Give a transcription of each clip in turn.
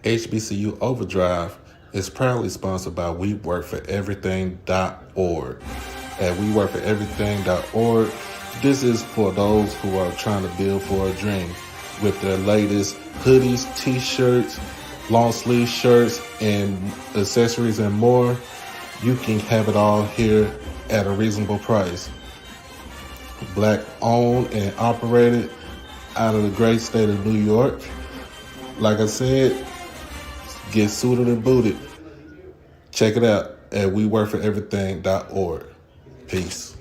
HBCU OverDrive is proudly sponsored by WeWorkForEverything.org. At WeWorkForEverything.org, this is for those who are trying to build for a dream with their latest hoodies, t-shirts, long sleeve shirts, and accessories and more. You can have it all here at a reasonable price. Black owned and operated out of the great state of New York. Like I said, get suited and booted. Check it out at WeWorkForEverything.org. Peace.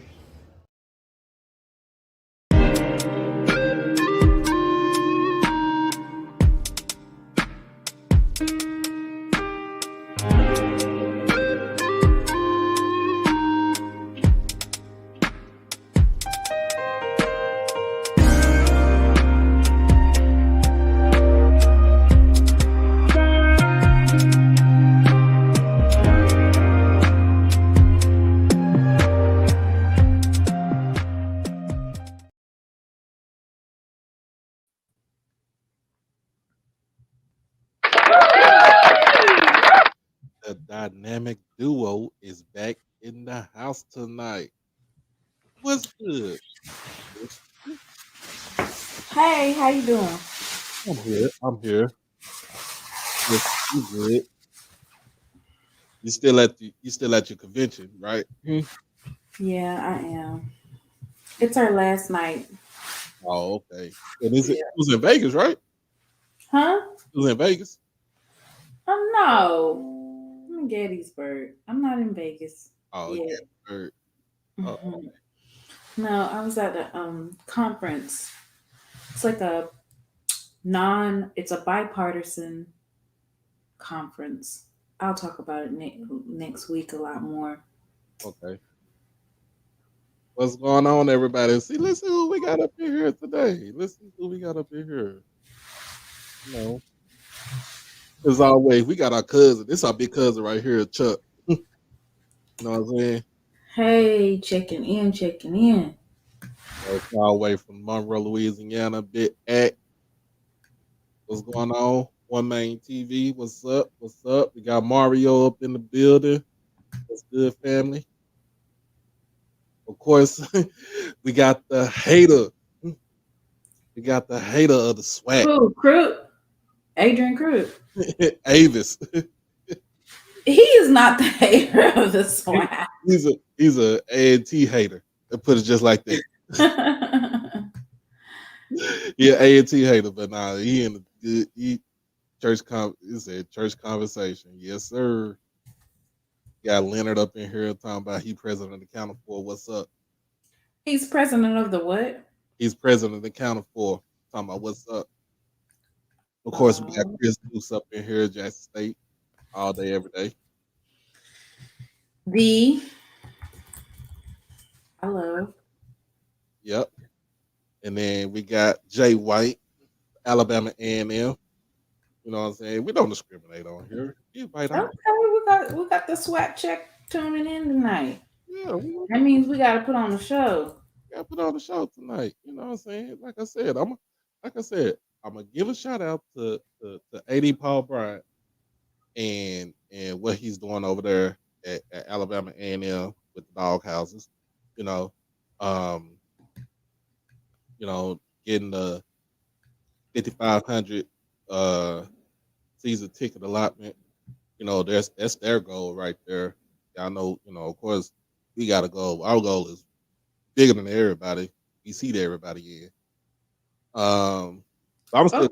The dynamic duo is back in the house tonight. What's good? Hey, how you doing? I'm here. I'm here. Yes, you good. You still at your convention, right? Yeah, I am. It's our last night. Oh, okay. And it Yeah. was in Vegas, right? Huh? It was in Vegas. No. I'm in Gettysburg. I'm not in Vegas Oh, yet. yeah. Heard. Oh, hmm No, I was at a conference. It's like it's a bipartisan conference. I'll talk about it next week a lot more. okay. What's going on, everybody? See, listen who we got up in here today. Listen who we got up in here. You know, as always, we got our cousin. This our big cousin right here, Chuck. You know what I'm saying? Hey, checking in, checking in. All the way from Monroe, Louisiana. Big Act. What's going on? One Main TV. What's up? What's up? We got Mario up in the building. What's good, family? Of course, we got the hater. We got the hater of the swag. Crew. Adrian Crew. Avis. He is not the hater of the swag. He's a A&T hater. I put it just like that. Yeah, A&T hater, but nah, he in the good church conversation. Yes, sir. Got Leonard up in here talking about he president accounted for. What's up? He's president of the what? He's president accounted for. Talking about what's up. Of course, we got Chris Goose up in here, Jackson State, all day, every day. I love. Yep. And then we got Jay White, Alabama A&M. You know what I'm saying? We don't discriminate on here. Okay, we got the swag check tuning in tonight. Yeah, that means we got to put on the show. Got to put on the show tonight. You know what I'm saying? Like I said, I'm gonna give a shout out to AD Paul Bryant and what he's doing over there at Alabama A&M with the dog houses. You know, um, getting the 5,500 season ticket allotment. That's their goal right there. Y'all know, of course, we got a goal. Our goal is bigger than everybody. We see that everybody in. I'm still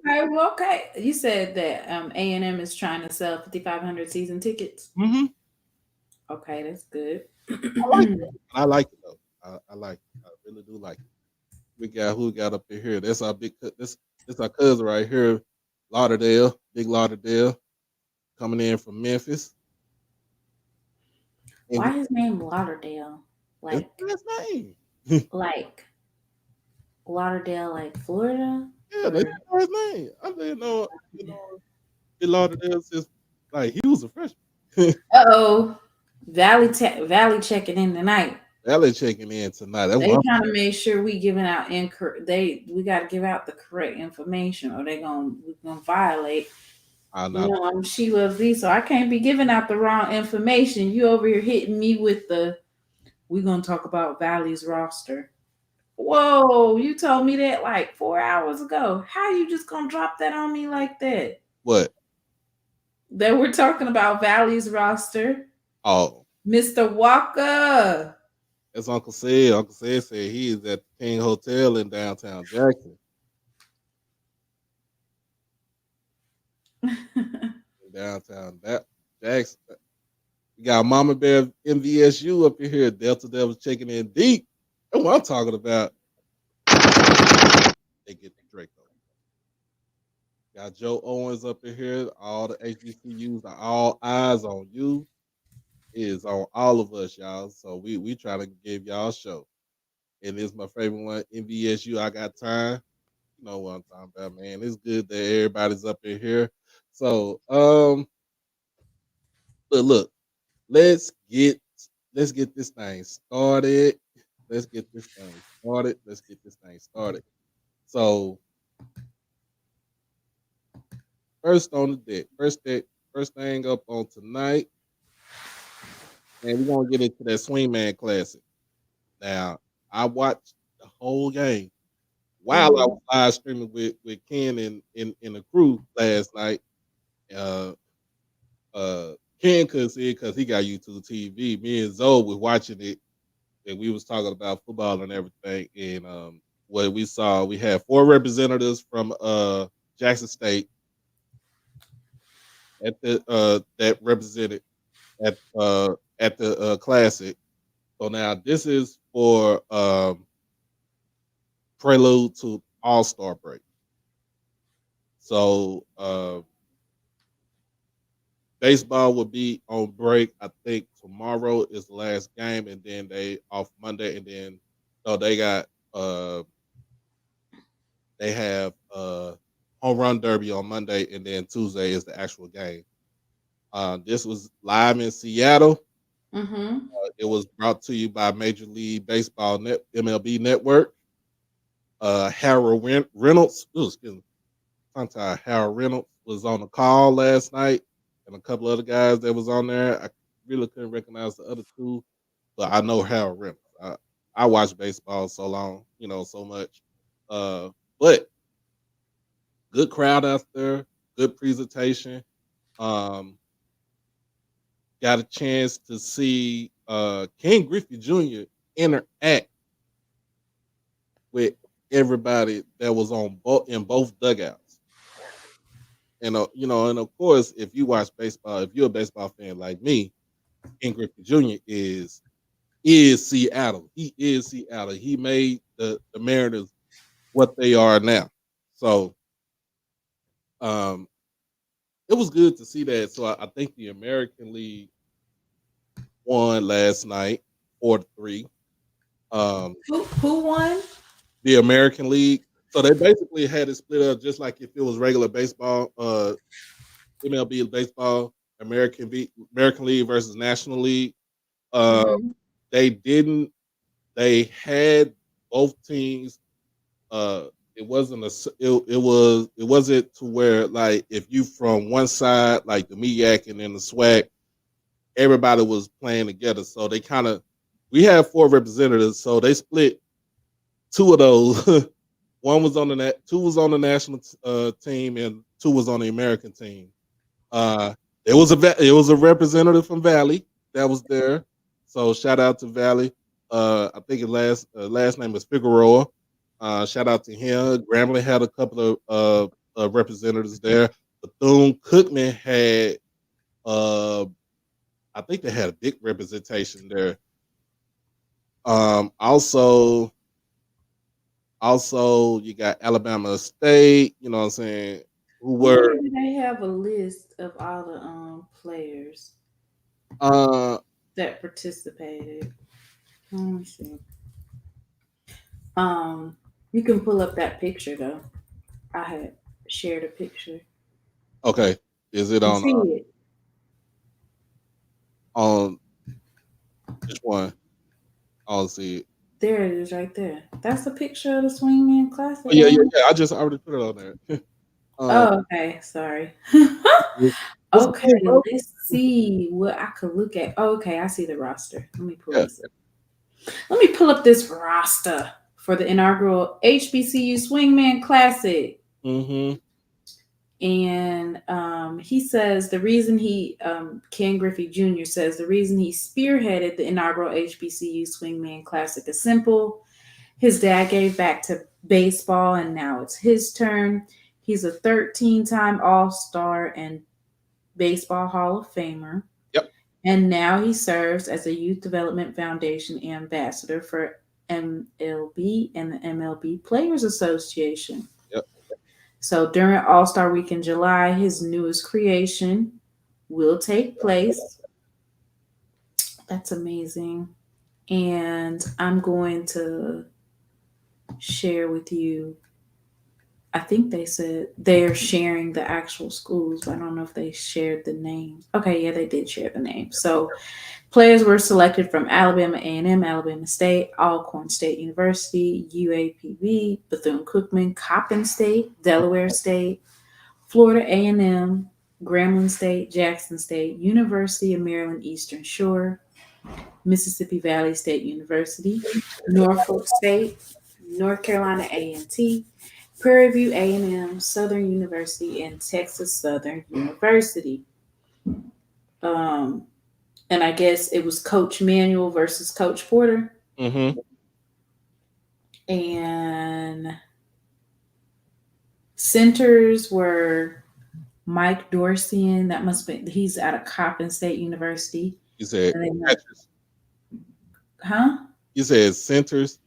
okay. You said that A&M is trying to sell 5,500 season tickets. Mm-hmm. Okay, that's good. I like it though. I like it. I really do like it. We got up in here. That's our this our cousin right here, Lauderdale, Big Lauderdale, coming in from Memphis. Why his name Lauderdale? Like his name. Like Lauderdale, like Florida? Yeah, that's his name. I didn't know, Big Lauderdale since like he was a freshman. Valley checking in tonight. Valley checking in tonight. They trying to make sure we giving out we got to give out the correct information, or we gonna violate I'm You not. know, I'm Shelovesthee, so I can't be giving out the wrong information. You over here hitting me with the we're gonna talk about Valley's roster. Whoa, you told me that like 4 hours ago. How you just gonna drop that on me like that? What? That we're talking about Valley's roster. Oh, Mr. Walker. that's Uncle Sid. Uncle Sid said he is at the King Hotel in downtown Jackson. Downtown that Jackson. We got Mama Bear MVSU up in here. Delta Devils checking in deep. That's what I'm talking about. They get the Draco. Got Joe Owens up in here. All the HBCUs are all eyes on you. It is on all of us, y'all. So we try to give y'all a show. And this is my favorite one, MVSU. I got time. You know what I'm talking about, man. It's good that everybody's up in here. So but look, let's get let's get this thing started. Let's get this thing started. Let's get this thing started. So first on the deck, first thing up on tonight, and we're gonna get into that Swingman Classic. Now, I watched the whole game while I was live streaming with Ken and the crew last night. Uh, Ken couldn't see it because he got YouTube TV. Me and Zoe was watching it, and we was talking about football and everything. And what we saw, we had 4 representatives from Jackson State at the that represented at the classic. So now this is for prelude to All Star break. So baseball will be on break. I think tomorrow is the last game, and then they off Monday, and then so they got they have home run derby on Monday, and then Tuesday is the actual game. This was live in Seattle. Mm-hmm. It was brought to you by Major League Baseball MLB Network. Harold Reynolds, excuse me, sometime Harold Reynolds was on the call last night, and a couple other guys that was on there. I really couldn't recognize the other two, but I know Harold Reynolds. I watched baseball so long, so much. But good crowd out there, good presentation. Um, got a chance to see Ken Griffey Jr. interact with everybody that was on in both dugouts. And and of course, if you watch baseball, if you're a baseball fan like me, Ken Griffey Jr. is Seattle. He is Seattle. He made the Mariners what they are now. So um, it was good to see that. So I think the American League won last night, 4-3. Who won? The American League. So they basically had it split up just like if it was regular baseball, MLB baseball, American League versus National League. Uh, Mm-hmm. they didn't. They had both teams. Uh, it wasn't it wasn't to where like if you from one side like the MEAC and then the SWAC, everybody was playing together. So they kind of we had 4 representatives, so they split 2 of those. One was on the 2 was on the national team, and 2 was on the American team. Uh, it was a representative from Valley that was there. So shout out to Valley. I think his last name was Figueroa. Shout out to him. Grambling had a couple of representatives there. Bethune Cookman had I think they had a big representation there. Also you got Alabama State. You know what I'm saying? Who Where were do they have a list of all the players uh that participated? Let me see. You can pull up that picture though. I had shared a picture. okay? Is it You see it? on which one? I don't see it. There it is, right there. That's a picture of the Swingman Oh Classic. yeah. I just already put it on there. Um, Oh, okay. Sorry. what's Okay, good, bro? let's see what I could look at. Oh, okay, I see the roster. Yeah. Let me pull up this roster for the inaugural HBCU Swingman Classic. Mm-hmm. And he says the reason Ken Griffey Jr. says the reason he spearheaded the inaugural HBCU Swingman Classic is simple. His dad gave back to baseball, and now it's his turn. He's a 13-time All-Star and Baseball Hall of Famer. Yep. And now he serves as a Youth Development Foundation ambassador for MLB and the MLB Players Association. Yep. So during All Star Week in July, his newest creation will take place. That's amazing. And I'm going to share with you. I think they said they're sharing the actual schools, but I don't know if they shared the names. Okay, yeah, they did share the names. So players were selected from Alabama A&M, Alabama State, Alcorn State University, UAPB, Bethune-Cookman, Coppin State, Delaware State, Florida A&M, Grambling State, Jackson State, University of Maryland Eastern Shore, Mississippi Valley State University, Norfolk State, North Carolina A&T, Prairie View A&M, Southern University, and Texas Southern University. Um, and I guess it was Coach Manuel versus Coach Porter. Mm-hmm. And centers were Mike Dorsian. That must be he's out of Coppin State University. You said And then, catchers. huh? You said centers.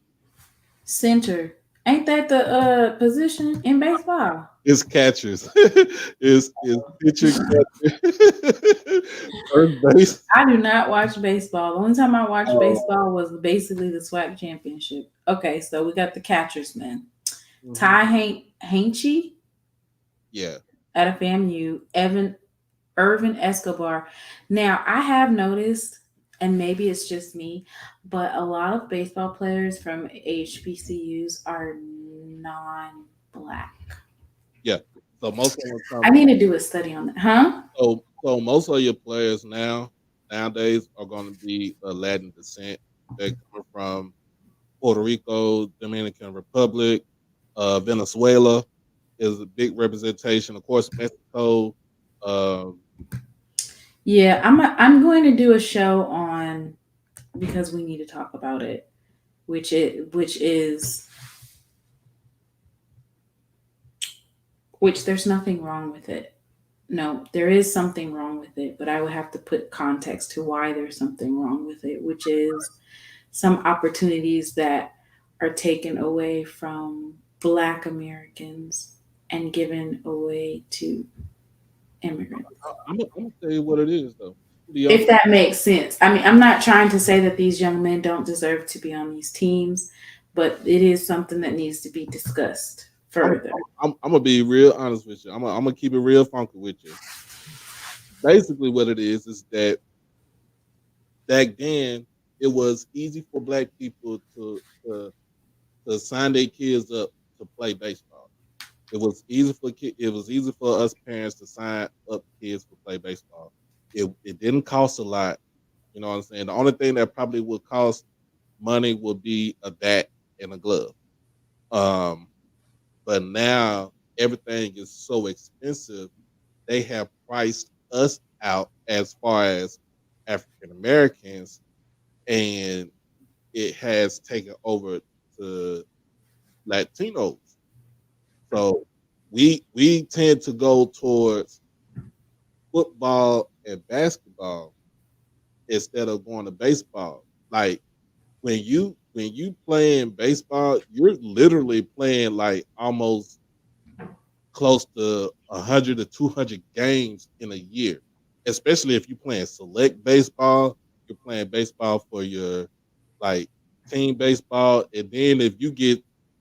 Center. Ain't that the position in baseball? It's catchers. Is pitcher catcher. First base. I do not watch baseball. The only time I watched Oh. baseball was basically the SWAC championship. Okay, so we got the catchers then. Mhm. Ty Hainchey Yeah. out of FAMU, Irvin Escobar. Now, I have noticed, and maybe it's just me, but a lot of baseball players from HBCUs are non-black. Yeah. So most of them I need to do a study on that. Huh? so most of your players nowadays are going to be Latin descent. They're coming from Puerto Rico, Dominican Republic, Venezuela is a big representation. Of course, Mexico. Um, Yeah, I'm going to do a show on because we need to talk about it, which there's nothing wrong with it. No, there is something wrong with it, but I would have to put context to why there's something wrong with it, which is some opportunities that are taken away from Black Americans and given away to immigrants. I'm gonna tell you what it is, though. If that makes sense. I mean, I'm not trying to say that these young men don't deserve to be on these teams, but it is something that needs to be discussed further. I'm gonna be real honest with you. I'm gonna keep it real funky with you. Basically, what it is that back then it was easy for Black people to sign their kids up to play baseball. It was easy for us parents to sign up kids to play baseball. It didn't cost a lot. You know what I'm saying? The only thing that probably would cost money would be a bat and a glove. But now everything is so expensive. They have priced us out as far as African Americans, and it has taken over to Latinos. So we tend to go towards football and basketball instead of going to baseball. Like when you playing baseball, you're literally playing like almost close to 100 to 200 games in a year. Especially if you're playing select baseball, you're playing baseball for your like team baseball, and then if you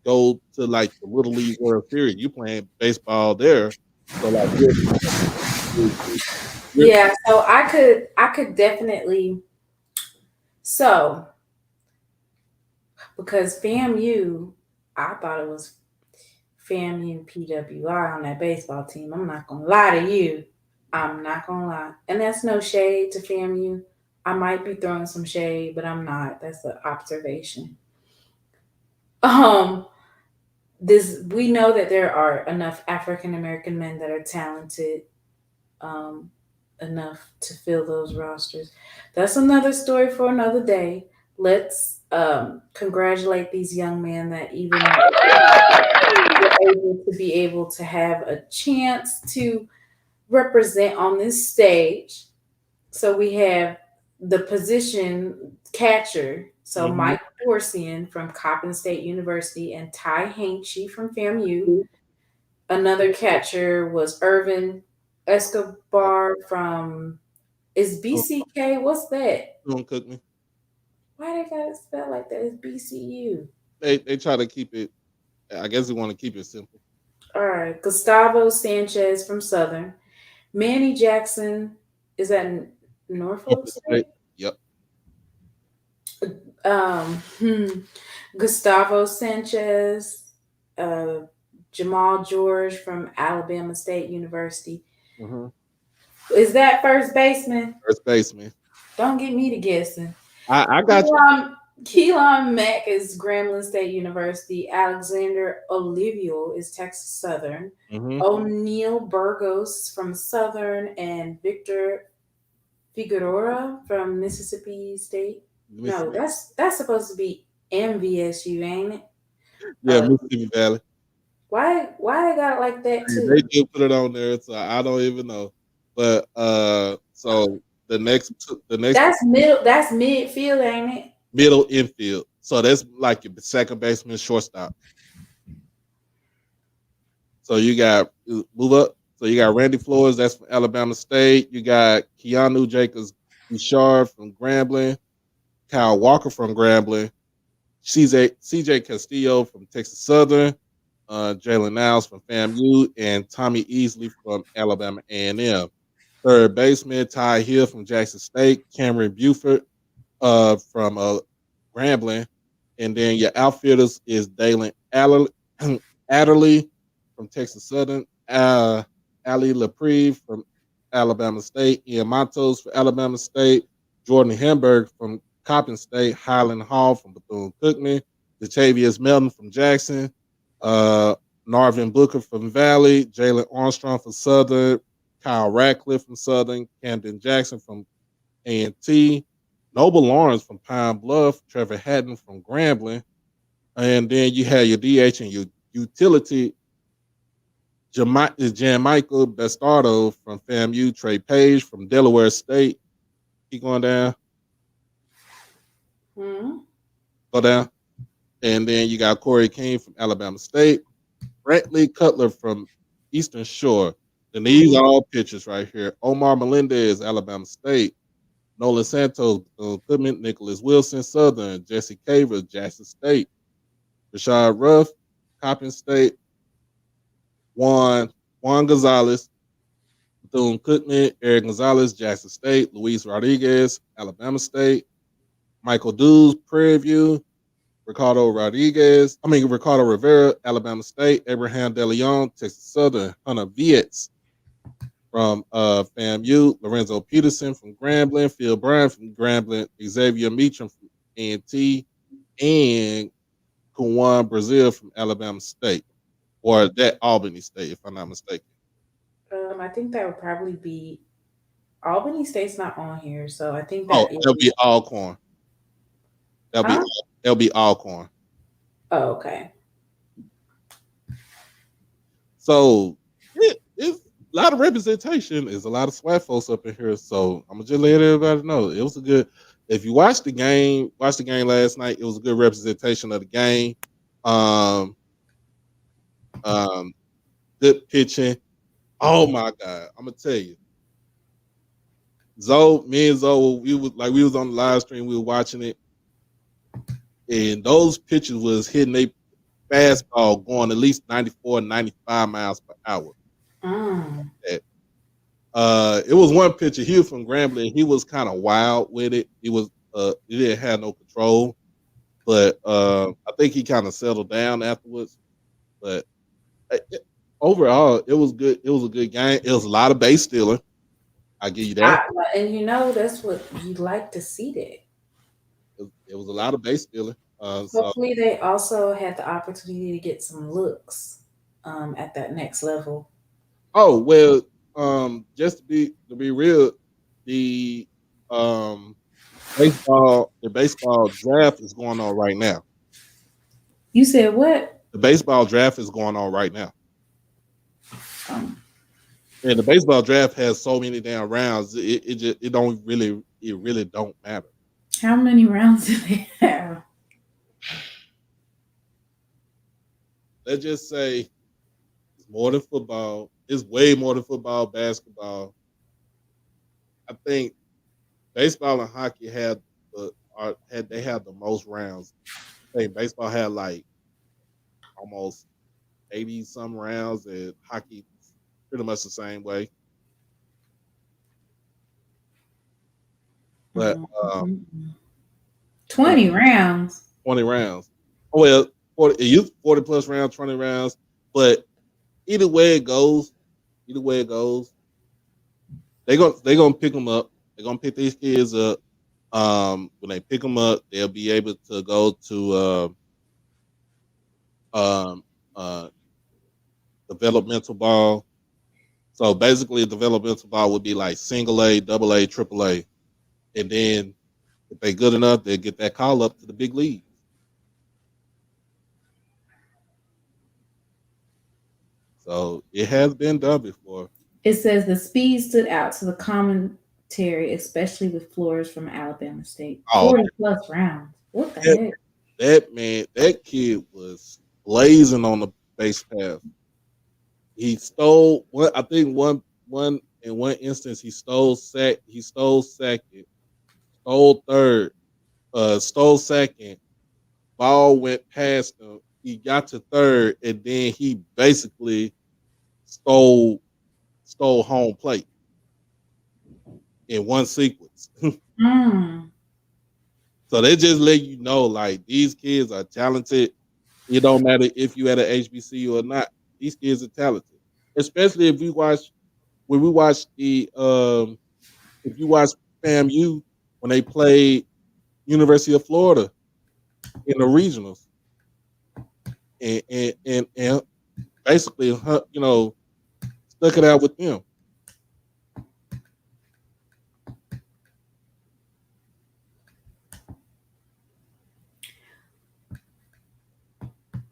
go to like the Little League World Series, you playing baseball there. So like you're Yeah, so I could definitely so because FAMU, I thought it was FAMU PWI on that baseball team. I'm not gonna lie to you. I'm not gonna lie. And that's no shade to FAMU. I might be throwing some shade, but I'm not. That's an observation. Um, this we know that there are enough African American men that are talented um, enough to fill those rosters. That's another story for another day. Let's congratulate these young men that even were able to be able to have a chance to represent on this stage. So we have the position catcher. So Mm-hmm. Mike Dorsian from Coppin State University and Ty Hanksy from FAMU. Another catcher was Irvin Escobar from is BCK. What's that? Don't cook me. Why they got it spelled like that? It's BCU. They try to keep it. I guess they want to keep it simple. All right. Gustavo Sanchez from Southern. Manny Jackson is that Norfolk State? Yep. Um, Gustavo Sanchez, uh, Jamal George from Alabama State University. Mm-hmm. Is that first baseman? First baseman. Don't get me to guessing. I got you. Keelan Mack is Grambling State University. Alexander Olivio is Texas Southern. Mm-hmm. O'Neal Burgos from Southern and Victor Figueroa from Mississippi State. No, that's supposed to be MVSU, ain't it? Yeah, Mississippi Valley. Why they got it like that too? They did put it on there, so I don't even know. But so the next that's midfield, ain't it? Middle infield. So that's like your second baseman, shortstop. So you got move up. So you got Randy Flores, that's from Alabama State. You got Keanu Jacobs Bouchard from Grambling, Kyle Walker from Grambling, CJ Castillo from Texas Southern, Jalen Niles from FAMU, and Tommy Easley from Alabama A&M. Third baseman, Ty Hill from Jackson State, Cameron Buford from Grambling, and then your outfielders is Dalen Adderley from Texas Southern, Ali Lepre from Alabama State, Ian Matos from Alabama State, Jordan Hamburg from Coppin State, Highland Hall from Bethune-Cookman, Jatavius Melton from Jackson, Narvin Booker from Valley, Jalen Armstrong from Southern, Kyle Radcliffe from Southern, Camden Jackson from A&T, Noble Lawrence from Pine Bluff, Trevor Hatton from Grambling, and then you have your DH and your utility, Jan Michael Bastardo from FAMU, Trey Page from Delaware State. Keep going down. Mm-hmm. Go down. And then you got Corey King from Alabama State, Brantley Cutler from Eastern Shore. And these are all pitchers right here. Omar Melendez, Alabama State. Nolan Santos, Goodman, Nicholas Wilson, Southern. Jesse Caver, Jackson State. Rashad Ruff, Coppin State. Juan Gonzalez, Bethune-Cookman. Eric Gonzalez, Jackson State. Luis Rodriguez, Alabama State. Michael Dews, Prairie View. Ricardo Rivera, Alabama State. Abraham DeLeon, Texas Southern. Hunter Vietz from FAMU. Lorenzo Peterson from Grambling. Phil Bryan from Grambling. Xavier Meacham from A&T. And Kuwan Brazil from Alabama State. Or that Albany State, if I'm not mistaken. I think that would probably be Albany State's not on here, so I think that'll be Alcorn. That'll be Alcorn. Oh, okay. So it's a lot of representation. There's a lot of SWAT folks up in here. So I'm gonna just let everybody know it was a good. If you watched the game last night, it was a good representation of the game. Good pitching. Oh my God, I'm gonna tell you. Me and Zoe, we was on the live stream, we were watching it, and those pitchers was hitting a fastball going at least 94, 95 miles per hour. It was one pitcher, he was from Grambling, he was kind of wild with it. He didn't have no control, but I think he kind of settled down afterwards. But Overall, it was good. It was a good game. It was a lot of base stealing. I give you that. And that's what you like to see that. It was a lot of base stealing. So Hopefully, they also had the opportunity to get some looks at that next level. oh well, just to be real, the um baseball draft is going on right now. You said what? The baseball draft is going on right now. Um, And the baseball draft has so many damn rounds. It really don't matter. how many rounds do they have? Let's just say it's more than football. It's way more than football, basketball. I think baseball and hockey have the most rounds. I think baseball had like almost 80 some rounds, and hockey pretty much the same way. But Mm-hmm. you know, 20 rounds. 20 rounds. Oh well, 40 it used 40 plus rounds, 20 rounds. But either way it goes, either way it goes, they gonna pick them up. They're gonna pick these kids up. When they pick them up, they'll be able to go to um, uh, developmental ball. So basically, developmental ball would be like single A, double A, triple A, and then if they good enough, they get that call up to the big league. So it has been done before. It says the speed stood out to the commentary, especially with floors from Alabama State. Oh, 40 plus rounds. What the that, heck? that man, that kid was blazing on the base path. He stole one. I think one in one instance he stole second, stole third, stole second. Ball went past him. He got to third, and then he basically stole home plate in one sequence. Mm. So they just let you know, like these kids are talented. It don't matter if you at an HBCU or not. These kids are talented, especially if we watch when we watch the if you watch FAMU when they played University of Florida in the regionals, and basically, stuck it out with them.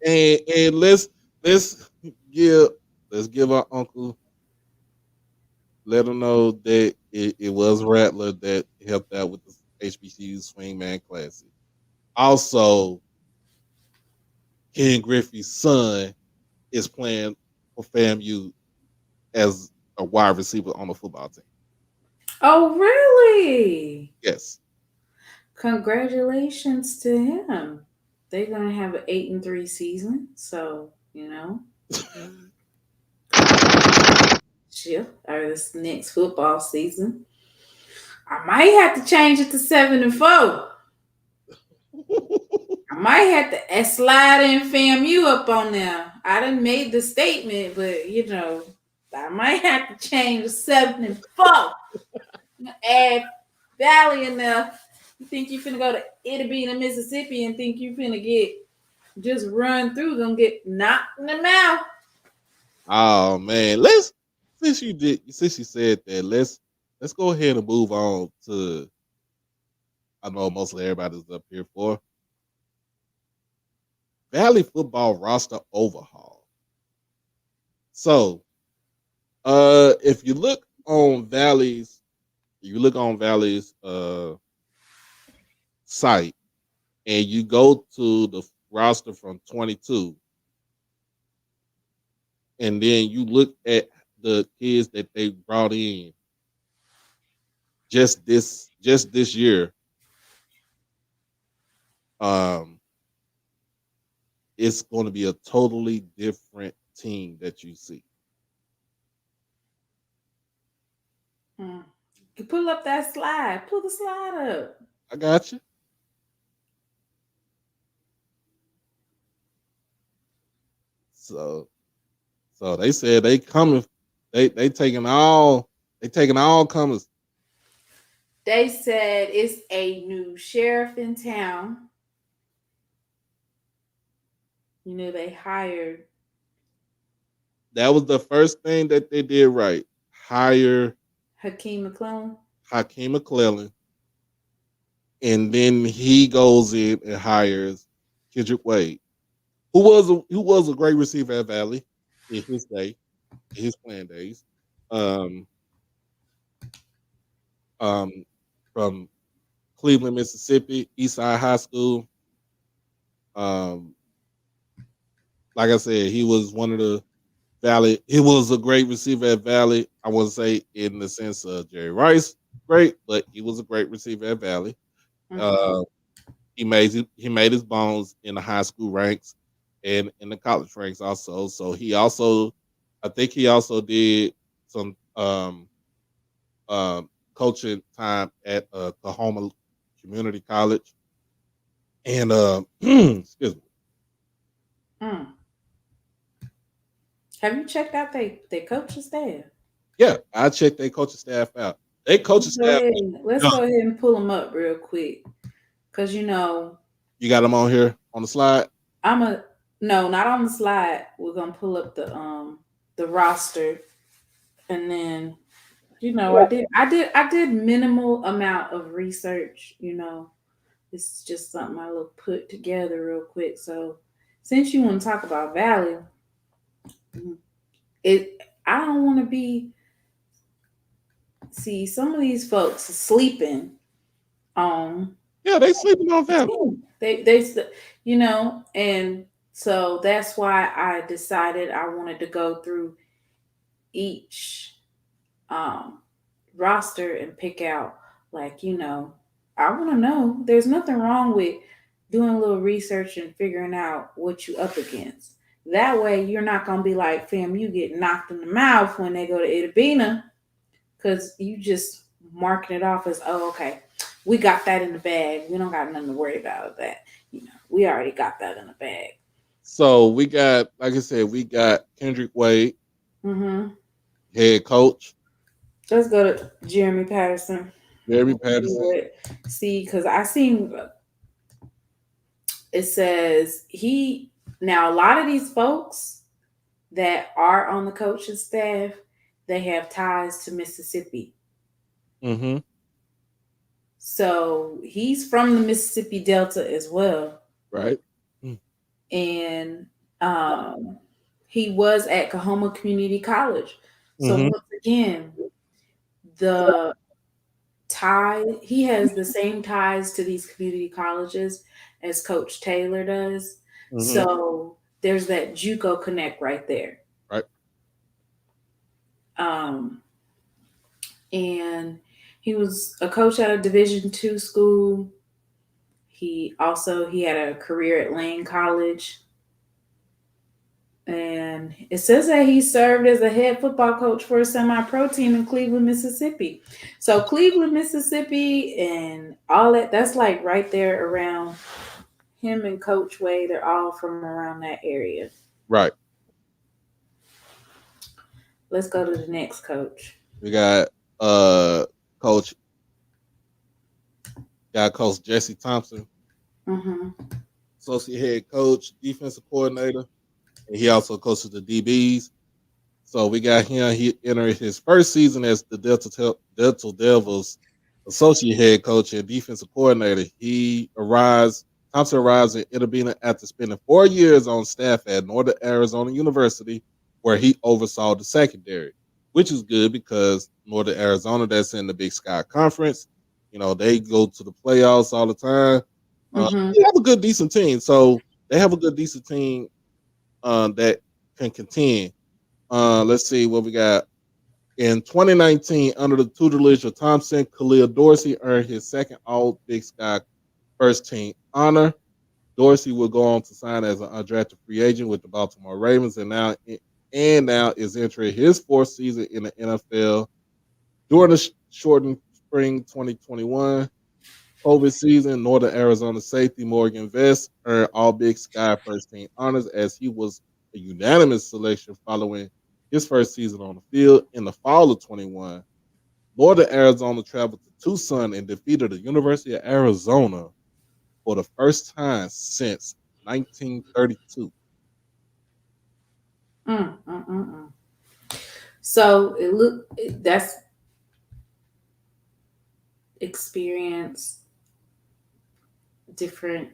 And let's give let's give our uncle, let him know that it was Rattler that helped out with the HBCU Swingman Classic. Also, Ken Griffey's son is playing for FAMU as a wide receiver on the football team. Oh, really? Yes. Congratulations to him. They're gonna have an 8-3 season, so shit. Or this next football season, I might have to change it to 7-4. I might have to slide in FAMU up on there. I done made the statement, but I might have to change to 7-4. Add Valley in there. You think you finna go to Itty in Mississippi and think you finna get just run through them, get knocked in the mouth? Oh man, since you said that, let's go ahead and move on to, I know mostly everybody's up here for Valley football roster overhaul. So, if you look on Valley's site and you go to the roster from 22, and then you look at the kids that they brought in just this year, um, it's going to be a totally different team that you see. You pull up that slide. Pull the slide up. I got you. So So they said they coming. They taking all comers. They said it's a new sheriff in town. You know, they hired That was the first thing that they did right. Hire Hakeem McClellan. Hakeem McClellan, and then he goes in and hires Kendrick Wade, who was a great receiver at Valley in his day, in his playing days. Um, um, from Cleveland, Mississippi, Eastside High School. Um, like I said, he was one of the Valley. He was a great receiver at Valley. I wouldn't say in the sense of Jerry Rice, great, but he was a great receiver at Valley. Mm-hmm. Uh, he made his bones in the high school ranks and in the college ranks also. So I think he also did some coaching time at Kahoma Community College. And excuse me. Mm. Have you checked out they coaching staff? Yeah, I checked their coaching staff out. They coaching staff. Let's go ahead and pull them up real quick, cause you got them on here on the slide. No, not on the slide. We're gonna pull up the roster, and then I did minimal amount of research. This is just something I look put together real quick. So since you want to talk about Valley, I don't want to be. See, some of these folks are sleeping on. Yeah, they sleeping on Valley. And so that's why I decided I wanted to go through each roster and pick out, I want to know. There's nothing wrong with doing a little research and figuring out what you up against. That way, you're not gonna be like, fam, you get knocked in the mouth when they go to Itabena, because you just marking it off as, oh, okay, we got that in the bag. We don't got nothing to worry about with that. We already got that in the bag. So we got, like I said, we got Kendrick Wade, Mm-hmm. head coach. Let's go to Jeremy Patterson. Jeremy Patterson. See, because I seen it says now a lot of these folks that are on the coaching staff, they have ties to Mississippi. Mm-hmm. So he's from the Mississippi Delta as well. Right. And he was at Kahoma Community College. So once again, he has the same ties to these community colleges as Coach Taylor does. Mm-hmm. So there's that JUCO connect right there. Right. And he was a coach at a Division II school. He had a career at Lane College. And it says that he served as a head football coach for a semi-pro team in Cleveland, Mississippi. So Cleveland, Mississippi and all that's like right there around him and Coach Wade. They're all from around that area. Right. Let's go to the next coach. We got Coach Jesse Thompson. Mm-hmm. Associate head coach, defensive coordinator. And he also coaches the DBs. So we got him. He entered his first season as the Delta Devils associate head coach and defensive coordinator. Thompson arrives in Itabena after spending 4 years on staff at Northern Arizona University, where he oversaw the secondary, which is good because Northern Arizona, that's in the Big Sky Conference. They go to the playoffs all the time. They have a good, decent team. So they have a good, decent team that can contend. Let's see what we got. In 2019, under the tutelage of Thompson, Khalil Dorsey earned his second All Big Sky first team honor. Dorsey will go on to sign as an undrafted free agent with the Baltimore Ravens, and now is entering his fourth season in the NFL. During the shortened spring 2021 COVID season, Northern Arizona safety Morgan Vest earned All Big Sky first team honors as he was a unanimous selection following his first season on the field. In the fall of 21, Northern Arizona traveled to Tucson and defeated the University of Arizona for the first time since 1932. Mm, mm, mm, mm. So that's experience different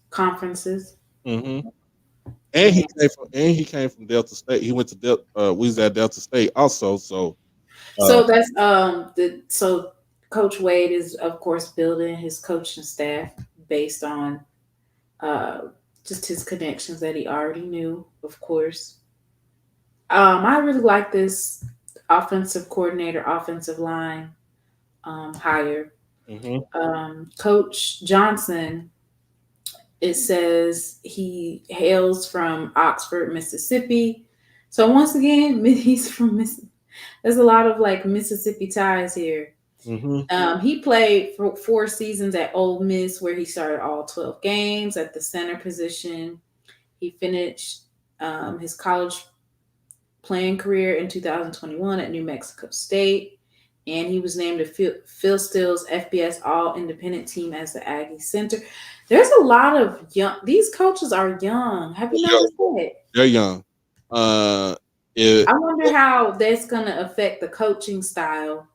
conferences. Mm-hmm. And And he came from Delta State. He went to we was at Delta State also. So uh, so that's so Coach Wade is of course building his coaching staff based on uh just his connections that he already knew, of course. I really like this offensive coordinator, offensive line hire. mm-hmm. Coach Johnson, it says he hails from Oxford, Mississippi. So once again, he's from Mississippi. There's a lot of like Mississippi ties here. Mm-hmm. He played for 4 seasons at Ole Miss, where he started all 12 games at the center position. He finished his college playing career in 2021 at New Mexico State, and he was named to Phil Steele's FBS All Independent Team as the Aggie center. There's a lot of young. These coaches are young. Have you noticed that? They're young. I wonder how that's going to affect the coaching style.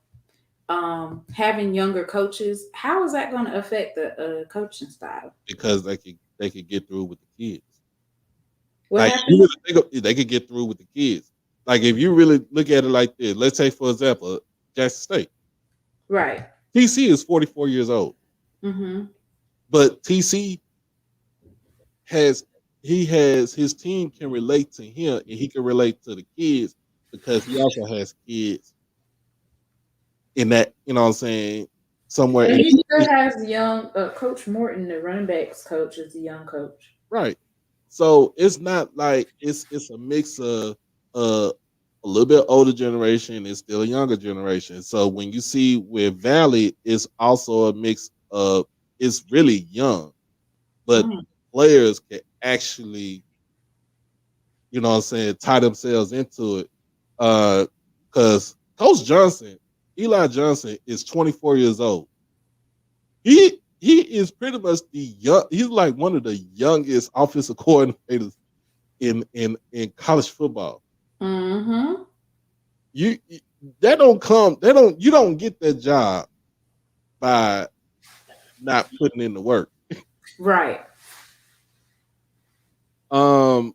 Having younger coaches, how is that going to affect the coaching style? Because they could get through with the kids. What Like happened? they could get through with the kids. Like if you really look at it like this, let's say for example, Jackson State. Right. TC is 44 years old, Mm-hmm. but TC has his team can relate to him and he can relate to the kids because he also has kids in that, you know what I'm saying, somewhere. And he still has young Coach Morton, the running backs coach, is a young coach. Right. So it's not like it's a mix of a little bit older generation and still a younger generation. So when you see with Valley, it's also a mix of it's really young, but players can actually, you know what I'm saying, tie themselves into it. Because Coach Johnson, Eli Johnson, is 24 years old. He is pretty much he's like one of the youngest offensive coordinators in college football. Mm-hmm. You don't get that job by not putting in the work. Right. Then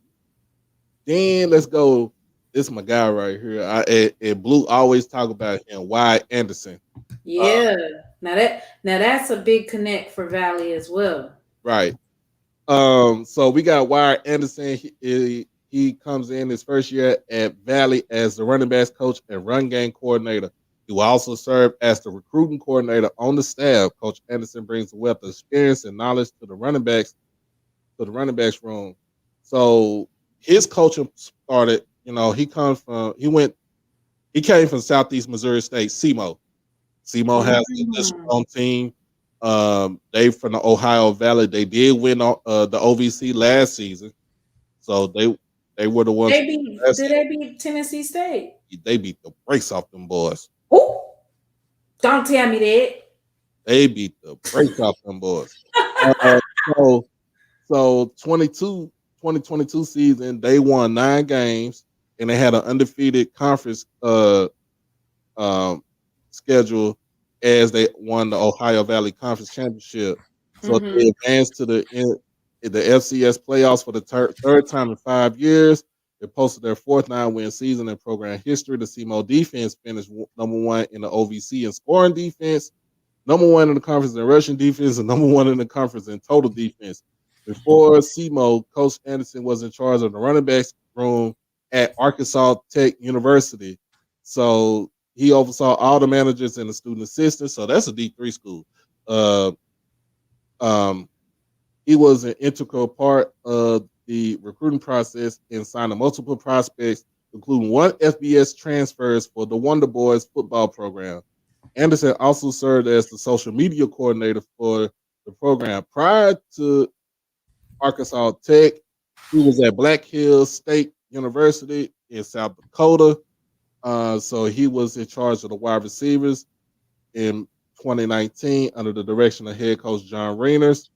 let's go. This is my guy right here. And Blue always talk about him, Wyatt Anderson. Yeah. Now that's a big connect for Valley as well. Right. So we got Wyatt Anderson. He comes in his first year at Valley as the running backs coach and run game coordinator. He will also serve as the recruiting coordinator on the staff. Coach Anderson brings a wealth of experience and knowledge to the running backs room. So his coaching started, you know, he came from Southeast Missouri State, SEMO. SEMO has a good strong team. They from the Ohio Valley. They did win the OVC last season. So they were the ones. Did they beat Tennessee State? They beat the brakes off them boys. Oh, don't tell me that. They beat the brakes off them boys. So 2022 season, they won 9 games and they had an undefeated conference schedule as they won the Ohio Valley Conference Championship. So they advanced to the FCS playoffs for the third time in 5 years. They posted their 4th 9-win season in program history. The SEMO defense finished number 1 in the OVC in scoring defense, number 1 in the conference in rushing defense, and number 1 in the conference in total defense. Before SEMO, Coach Anderson was in charge of the running backs room at Arkansas Tech University. So he oversaw all the managers and the student assistants. So that's a D3 school. He was an integral part of the recruiting process and signed multiple prospects, including 1 FBS transfers for the Wonder Boys football program. Anderson also served as the social media coordinator for the program. Prior to Arkansas Tech, He was at Black Hills State University in South Dakota. So he was in charge of the wide receivers in 2019 under the direction of head coach John Reyners.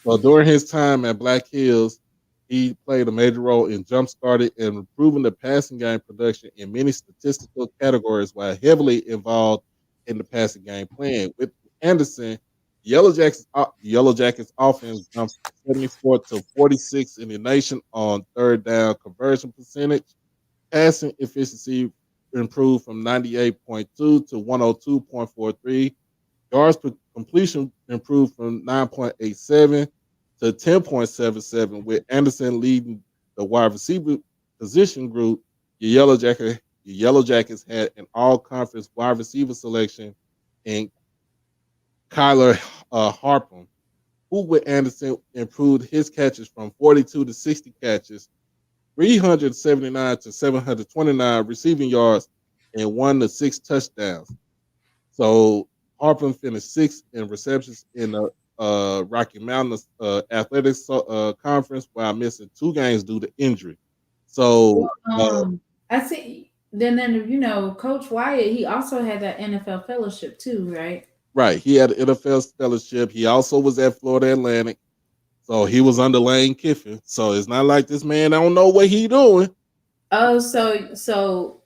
So during his time at Black Hills, he played a major role in jump-starting and improving the passing game production in many statistical categories while heavily involved in the passing game plan. With Anderson, Yellow Jackets offense jumped from 74 to 46 in the nation on third down conversion percentage. Passing efficiency improved from 98.2 to 102.43. Yards per completion improved from 9.87 to 10.77, with Anderson leading the wide receiver position group. Your Yellow Jackets had an all-conference wide receiver selection in Kyler Harpham, who with Anderson improved his catches from 42 to 60 catches, 379 to 729 receiving yards, and 1 to 6 touchdowns. So Harper finished sixth in receptions in the Rocky Mountain Athletics Conference while missing 2 games due to injury. So, I see. Then Coach Wyatt, he also had that NFL fellowship too, right? right, he had an NFL fellowship. He also was at Florida Atlantic. So he was under Lane Kiffin. So it's not like this man don't know what he doing. Oh, so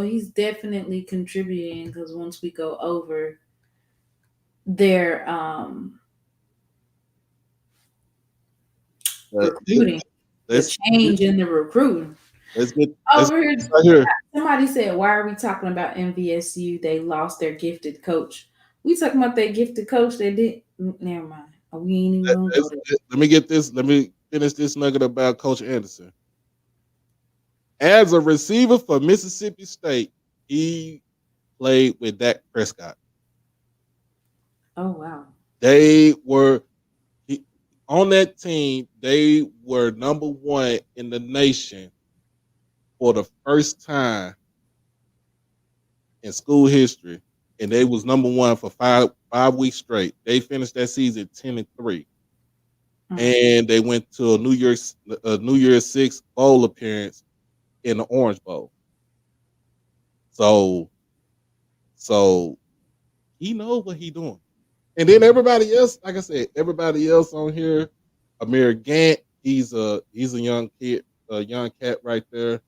he's definitely contributing because once we go over their recruiting, the change in the recruiting. Over here, right here. Somebody said, "Why are we talking about MVSU? They lost their gifted coach. We talking about that gifted coach that did. Never mind. We ain't even gonna go there. Let me get this. Let me finish this nugget about Coach Anderson. As a receiver for Mississippi State, he played with Dak Prescott. Oh wow! They were on that team. They were number 1 in the nation for the first time in school history, and they was number 1 for five weeks straight. They finished that season 10-3, and they went to a New Year's 6 bowl appearance in the Orange Bowl. So he knows what he doing. And then everybody else, like I said, everybody else on here, Amir Gant, he's a young kid, a young cat right there.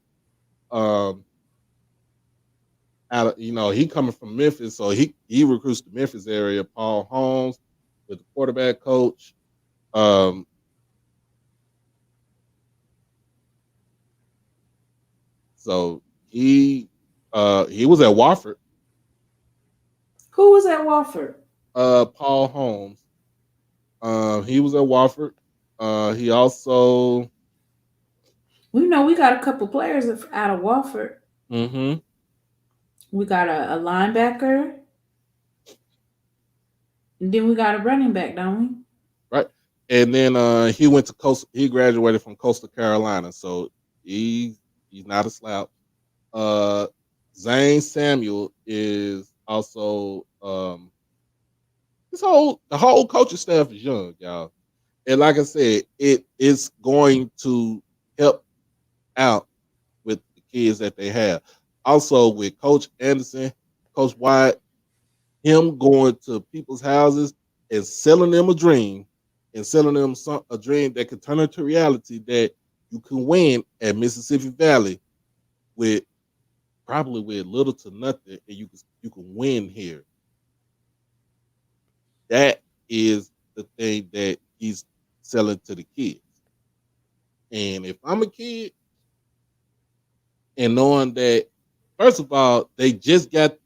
He coming from Memphis, so he recruits the Memphis area. Paul Holmes with the quarterback coach. So he was at Wofford. Who was at Wofford? Paul Holmes. He was at Wofford. He also. We know we got a couple players out of Wofford. Mm-hmm. We got a linebacker. And then we got a running back, don't we? Right. And then he graduated from Coastal Carolina, so he's not a slouch. Zane Samuel is also the whole coaching staff is young, y'all. And like I said, it is going to help out with the kids that they have. Also with Coach Anderson, Coach Wyatt, him going to people's houses and selling them a dream and selling them a dream that can turn into reality, that you can win at Mississippi Valley with probably with little to nothing, and you can win here. That is the thing that he's selling to the kids. And if I'm a kid and knowing that, first of all, they got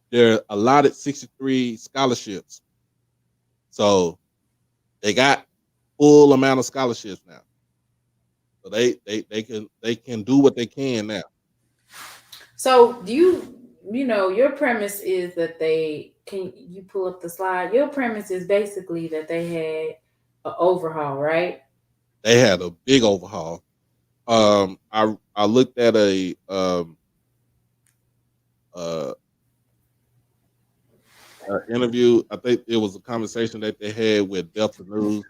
their allotted 63 scholarships. So they got full amount of scholarships now. So they can do what they can now. So do your premise is that can you pull up the slide? Your premise is basically that they had an overhaul, right? They had a big overhaul. I looked at a interview. I think it was a conversation that they had with Delta News.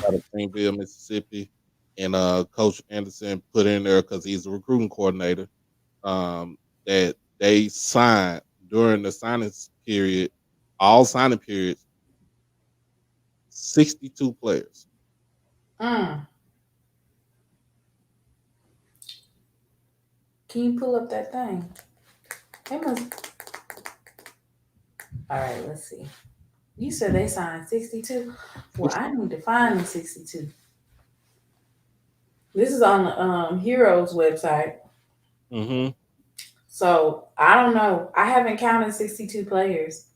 out of Greenville, Mississippi, and Coach Anderson put in there because he's a recruiting coordinator. That they signed during the signing period, all signing periods, 62 players. Mm. Can you pull up that thing? It must. All right, let's see. You said they signed 62. Well, I need to find the 62. This is on the Heroes website. Mm-hmm. So I don't know. I haven't counted 62 players.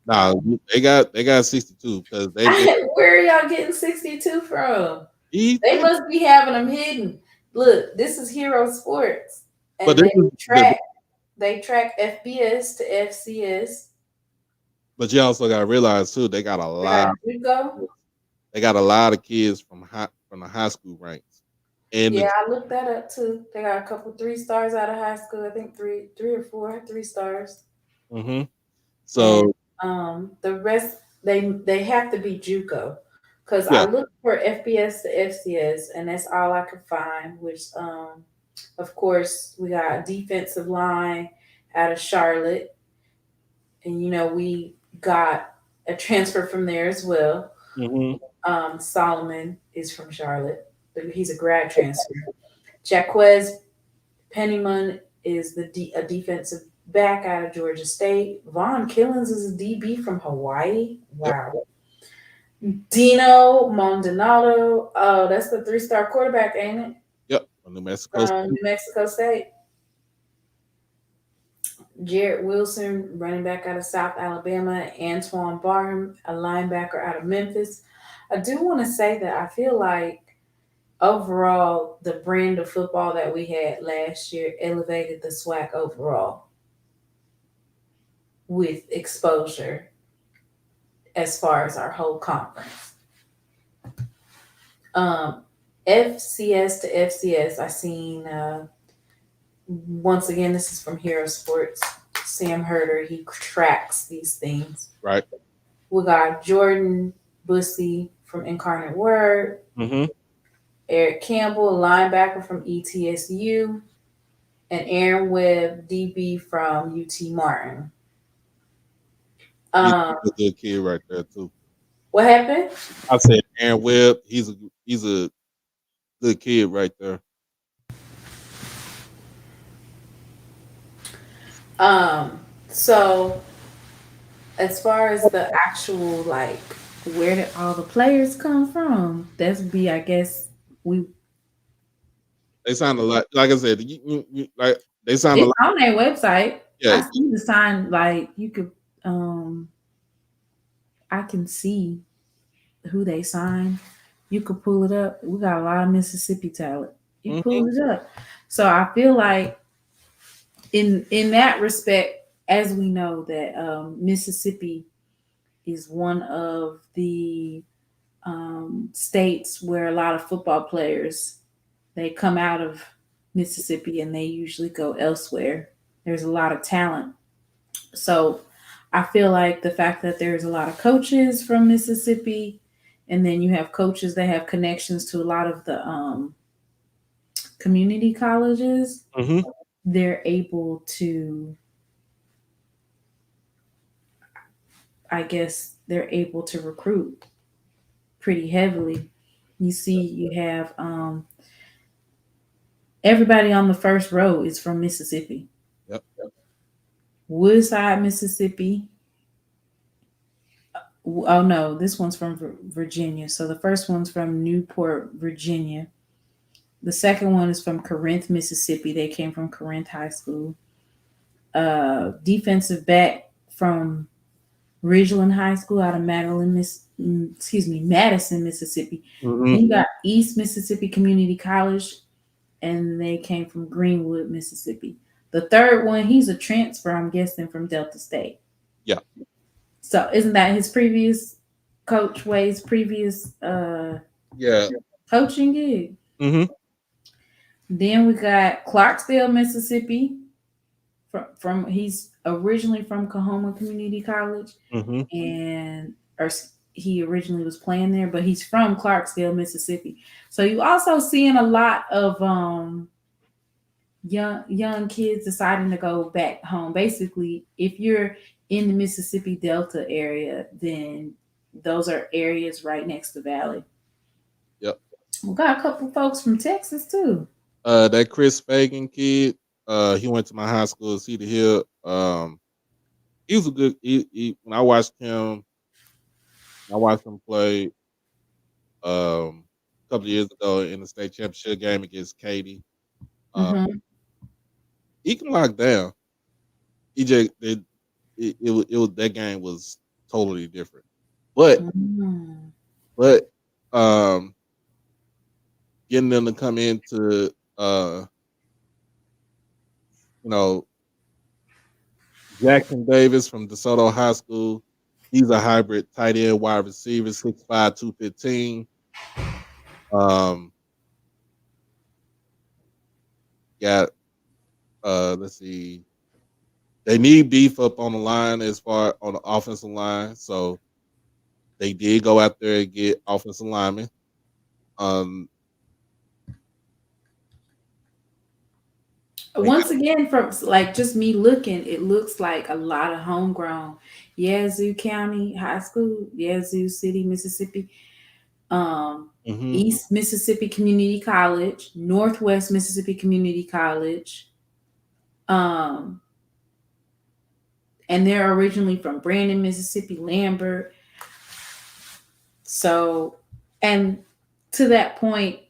Nah, they got 62 because Where are y'all getting 62 from? he, They must be having them hidden. Look, this is Hero Sports. but And this is they track FBS to FCS. but you also got to realize too they got a lot. They got a lot of kids from the high school ranks. And Yeah, I looked that up too. They got a couple 3 stars out of high school. I think three or four 3 stars. mm-hmm. So The rest they have to be JUCO because I yeah, looked for FBS to FCS and that's all I could find. Which of course we got defensive line out of Charlotte, and we got a transfer from there as well. mm-hmm. Solomon is from Charlotte. He's a grad transfer. Jaquez Pennyman is a defensive back out of Georgia State. Vaughn Killens is a DB from Hawaii. Wow. Yep. Dino Maldonado. Oh, that's the 3-star quarterback, ain't it? Yep, from New Mexico State. New Mexico State. Jarrett Wilson, running back out of South Alabama. Antoine Barham, a linebacker out of Memphis. I do want to say that I feel like overall, the brand of football that we had last year elevated the SWAC overall with exposure as far as our whole conference. FCS to FCS, I seen, once again, this is from Hero Sports, Sam Herder, he tracks these things. Right. We got Jordan Bussey from Incarnate Word. Mm-hmm. Eric Campbell, linebacker from ETSU, and Aaron Webb, DB from UT Martin. He's a good kid right there too. What happened? I said Aaron Webb. He's a good kid right there. So as far as the actual where did all the players come from? That's I guess they signed a lot. Like I said, like they signed a lot on their website. Yeah, I see the sign. You could, I can see who they signed. You could pull it up. We got a lot of Mississippi talent. You pull it up. So I feel like in that respect, as we know that Mississippi is one of the states where a lot of football players, they come out of Mississippi and they usually go elsewhere. There's a lot of talent. So I feel like the fact that there's a lot of coaches from Mississippi, and then you have coaches that have connections to a lot of the community colleges, they're able to, I guess, they're able to recruit pretty heavily. You see, you have everybody on the first row is from Mississippi. Yep. Woodside, Mississippi. Oh no, this one's from Virginia. So the first one's from Newport, Virginia. The second one is from Corinth, Mississippi. They came from Corinth High School. Defensive back from Ridgeland High School out of Madison, Mississippi. Mm-hmm. Then you got East Mississippi Community College, and they came from Greenwood, Mississippi. The third one, he's a transfer, I'm guessing, from Delta State. Yeah. So isn't that his previous Coach Wade's previous coaching gig? Mm-hmm. Then we got Clarksdale, Mississippi. From he's originally from Coahoma Community College, mm-hmm. and he originally was playing there, but he's from Clarksville, Mississippi. So you also seeing a lot of young kids deciding to go back home. Basically, if you're in the Mississippi Delta area, then those are areas right next to Valley. Yep. We got a couple folks from Texas too. That Chris Fagan kid, he went to my high school, Cedar Hill. He was a good. When I watched him play a couple of years ago in the state championship game against Katy. Mm-hmm. He can lock down. He just it was that game was totally different. But Mm-hmm. but um, getting them to come into you know Jackson Davis from DeSoto High School. He's a hybrid tight end wide receiver, 6'5", 215. Um, got let's see. They need beef up on the line as far on the offensive line, so they did go out there and get offensive linemen. Um, they got, Once again, from like just me looking, it looks like a lot of homegrown. Yazoo County High School, Yazoo City, Mississippi, um, mhm. East Mississippi Community College, Northwest Mississippi Community College, um, and they're originally from Brandon, Mississippi, Lambert. So, and to that point,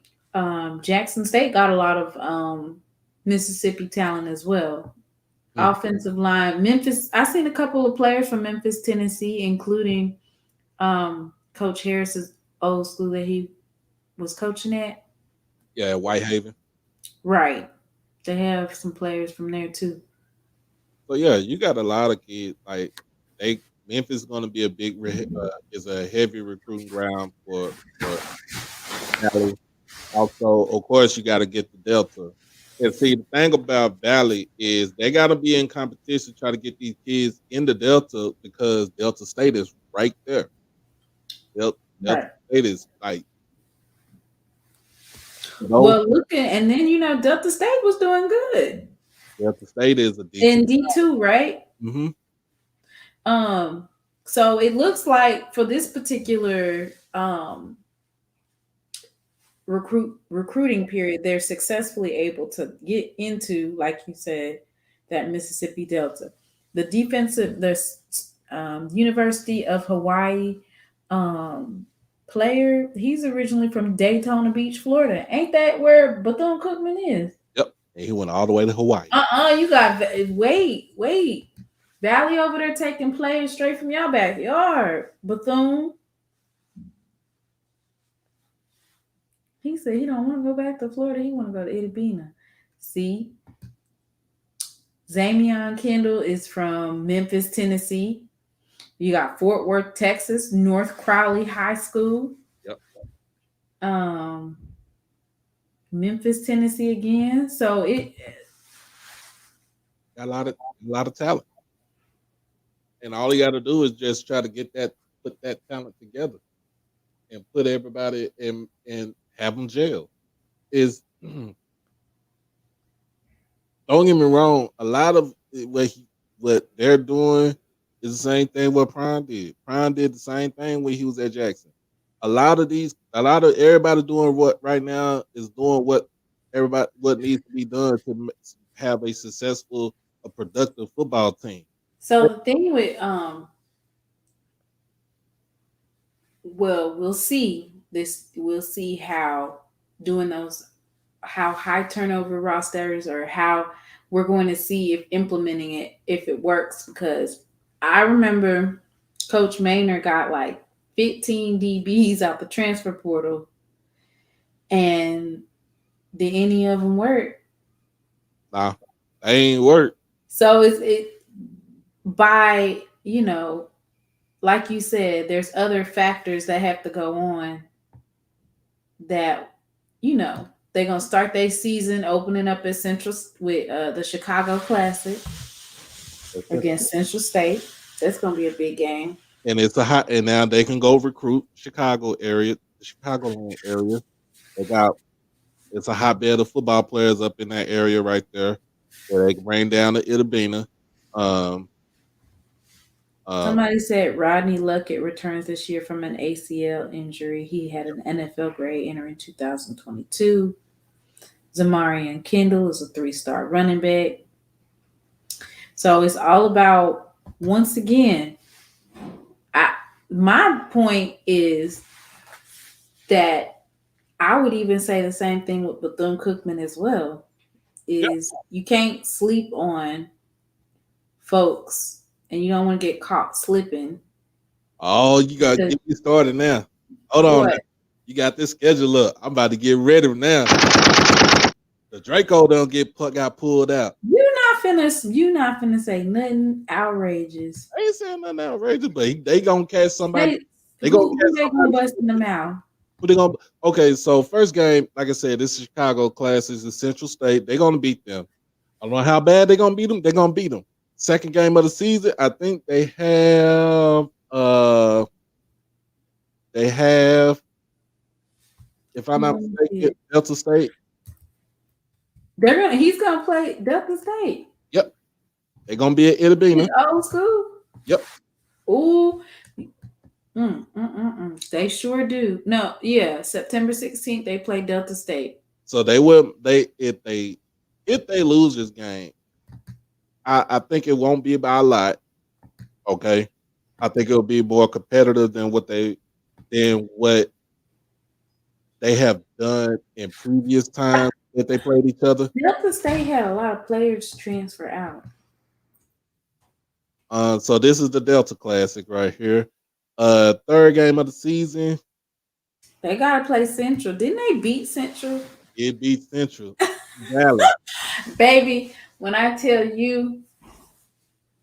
Jackson State got a lot of Mississippi talent as well. Mm. Offensive line, Memphis. I seen a couple of players from Memphis, Tennessee, including Coach Harris's old school that he was coaching at. Yeah, Whitehaven. Right. They have some players from there too. So yeah, you got a lot of kids. Like they Memphis is going to be is a heavy recruiting ground for Valley. Also, of course, you got to get the Delta. And see, the thing about Valley is they got to be in competition to try to get these kids in the Delta because Delta State is right there. Delta Right. State is like those. Well, looking, and then Delta State was doing good Delta State is a in decent. D2, right? Mm-hmm. So it looks like for this particular recruiting period, they're successfully able to get into, like you said, that Mississippi Delta. The University of Hawaii player, he's originally from Daytona Beach, Florida. Ain't that where Bethune Cookman is? Yep. And he went all the way to Hawaii. You got wait. Valley over there taking players straight from your backyard. Bethune. He said he don't want to go back to Florida. He want to go to Itabena. See? Zamion Kendall is from Memphis, Tennessee. You got Fort Worth, Texas, North Crowley High School. Yep. Memphis, Tennessee again. So it Got a lot of talent. And all you got to do is just try to put that talent together and put everybody and have them jail. Is don't get me wrong, a lot of what they're doing is the same thing what Prime did. Prime did the same thing when he was at Jackson. A lot of everybody doing what right now is doing what needs to be done to have a successful, a productive football team. So the thing with well, we'll see this. We'll see how doing how high turnover rosters, or how we're going to see if implementing it, if it works. Because I remember Coach Maynard got like 15 DBs out the transfer portal, and did any of them work? Nah, they ain't work. So it by like you said, there's other factors that have to go on that, they're going to start their season opening up at Central with the Chicago Classic against Central State. That's going to be a big game. and it's a hot, and now they can go recruit the Chicago area. They got it's a hotbed of football players up in that area right there, where they can bring down to Itabena. Um, um, Somebody said Rodney Luckett returns this year from an ACL injury. He had an NFL grade entering 2022. Zamarian Kendall is a 3-star running back. So it's all about, once again, my point is that I would even say the same thing with Bethune-Cookman as well. yeah. Is you can't sleep on folks, and you don't want to get caught slipping. Oh, you got to Because get me started now. Hold on, now. what? You got this schedule up. I'm about to get ready now. The Draco don't got pulled out. You not finna say nothing outrageous. I ain't saying nothing outrageous, but they gonna catch somebody. They They gonna catch who they gonna somebody. bust in the mouth? Who they gonna? Okay, so first game, like I said, this is Chicago class. Is the Central State. They're gonna beat them. I don't know how bad they're gonna beat them. They're gonna beat them. Second game of the season, I think they have, if I'm not mistaken, Delta State. He's gonna play Delta State. Yep, they're gonna be at Itabena. His old school. Yep. Ooh. They sure do. No, yeah. September 16th, they play Delta State. So they will. If they lose this game, I think it won't be by a lot. Okay, I think it'll be more competitive than what they have done in previous times that they played each other. Delta State had a lot of players transfer out. So this is the Delta Classic right here. Third game of the season. They gotta play Central. Didn't they beat Central? It beat Central Valley. Baby, when I tell you,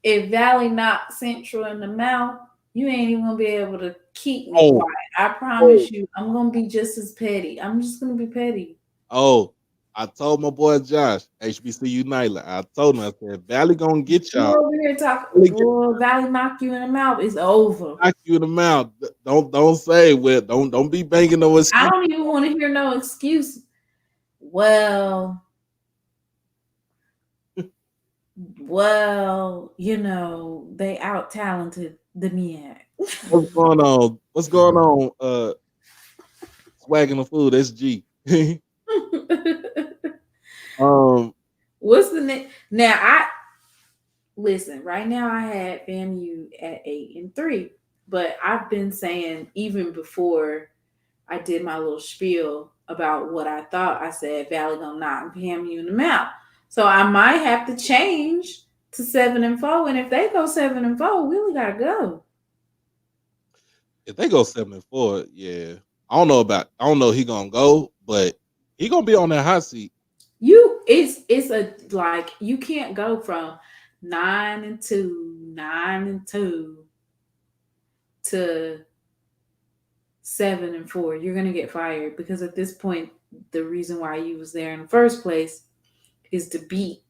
if Valley knocked Central in the mouth, you ain't even gonna be able to keep me quiet. I promise you, I'm gonna be just as petty. I'm just gonna be petty. Oh, I told my boy Josh, HBCU Nightly. I told him, I said, Valley gonna get y'all. You over here talking, boy, Valley knock you in the mouth. It's over. Knock you in the mouth. Don't say well. Don't be banging no excuse. I don't even want to hear no excuse. Well, they out talented the MEAC. What's going on? What's going on? Swagging the food. That's G. What's the next? Now I listen. Right now, I had FAMU at 8-3, but I've been saying even before I did my little spiel about what I thought. I said Valley gonna knock FAMU in the mouth. So I might have to change to 7-4, and if they go 7-4, we only gotta go. If they go 7-4, yeah, I don't know he gonna go, but he gonna be on that hot seat. It's a like you can't go from 9-2 to 7-4. You're gonna get fired because at this point, the reason why you was there in the first place is to beat.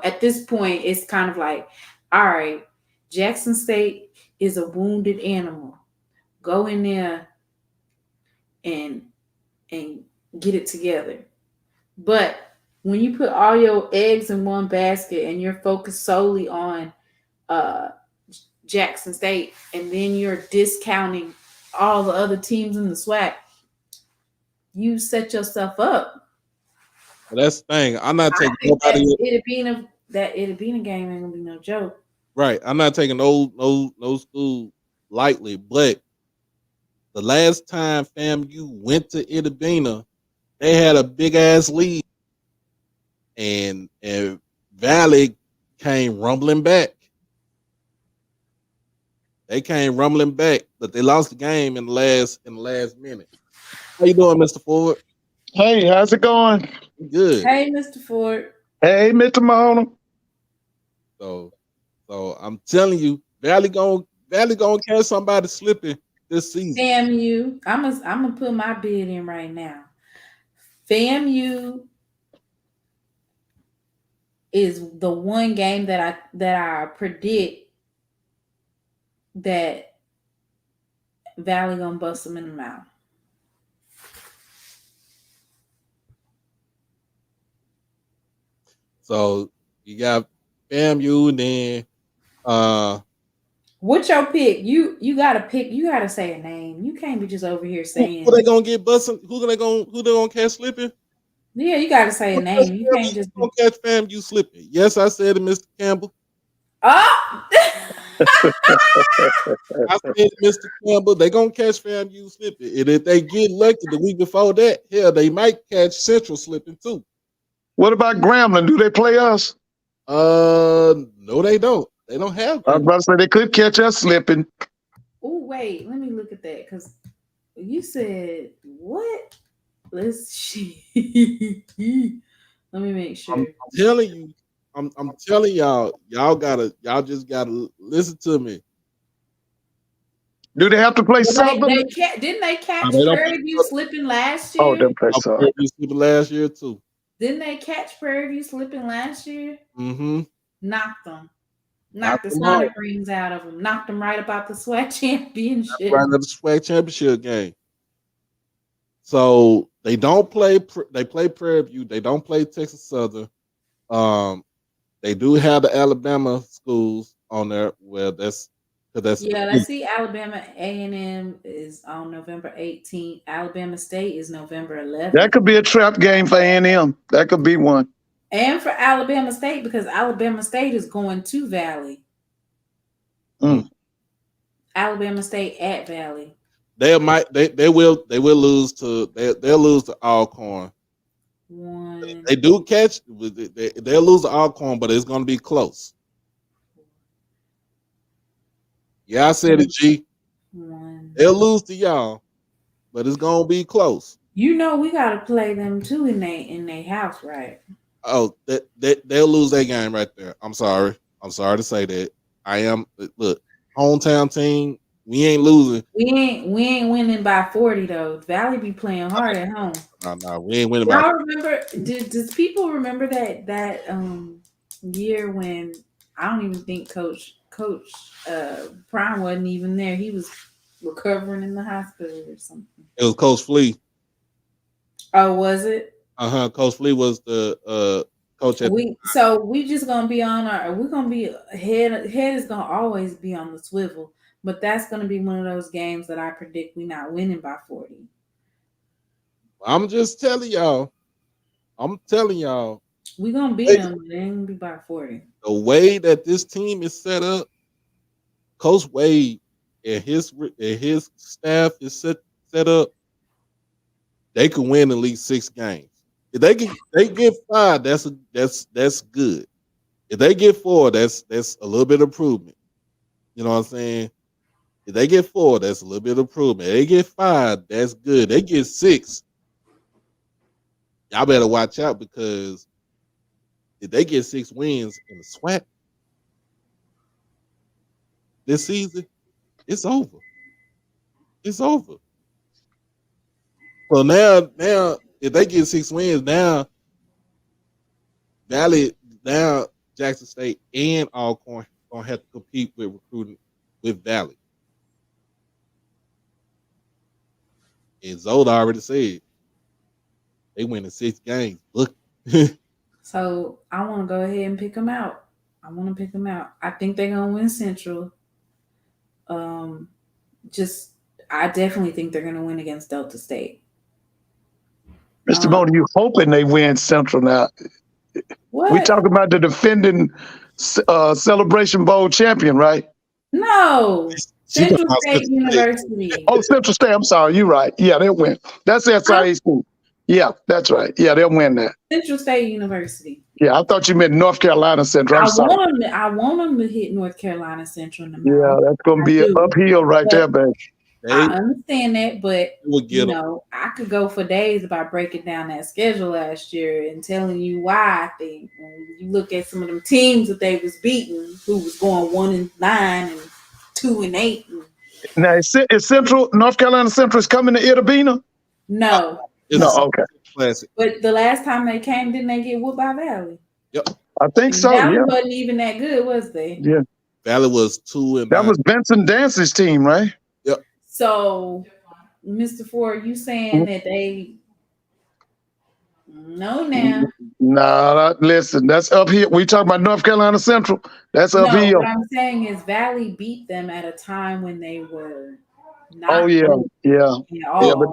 At this point, it's kind of like, all right, Jackson State is a wounded animal. Go in there and get it together. But when you put all your eggs in one basket and you're focused solely on Jackson State, and then you're discounting all the other teams in the SWAC, you set yourself up. Well, that's the thing. I'm not taking nobody. That Itabena game ain't gonna be no joke. Right. I'm not taking no school lightly, but the last time FAMU went to Itabena, they had a big ass lead, and Valley came rumbling back. They came rumbling back, but they lost the game in the last minute. How you doing, Mr. Ford? Hey, how's it going? Good. Hey, Mr. Ford. Hey, Mr. Mahoney. So I'm telling you, Valley gonna catch somebody slipping this season. FAMU, I'm gonna put my bid in right now. FAMU is the one game that I predict that Valley gonna bust them in the mouth. So you got FAMU, then What's your pick? You gotta pick. You gotta say a name. You can't be just over here saying. who they gonna get busting? Who they gonna catch slipping? Yeah, you gotta say a name. You can't just. Who gonna catch FAMU slipping? Yes, I said it, Mr. Campbell. Oh. I said Mr. Campbell. They gonna catch FAMU slipping, and if they get lucky the week before that, hell, they might catch Central slipping too. What about Grambling? Do they play us? No, they don't. They don't have. I was about to say they could catch us slipping. Oh wait, let me look at that because you said what? Let's see. Let me make sure. I'm telling you. I'm telling y'all. Y'all just gotta listen to me. Do they have to play Southern? Didn't they catch Prairie View slipping last year? Oh, they play Southern. Slipping last year too. Didn't they catch Prairie View slipping last year? Mm-hmm. Knocked them. Knocked the Sonic rings out of them. Knocked them right about the SWAC championship. Right at the SWAC championship game. So they don't play. They play Prairie View. They don't play Texas Southern. They do have the Alabama schools on there. Well, that's yeah. Let's see. Alabama A&M is on November 18th. Alabama State is November 11th. That could be a trap game for A&M. That could be one. And for Alabama State, because Alabama State is going to Valley. Alabama State at Valley. They will lose to they'll lose to Alcorn. They do catch. They'll lose to Alcorn, but it's going to be close. Yeah, I said it, G. They'll lose to y'all, but it's going to be close. You know we got to play them too in their house, right? Oh, they'll lose that game right there. I'm sorry to say that. Look, hometown team. We ain't losing. We ain't winning by 40 though. Valley be playing hard at home. No, we ain't winning by 40. Remember? Does people remember that year when I don't even think Coach Prime wasn't even there. He was recovering in the hospital or something. It was Coach Flea. Oh, was it? Coach Flea was the coach at. So we just gonna be on we're gonna be head is gonna always be on the swivel. But that's going to be one of those games that I predict we're not winning by 40. I'm just telling y'all. We're going to beat them, but it ain't going to be by 40. The way that this team is set up, Coach Wade and his staff is set up, they can win at least 6 games. If they get 5, that's good. If they get 4, that's a little bit of improvement. You know what I'm saying? If they get 4, that's a little bit of improvement. If they get 5, that's good. They get 6, y'all better watch out because if they get 6 wins in the SWAC this season, it's over. It's over. So now if they get 6 wins, now Jackson State and Alcorn gonna have to compete with recruiting with Valley. And Zoda already said they win in 6 games. Look. So I want to go ahead and pick them out. I think they're gonna win Central. I definitely think they're gonna win against Delta State. Mr. Mona, you hoping they win Central now? What? We talking about the defending Celebration Bowl champion, right? No. Central State University. Oh, Central State. I'm sorry. You're right. Yeah, they'll win. That's SIAC. Yeah, that's right. Yeah, they'll win that. Central State University. Yeah, I thought you meant North Carolina Central. I want them to hit North Carolina Central in the mouth. Yeah, that's going to be an uphill right there, baby. I understand that, but I could go for days about breaking down that schedule last year and telling you why I think when you look at some of them teams that they was beating, who was going 1-9 and 2-8. Now, is Central North Carolina Central is coming to Itabena? No. Okay. Classic. But the last time they came, didn't they get whooped by Valley? Yep. I think so. Valley yeah. wasn't even that good, was they? Yeah. Valley was 2-9. That was Benson Dance's team, right? Yep. So, Mr. Ford, you saying that they no now? Nah, listen, that's up here. We talking about North Carolina Central. That's up No, here. what I'm saying is Valley beat them at a time when they were Oh not yeah, good yeah, at yeah. But all.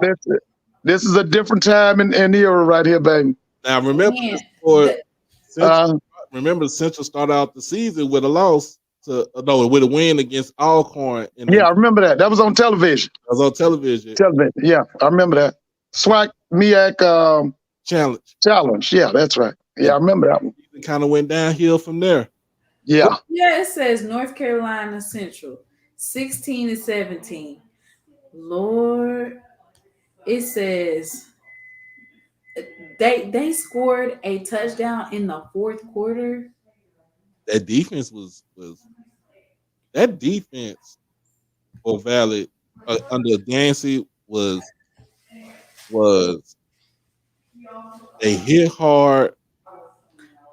this is a different time and era right here, baby. Now remember Man, this for the, Central. Remember Central started out the season with a loss to no with a win against Alcorn in the Yeah, I remember that. That was on television. that was on television Television. Yeah, I remember that. SWAC MEAC challenge. challenge. Yeah, that's right. Yeah, And I remember that one. it kind of went downhill from there. Yeah. yeah, it says North Carolina Central 16-17. Lord, it says they scored a touchdown in the fourth quarter. That defense was that defense for Valley under Dancy was they hit hard.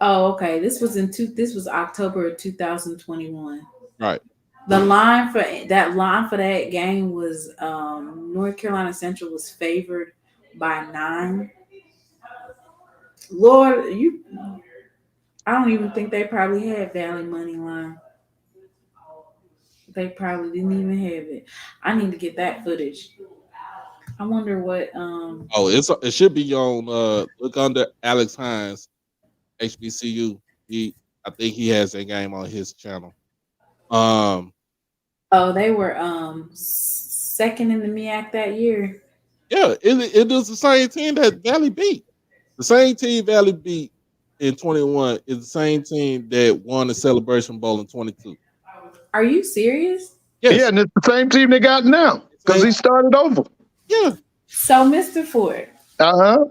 Oh, okay. This was October of 2021. Right. The line for that game was North Carolina Central was favored by 9. Lord, I don't even think they probably had Valley money line. They probably didn't even have it. I need to get that footage. I wonder what Oh, it should be on look under Alex Hines, HBCU. I think he has that game on his channel. oh, they were second in the MEAC that year. Yeah, it was the same team that Valley beat. The same team Valley beat in 21 is the same team that won the Celebration Bowl in 22. Are you serious? Yeah, Yes. and it's the same team they got now because he started over. Yeah. So, Mr. Ford, Uh-huh.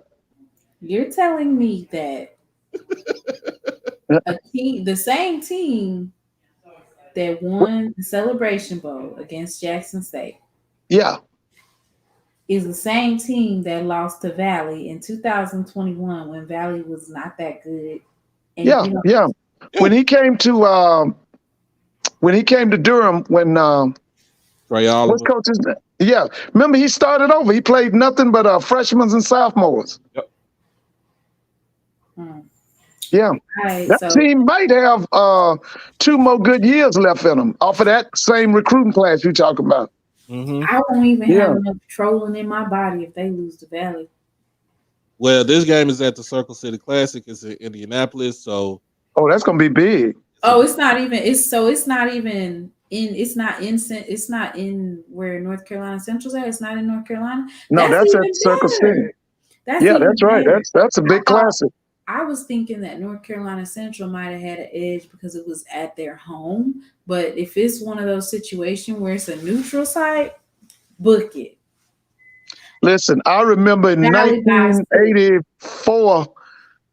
you're telling me that the same team that won the Celebration Bowl against Jackson State Yeah. is the same team that lost to Valley in 2021 when Valley was not that good. And Yeah. you know, Yeah. When he came to Durham, when Trey what's Oliver. coach's name? Yeah. Remember he started over. He played nothing but freshmen and sophomores. Yep. Yeah. all right, That so team might have 2 more good years left in them off of that same recruiting class you talking about. Mm-hmm. I won't even Yeah. have enough trolling in my body if they lose to Valley. Well, this game is at the Circle City Classic. It's in Indianapolis, so Oh, that's gonna be big. Oh, it's not even. It's not even in. It's not in where North Carolina Central's at. It's not in North Carolina. No, That's that's at even Circle City. better. That's Yeah, even that's right. better. That's a big classic. I was thinking that North Carolina Central might have had an edge because it was at their home. But if it's one of those situations where it's a neutral site, book it. Listen, I remember in Valley buys 1984,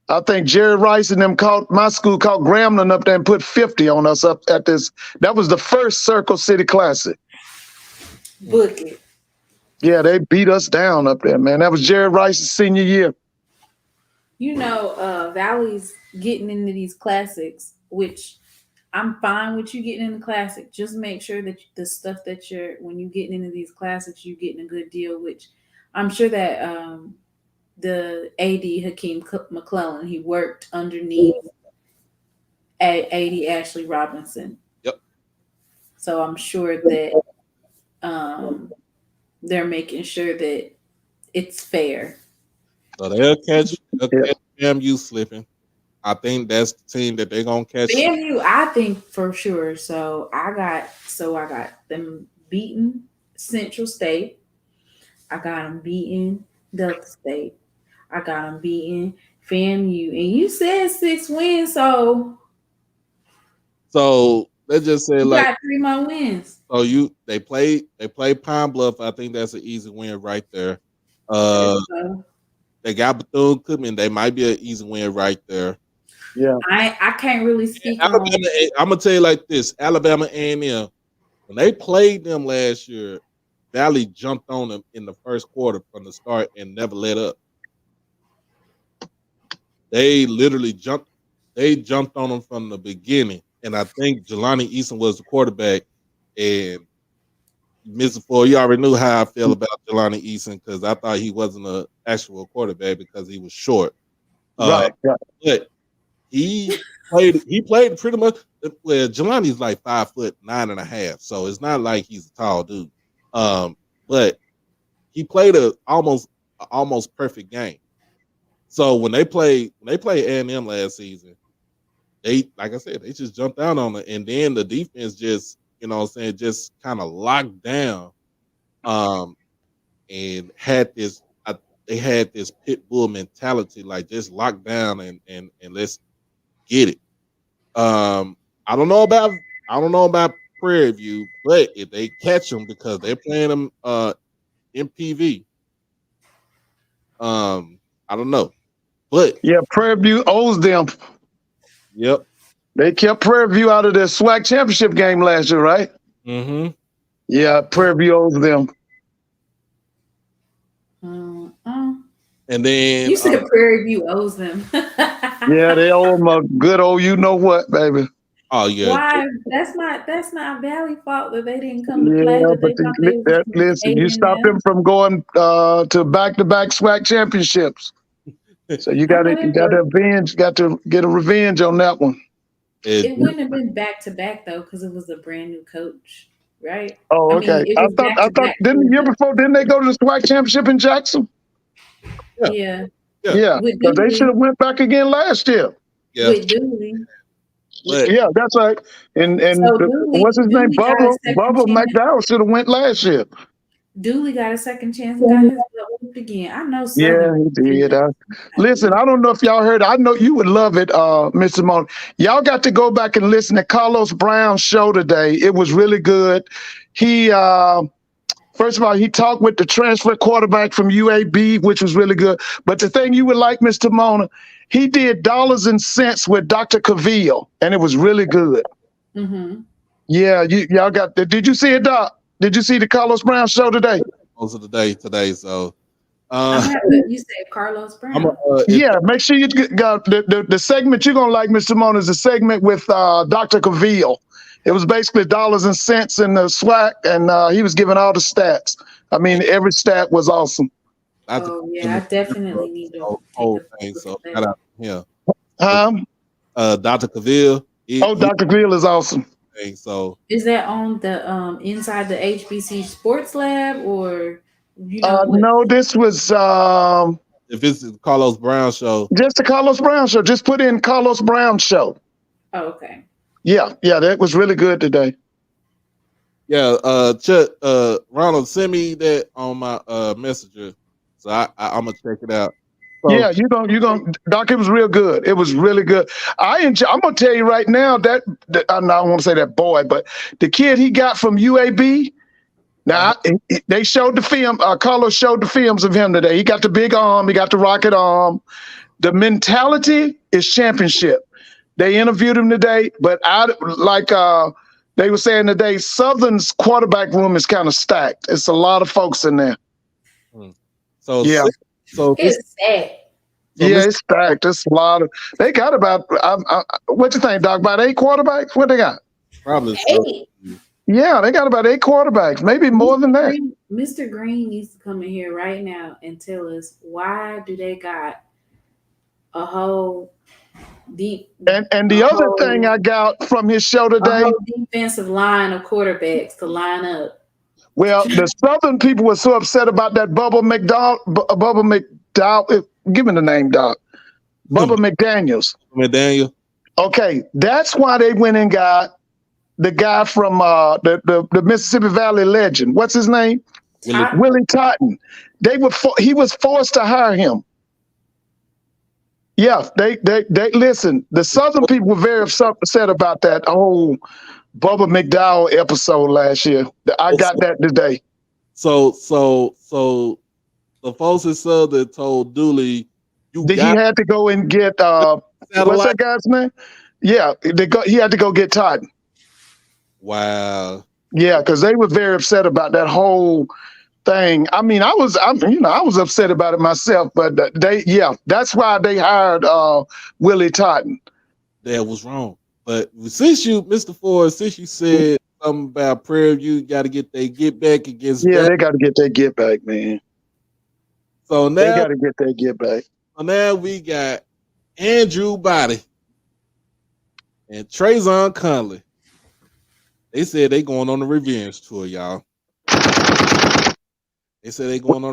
I think Jerry Rice and them caught my school caught Grambling up there and put 50 on us up at this. That was the first Circle City Classic. book it. Yeah, they beat us down up there, man. That was Jerry Rice's senior year. You know, Valley's getting into these classics, which I'm fine with you getting in the classic. Just make sure that the stuff that when you're getting into these classics, you're getting a good deal, which I'm sure that the AD Hakeem McClellan, he worked underneath AD Ashley Robinson. Yep. So I'm sure that they're making sure that it's fair. So they'll catch FAMU slipping. I think that's the team that they're gonna catch. FAMU, I think for sure. So I got them beating Central State. I got them beating Delta State. I got them beating FAMU. And you said 6 wins, so Let's just say you like got 3 more wins. so they play Pine Bluff. I think that's an easy win right there. They got Bethune-Cookman. They might be an easy win right there. Yeah. I can't really speak on. I'm gonna tell you like this: Alabama A&M, when they played them last year, Valley jumped on them in the first quarter from the start and never let up. They literally jumped on them from the beginning, and I think Jelani Easton was the quarterback, and Mr. Ford, you already knew how I feel about Jelani Eason because I thought he wasn't an actual quarterback because he was short. Right. But he played pretty much. Well, Jelani's like 5'9.5", so it's not like he's a tall dude. But he played a almost perfect game. So when they played A&M last season, they, like I said, they just jumped out on it, and then the defense just, you know what I'm saying, just kind of locked down, and had this. They had this pit bull mentality, like just lock down and let's get it. I don't know about Prairie View, but if they catch them because they're playing them MPV, I don't know, but Yeah, Prairie View owes them. yep. They kept Prairie View out of their SWAC championship game last year, right? Mm-hmm. Yeah, Prairie View owes them. And then You said Prairie View owes them. Yeah, they owe them a good old you know what, baby. oh yeah, Why? That's not Valley fault that they didn't come to play. Yeah, That but they thought they was listen, you stopped them. them from going to back-to-back SWAC championships. So you got to avenge, got to get a revenge on that one. It wouldn't have been back to back though, because it was a brand new coach, right? Oh, okay. I thought didn't the year before, didn't they go to the SWAC championship in Jackson? Yeah. Yeah. But they should have went back again last year. Yeah. With Dooley. Yeah, that's right. And So Dooley, what's his name? Bubba McDowell should have went last year. Dooley got a second chance and got his butt whooped again. I know. Yeah, he did. Listen, I don't know if y'all heard. I know you would love it, Mr. Simone. Y'all got to go back and listen to Carlos Brown's show today. It was really good. He, first of all, he talked with the transfer quarterback from UAB, which was really good. But the thing you would like, Mr. Mona, he did dollars and cents with Dr. Cavill, and it was really good. Mm-hmm. Yeah, y'all got. Did you see it, Doc? Did you see the Carlos Brown show today? Most of the day today, so. You said Carlos Brown. Yeah, make sure you got the segment you're gonna like, Mr. Mona, is the segment with Dr. Cavill. It was basically dollars and cents in the SWAC, and he was giving all the stats. I mean, every stat was awesome. I definitely need to whole thing. So shout out to him. Dr. Cavill. Dr. Cavill is awesome. So is that on the inside the HBC Sports Lab or you know? No, this was if it's the Carlos Brown show. Just the Carlos Brown show. Just put in Carlos Brown show. Oh, okay. Yeah, that was really good today. Yeah, Ronald, send me that on my messenger. So I'm gonna check it out. So, yeah, you're gonna Doc, it was real good. It was really good. I'm gonna tell you right now that I don't want to say that boy, but the kid he got from UAB. Now they showed the film. Carlos showed the films of him today. He got the big arm. He got the rocket arm. The mentality is championship. They interviewed him today, but they were saying today, Southern's quarterback room is kind of stacked. It's a lot of folks in there. So yeah. So it's stacked. Yeah, it's stacked. It's a lot of. They got about. What you think, Doc? About 8 quarterbacks? What they got? Probably 8. Yeah, they got about 8 quarterbacks, maybe more than that. Mr. Green needs to come in here right now and tell us why do they got a whole deep. And the other thing I got from his show today, a whole defensive line of quarterbacks to line up. Well, the Southern people were so upset about that Bubba McDowell. Give me the name, Doc. Bubba McDaniels. McDaniel. Okay, that's why they went and got the guy from the Mississippi Valley legend. What's his name? Willie Totten. He was forced to hire him. Yeah, they listen. The Southern people were very upset about that whole Bubba McDowell episode last year. I got that today. So the folks in Southern told Dooley he had to go and get what's that guy's name? Yeah, he had to go get Todd. Wow. Yeah, because they were very upset about that whole thing. I mean, I was upset about it myself, but that's why they hired Willie Totten. That was wrong. But since you, Mr. Ford, since you said something about Prairie View got to get their get back against Yeah, Valley. they got to get their get back, man. So They now, got to get their get back. we got Andrew Body and Trayvon Conley. They said they going on a revenge tour, y'all. They said they going on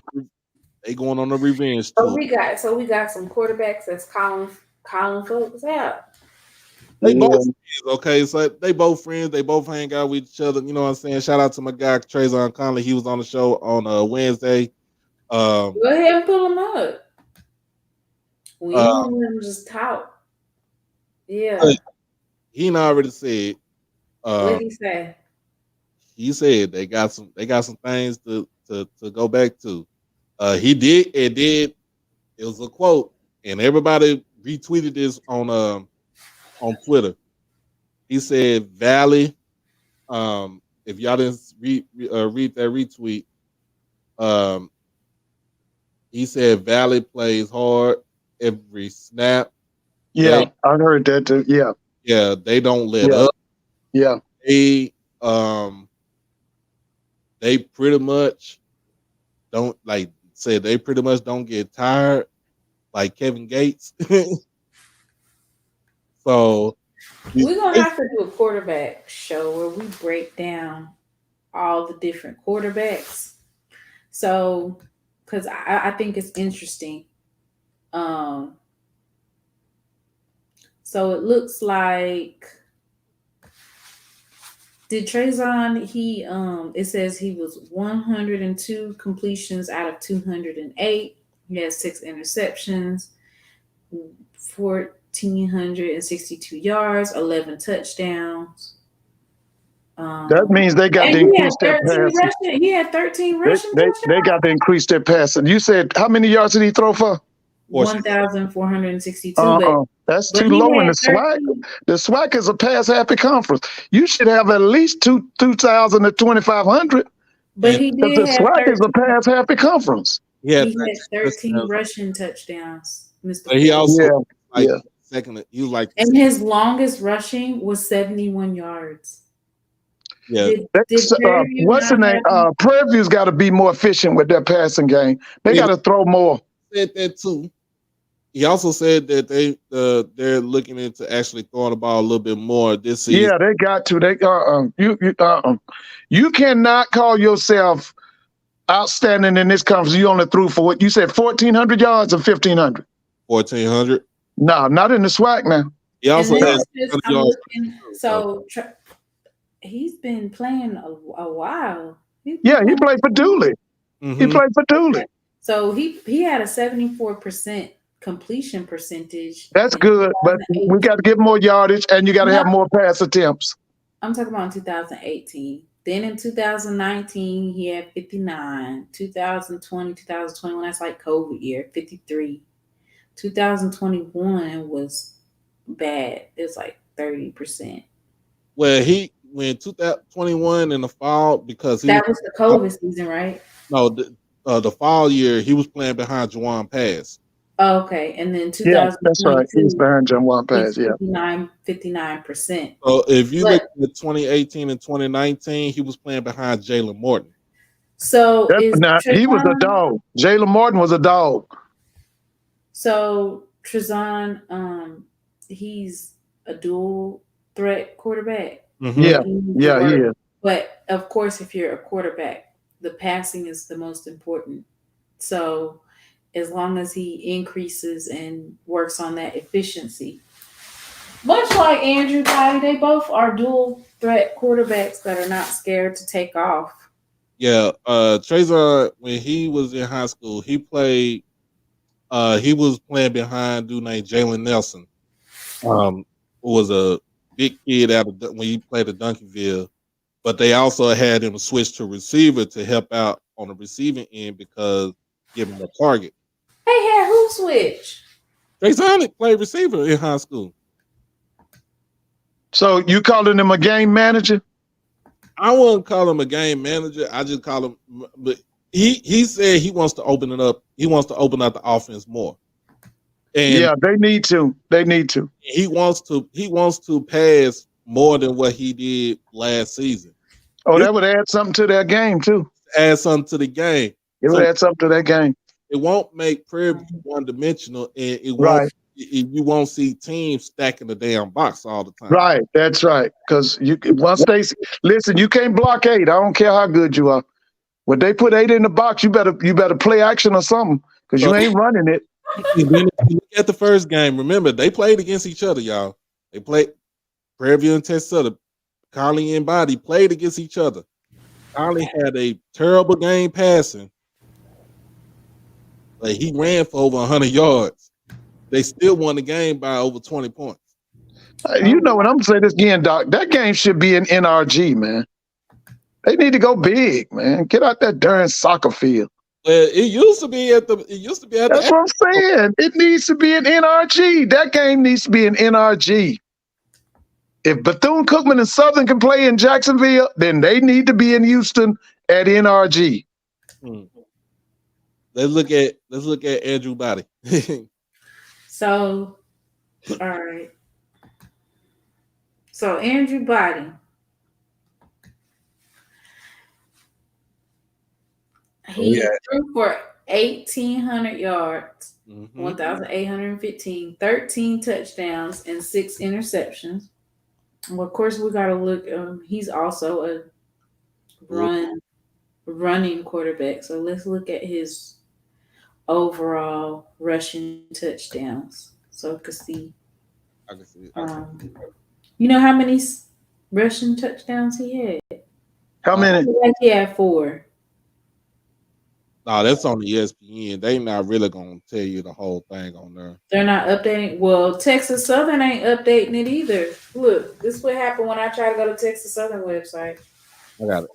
a revenge So tour. we got some quarterbacks that's calling folks out. They both Yeah. friends, okay. So they both friends. They both hang out with each other. You know what I'm saying? Shout out to my guy Trayvon Conley. He was on the show on Wednesday. Go ahead and pull them up. We don't want them to just talk. Yeah. He already said. What did he say? He said they got some things to go back to. He did. It was a quote, and everybody retweeted this on Twitter. He said, "Valley." If y'all didn't read that retweet, he said Valley plays hard every snap. Yeah, I heard that too. Yeah. Yeah, they don't let up. Yeah. They pretty much don't they pretty much don't get tired like Kevin Gates. So we're gonna have to do a quarterback show where we break down all the different quarterbacks. So, because I think it's interesting. So it looks like did Trayvon it says he was 102 completions out of 208. He had 6 interceptions, 1,462 yards, 11 touchdowns. That means they got to increase their passing. He had 13 rushing They got to increase their passing. You said how many yards did he throw for? 1,462. That's too low in the SWAC. The SWAC is a pass happy conference. You should have at least 2,000 to 2,500. But he did the have SWAC 13, is a pass happy conference. He had 13 rushing touchdowns, Mr. But he also second. He was like, and his longest rushing was 71 yards. Yeah. What's the name? Prairie View's got to be more efficient with their passing game. They got to throw more. Said that too. He also said that they're looking into actually throwing the ball a little bit more this season. Yeah, they got to. You cannot call yourself outstanding in this conference. You only threw for what you said, 1,400 yards or 1,500. 1,400. No, not in the SWAC now. He also has he's been playing a while. He played for Dooley. Mm-hmm. He played for Dooley. So he had a 74% completion percentage. That's good, but we got to get more yardage and you got to have more pass attempts. I'm talking about in 2018. Then in 2019, he had 59. 2020, 2021, that's like COVID year, 53. 2021 was bad. It's like 30%. Well, he went 2021 in the fall because that was the COVID season, right? No, the fall year he was playing behind Juwan Pass. Oh, okay, and then 2022, that's right. He's behind Juwan Pass. 59%. So if you look at 2018 and 2019, he was playing behind Jalen Morton. So he was a dog. Jalen Morton was a dog. So Trayvon, he's a dual threat quarterback. Mm-hmm. Yeah, he is. But of course, if you're a quarterback, the passing is the most important. So as long as he increases and works on that efficiency, much like Andrew Body, they both are dual threat quarterbacks that are not scared to take off. Yeah, Trayvon, when he was in high school, he played. He was playing behind a dude named Jalen Nelson, who was a big kid when he played at Duncanville. But they also had him switch to receiver to help out on the receiving end because give him a target. They had who switch? Trayvon played receiver in high school. So you calling him a game manager? I wouldn't call him a game manager. I just call him. But he said he wants to open it up. He wants to open up the offense more. And yeah, they need to. They need to. He wants to pass more than what he did last season. Oh, This that would add something to their game too. adds something to the game. It would So add something to that game. it won't make Prairie View one dimensional, and Right. you won't see teams stacking the damn box all the time. Right. That's right. Because once they listen, you can't block 8. I don't care how good you are. When they put 8 in the box, you better play action or something because you ain't running it. And then if you look at the first game, remember they played against each other, y'all. They played Prairie View and Texas Southern. Conley and Body played against each other. Conley had a terrible game passing. Like he ran for over 100 yards. They still won the game by over 20 points. You know what I'm saying this again, Doc. That game should be in NRG, man. They need to go big, man. Get out that darn soccer field. Well, it used to be at the. That's what I'm saying. It needs to be in NRG. That game needs to be in NRG. If Bethune-Cookman and Southern can play in Jacksonville, then they need to be in Houston at NRG. Let's look at Andrew Body. So, all right. So Andrew Body. He threw for 1,800 yards, 1,815, 13 touchdowns, and 6 interceptions. Well, of course, we got to look. He's also a running quarterback. So let's look at his overall rushing touchdowns. So I can see. You know how many rushing touchdowns he had? How many? He had 4. No, that's on the ESPN. They not really gonna tell you the whole thing on there. They're not updating. Well, Texas Southern ain't updating it either. Look, this is what happened when I tried to go to Texas Southern website. I got it.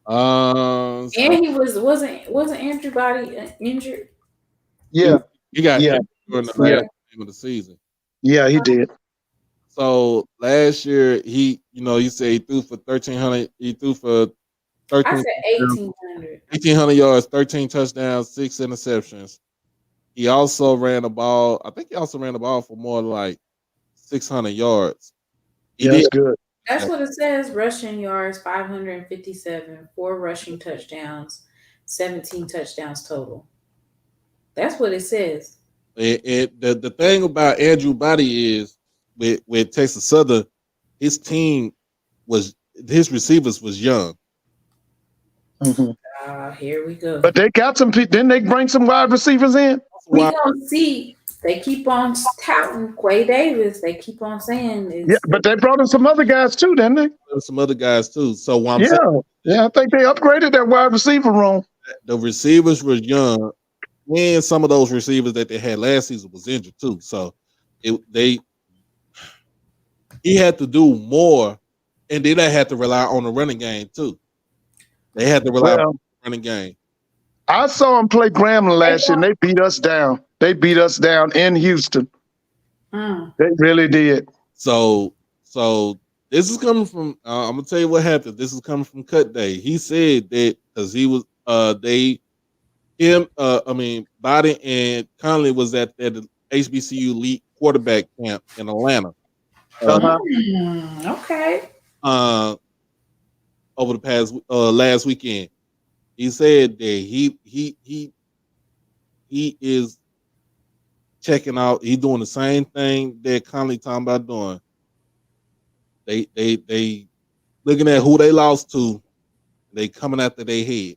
And he wasn't Andrew Body injured? Yeah, he got injured during the last game of the season. Yeah, he did. So last year you said he threw for 1,300. He threw for 13. I said 1,800. 1,800 yards, 13 touchdowns, 6 interceptions. He also ran the ball. I think he also ran the ball for more like 600 yards. That's good. That's what it says. Rushing yards 557, 4 rushing touchdowns, 17 touchdowns total. That's what it says. The thing about Andrew Body is with Texas Southern, his receivers was young. Here we go. But they got some people. Didn't they bring some wide receivers in? We don't see. They keep on touting Quay Davis. They keep on saying, but they brought in some other guys too, didn't they? Some other guys too. So what I'm saying, I think they upgraded that wide receiver room. The receivers were young, and some of those receivers that they had last season was injured too. So he had to do more, and then they had to rely on the running game too. They had to rely on the running game. I saw them play Grambling last year, and they beat us down. They beat us down in Houston. They really did. So this is coming from. I'm gonna tell you what happened. This is coming from Cut Day. He said that because he was Body and Conley was at the HBCU Elite quarterback camp in Atlanta. Okay. Over the past last weekend, he said that he is checking out. He's doing the same thing that Conley talking about doing. They looking at who they lost to. They coming after their head.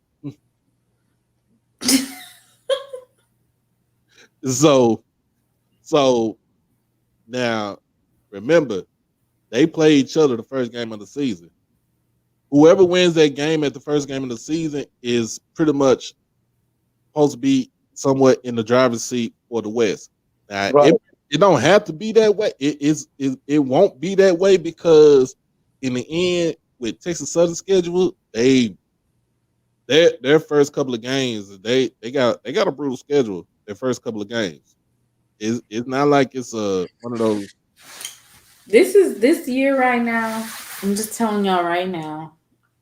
So now remember, they play each other the first game of the season. Whoever wins that game at the first game of the season is pretty much supposed to be somewhat in the driver's seat for the West. Now, it don't have to be that way. It won't be that way because in the end, with Texas Southern's schedule, their first couple of games, they got a brutal schedule. Their first couple of games, it's not like it's one of those. This year right now. I'm just telling y'all right now.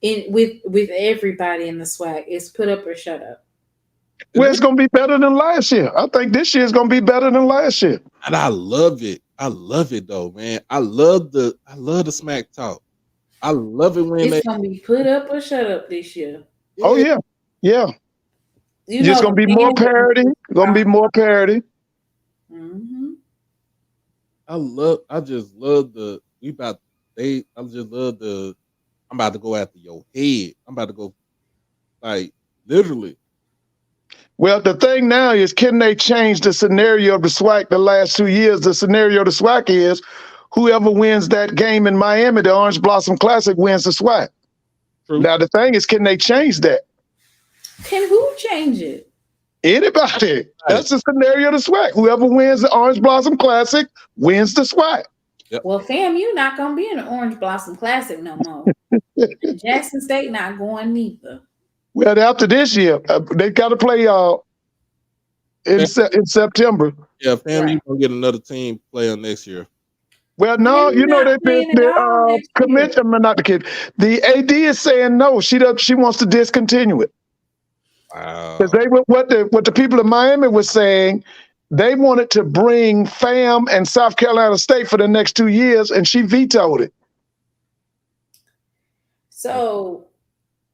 With everybody in the SWAC, it's put up or shut up. Well, it's going to be better than last year. I think this year is going to be better than last year. And I love it. I love it though, man. I love the smack talk. I love it when It's gonna be put up or shut up this year. Oh yeah, yeah, yeah. You It's know gonna the be more fans are parody. Gonna be more parody. mm-hmm. I just love the we about they I just love the I'm about to go after your head. I'm about to go like literally. Well, the thing now is, can they change the scenario of the SWAC the last 2 years? The scenario of the SWAC is whoever wins that game in Miami, the Orange Blossom Classic, wins the SWAC. True. Now, the thing is, can they change that? Can who change it? Anybody. That's the scenario of the SWAC. Whoever wins the Orange Blossom Classic wins the SWAC. Well, fam, you not gonna be in the Orange Blossom Classic no more. Jackson State not going neither. Well, after this year, they got to play in September. Yeah, fam, Right. you gonna get another team player next year. Well, no, Fam, you not playing at all next year. commission, not the kid. The AD is saying no. She wants to discontinue it. Wow. Because what the people in Miami were saying, they wanted to bring FAM and South Carolina State for the next 2 years, and she vetoed it. So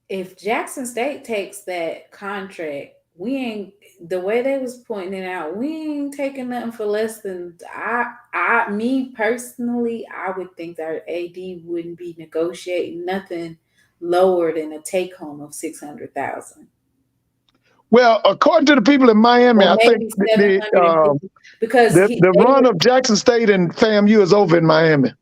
if Jackson State takes that contract, we ain't the way they was pointing it out, we ain't taking nothing for less than me personally, I would think that AD wouldn't be negotiating nothing lower than a take home of $600,000. Well, according to the people in Miami, Or I think maybe $750,000 because the run of Jackson State and FAMU is over in Miami.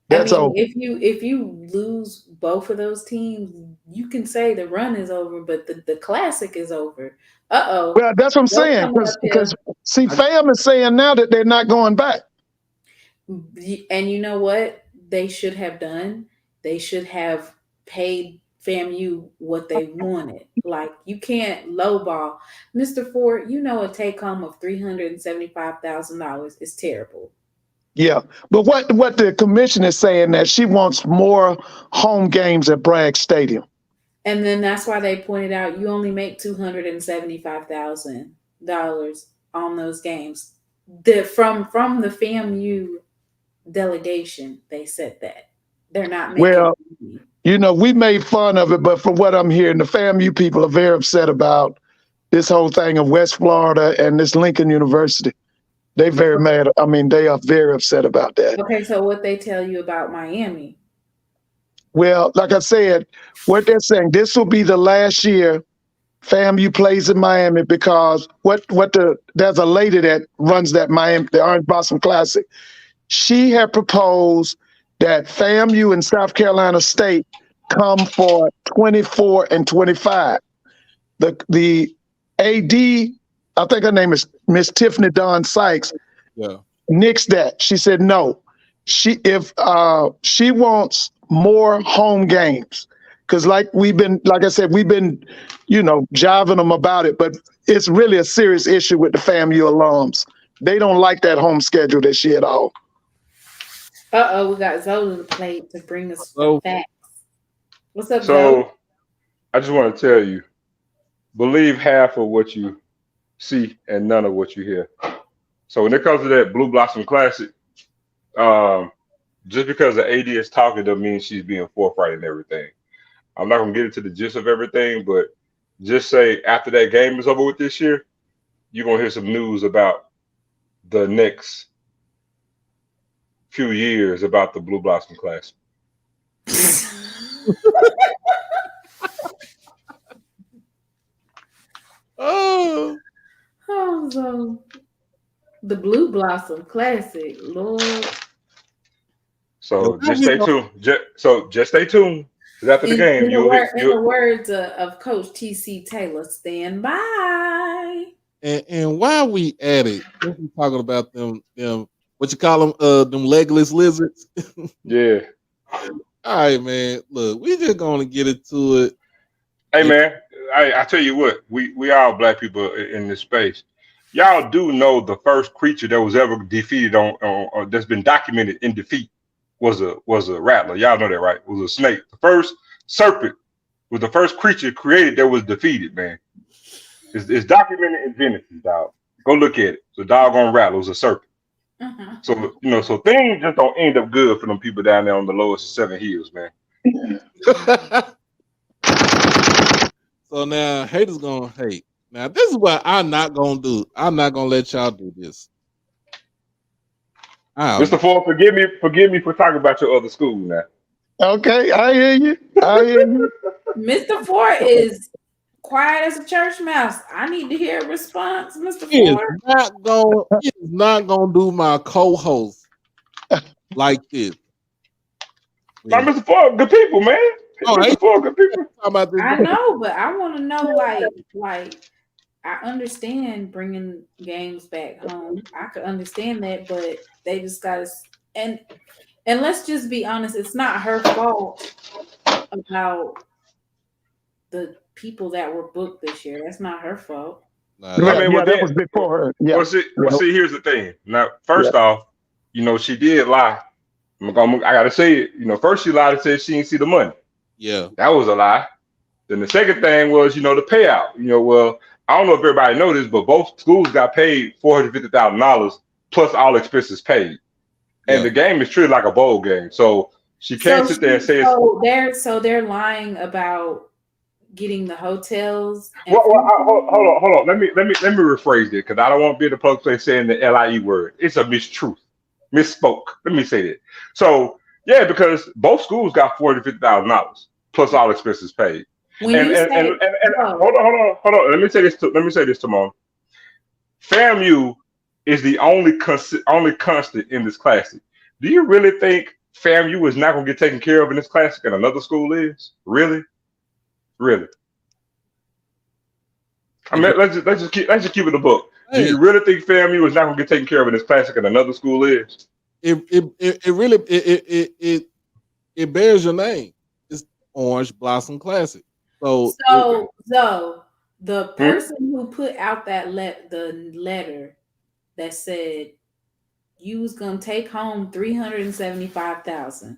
That's over. If you lose both of those teams, you can say the run is over, but the classic is over. Well, that's what I'm saying. Because see, FAM is saying now that they're not going back. And you know what they should have done? They should have paid FAMU what they wanted. Like, you can't lowball. Mr. Ford, you know a take home of $375,000 is terrible. Yeah, but what the commission is saying that she wants more home games at Bragg Stadium. And then that's why they pointed out you only make $275,000 on those games. From the FAMU delegation, they said that they're not making. Well, we made fun of it, but from what I'm hearing, the FAMU people are very upset about this whole thing of West Florida and this Lincoln University. They're very mad. I mean, they are very upset about that. Okay, so what they tell you about Miami? Well, like I said, what they're saying, this will be the last year FAMU plays in Miami because there's a lady that runs that Miami, the Orange Blossom Classic. She had proposed that FAMU and South Carolina State come for 24 and 25. The AD, I think her name is Miss Tiffany Dawn Sykes, nixed that. She said no. She wants more home games. Because like I said, we've been, jiving them about it, but it's really a serious issue with the FAMU alums. They don't like that home schedule this year at all. We got Zoe on the plate to bring us the facts. What's up, So, Zoe? I just want to tell you, believe half of what you see and none of what you hear. So when it comes to that Blue Blossom Classic, just because the AD is talking doesn't mean she's being forthright and everything. I'm not going to get into the gist of everything, but just say after that game is over with this year, you're going to hear some news about the next few years about the Blue Blossom Classic. So the Blue Blossom Classic, Lord. So just stay tuned. Just stay tuned. Because after the game, in the words of Coach TC Taylor, stand by. And while we at it, we talking about them what you call them legless lizards. Yeah. All right, man. Look, we just gonna get into it. Hey, man, I tell you what, we all black people in this space. Y'all do know the first creature that was ever defeated on that's been documented in defeat was a rattler. Y'all know that, right? It was a snake. The first serpent was the first creature created that was defeated, man. It's documented in Genesis, dog. Go look at it. The doggone rattler was a serpent. So so things just don't end up good for them people down there on the lowest of 7 hills, man. So now haters gonna hate. Now this is what I'm not gonna do. I'm not gonna let y'all do this. Mr. Ford, forgive me for talking about your other school now. Okay, I hear you. Mr. Ford is quiet as a church mouse. I need to hear a response, Mr. He is Ford. not gonna do my co-host like this. Now, Mr. Ford, good people, man. Mr. Ford, good people. I know, but I want to know, like I understand bringing games back home. I could understand that, but they just got to. And let's just be honest, it's not her fault about the people that were booked this year. That's not her fault. That was before her. Yeah. Well, see, here's the thing. Now, first off, she did lie. I gotta say it. First she lied and said she didn't see the money. Yeah, that was a lie. Then the second thing was, the payout. Well, I don't know if everybody know this, but both schools got paid $450,000 plus all expenses paid. And the game is treated like a bowl game. So she can't sit there and say they're lying about getting the hotels. Hold on. Let me rephrase it, because I don't want to be in the public place saying the LIE word. It's a mistruth. Misspoke. Let me say that. So yeah, because both schools got $450,000 plus all expenses paid. Hold on. Let me say this, Timon. FAMU is the only constant in this classic. Do you really think FAMU is not going to get taken care of in this classic and another school is? Really? I mean, let's just keep it a book. Do you really think FAMU is not going to get taken care of in this classic and another school is? It really bears your name. It's Orange Blossom Classic. So the person who put out that the letter that said you was gonna take home $375,000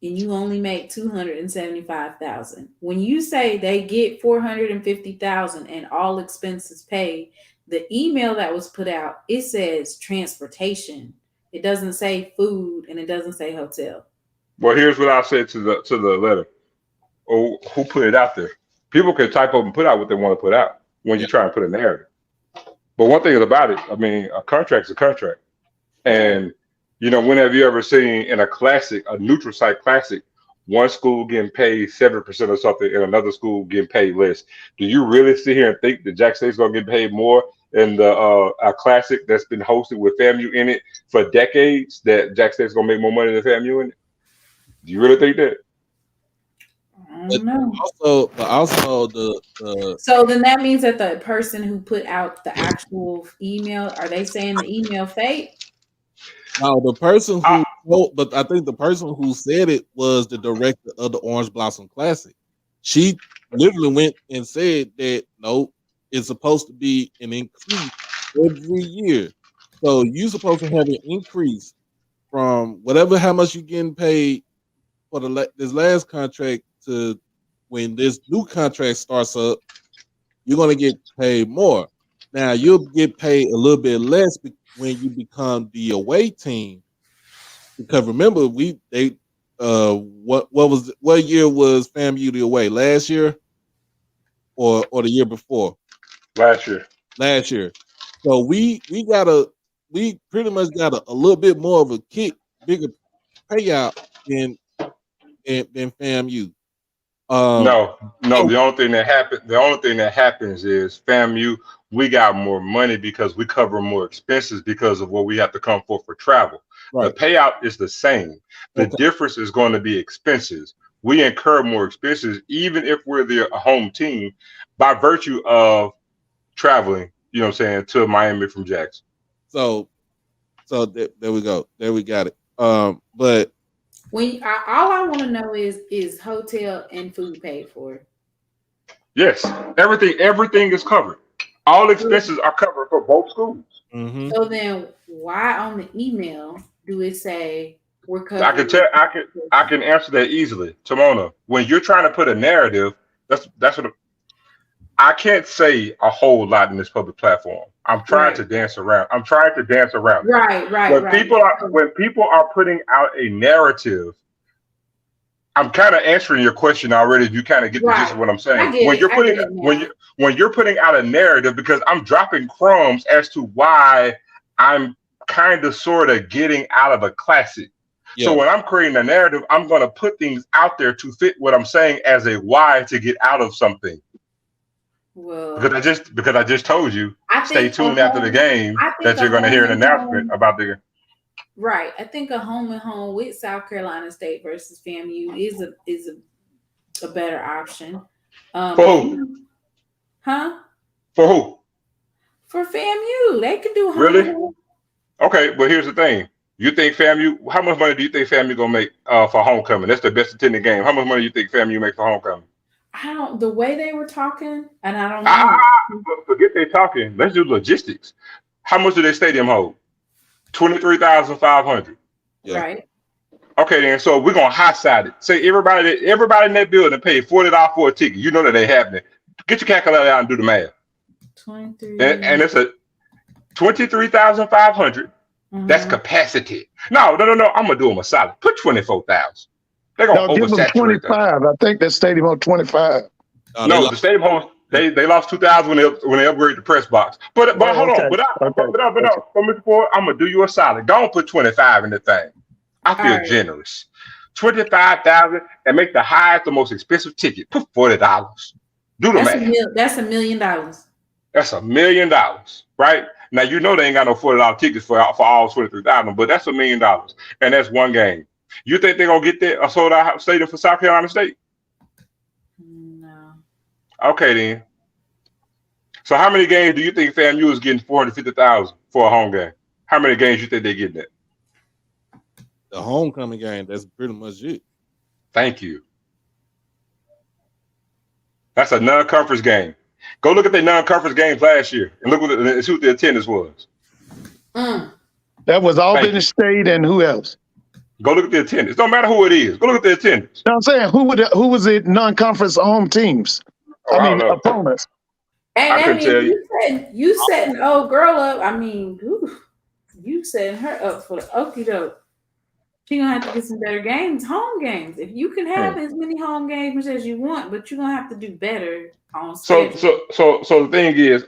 and you only make $275,000. When you say they get $450,000 and all expenses paid, the email that was put out, it says transportation. It doesn't say food and it doesn't say hotel. Well, here's what I said to the letter. Or who put it out there? People can type up and put out what they want to put out when you try and put a narrative. But one thing about it, I mean, a contract's a contract. And, when have you ever seen in a classic, a neutral site classic, one school getting paid 7% or something and another school getting paid less? Do you really sit here and think that Jack State's going to get paid more in a classic that's been hosted with FAMU in it for decades, that Jack State's going to make more money than FAMU in it? Do you really think that? I don't know. Also the So then that means that the person who put out the actual email, are they saying the email fake? No, the person who wrote, but I think the person who said it was the director of the Orange Blossom Classic. She literally went and said that no, it's supposed to be an increase every year. So you're supposed to have an increase from how much you're getting paid for this last contract to when this new contract starts up, you're going to get paid more. Now you'll get paid a little bit less when you become the away team, because remember what year was FAMU the away? Last year or the year before? Last year. So we pretty much got a little bit more of a bigger payout than FAMU. No. The only thing that happens is FAMU, we got more money because we cover more expenses because of what we have to come for travel. Right. The payout is the same. The difference is going to be expenses. We incur more expenses even if we're the home team by virtue of traveling, to Miami from Jackson. So there we go. There we got it. But when all I want to know is hotel and food paid for? Yes, everything is covered. All expenses are covered for both schools. Mm-hmm. So then, why on the email do it say we're covered? I can answer that easily, Timona. When you're trying to put a narrative, that's what. I can't say a whole lot in this public platform. I'm trying to dance around. I'm trying to dance around it. Right. When people are putting out a narrative, I'm kind of answering your question already. If you kind of get the gist of what I'm saying, when you're putting out a narrative, because I'm dropping crumbs as to why I'm kind of sort of getting out of a classic. Yeah. So when I'm creating a narrative, I'm going to put things out there to fit what I'm saying as a why to get out of something. Well, because I just told you, stay tuned after the game that you're going to hear an announcement about the. Right. I think a home and home with South Carolina State versus FAMU is a better option. For who? Huh? For who? For FAMU. They can do home. Really? Okay, but here's the thing. You think FAMU, how much money do you think FAMU gonna make for homecoming? That's the best attended game. How much money do you think FAMU make for homecoming? The way they were talking, and I don't know. Forget they talking. Let's do logistics. How much do their stadium hold? 23,500. Yeah. Right. Okay, then. So we're gonna hot side it. Say everybody in that building paid $40 for a ticket. You know that ain't happening. Get your calculator out and do the math. 23. And it's a 23,500. Mm-hmm. That's capacity. No. I'm gonna do them a solid. Put 24,000. They're gonna give them 25. I think that stadium hold 25. No, the stadium holds. They lost 2,000 when they upgraded the press box. But hold on. But Mr. Ford, I'm gonna do you a solid. Don't put 25 in the thing. I feel generous. 25,000 and make the highest, the most expensive ticket. Put $40. Do the math. That's $1 million. That's $1 million, right? Now you know they ain't got no $40 tickets for all 23,000, but that's $1 million, and that's one game. You think they're gonna get that a sold out stadium for South Carolina State? No. Okay then. So how many games do you think FAMU is getting 450,000 for a home game? How many games you think they're getting that? The homecoming game. That's pretty much it. Thank you. That's a non-conference game. Go look at the non-conference games last year and look see what the attendance was. That was Albany State and who else? Go look at the attendance. Don't matter who it is. Go look at the attendance. No, I'm saying who was the non-conference home teams? Opponents. And I couldn't tell you setting the old girl up. I mean, you setting her up for the okie doke. She's gonna have to get some better games, home games. If you can have as many home games as you want, but you're gonna have to do better on schedule. So the thing is,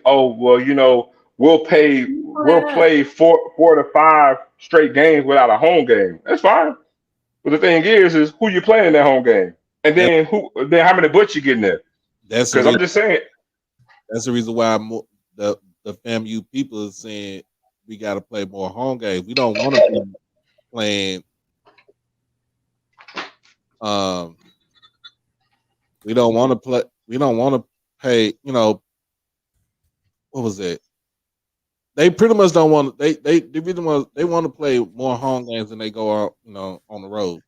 we'll play 4 to 5 straight games without a home game. That's fine. But the thing is who you playing in that home game, and then how many butts you getting there? That's because I'm just saying. That's the reason why the FAMU people are saying we got to play more home games. We don't want to be playing. We don't want to play. We don't want to pay. What was it? They pretty much don't want. They want to play more home games than they go out. On the road.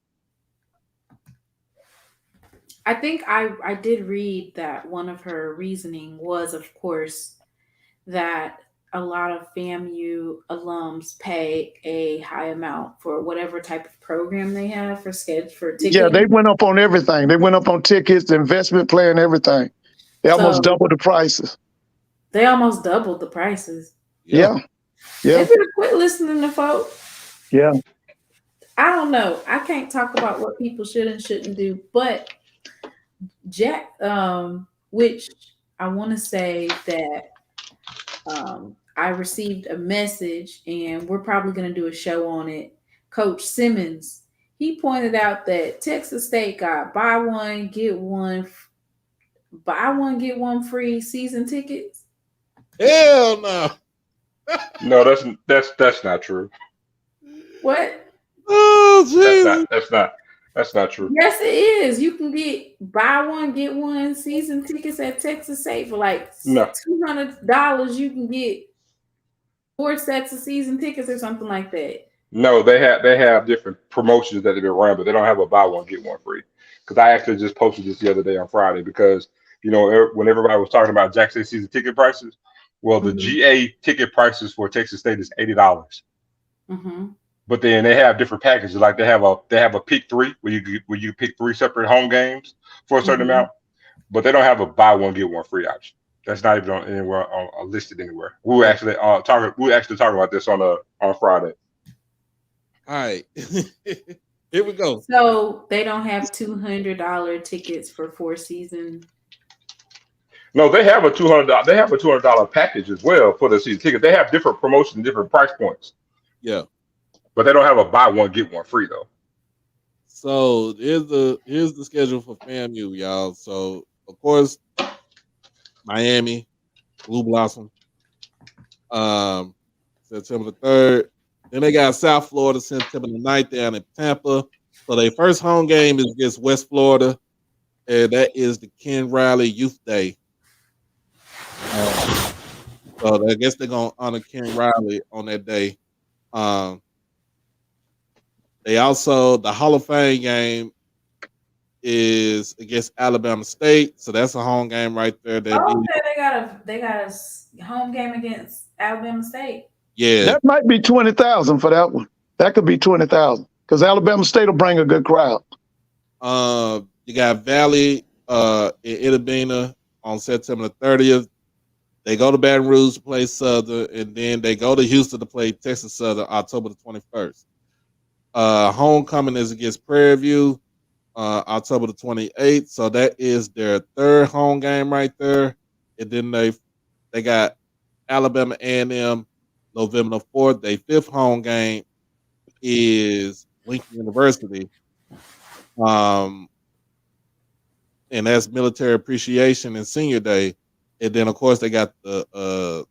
I think I did read that one of her reasoning was, of course, that a lot of FAMU alums pay a high amount for whatever type of program they have for tickets. Yeah, they went up on everything. They went up on tickets, the investment plan, everything. They almost doubled the prices. They almost doubled the prices. Yeah. They better quit listening to folks. Yeah. I don't know. I can't talk about what people should and shouldn't do, but Jack, which I want to say that I received a message, and we're probably going to do a show on it. Coach Simmons, he pointed out that Texas State got buy one get one free season tickets. Hell no. No, that's not true. What? Oh, jeez. That's not true. Yes, it is. You can get buy one get one season tickets at Texas State for like $200. You can get 4 sets of season tickets or something like that. No, they have different promotions that have been run, but they don't have a buy one get one free. Because I actually just posted this the other day on Friday because when everybody was talking about Jackson season ticket prices, well, the GA ticket prices for Texas State is $80. Mm-hmm. But then they have different packages. Like they have a pick 3 where you pick 3 separate home games for a certain amount. But they don't have a buy one get one free option. That's not even on anywhere listed anywhere. We were actually talking. We were actually talking about this on Friday. All right. Here we go. So they don't have $200 tickets for Four Seasons. No, they have a $200. They have a $200 package as well for the season ticket. They have different promotions, different price points, Yeah. but they don't have a buy one get one free though. So here's the schedule for FAMU, y'all. So of course, Miami, Blue Blossom, September the 3rd. Then they got South Florida, September the 9th down in Tampa. So their first home game is against West Florida, and that is the Ken Riley Youth Day. So I guess they're gonna honor Ken Riley on that day. They also the Hall of Fame game is against Alabama State, so that's a home game right there. Okay, they got a home game against Alabama State. Yeah, That might be 20,000 for that one. That could be 20,000 because Alabama State will bring a good crowd. You got Valley in Itabena on September the 30th. They go to Baton Rouge to play Southern, and then they go to Houston to play Texas Southern October the 21st. Homecoming is against Prairie View October the 28th. So that is their third home game right there. And then they got Alabama A&M November the 4th. Their fifth home game is Lincoln University. And that's Military Appreciation and Senior Day. And then, of course, they got the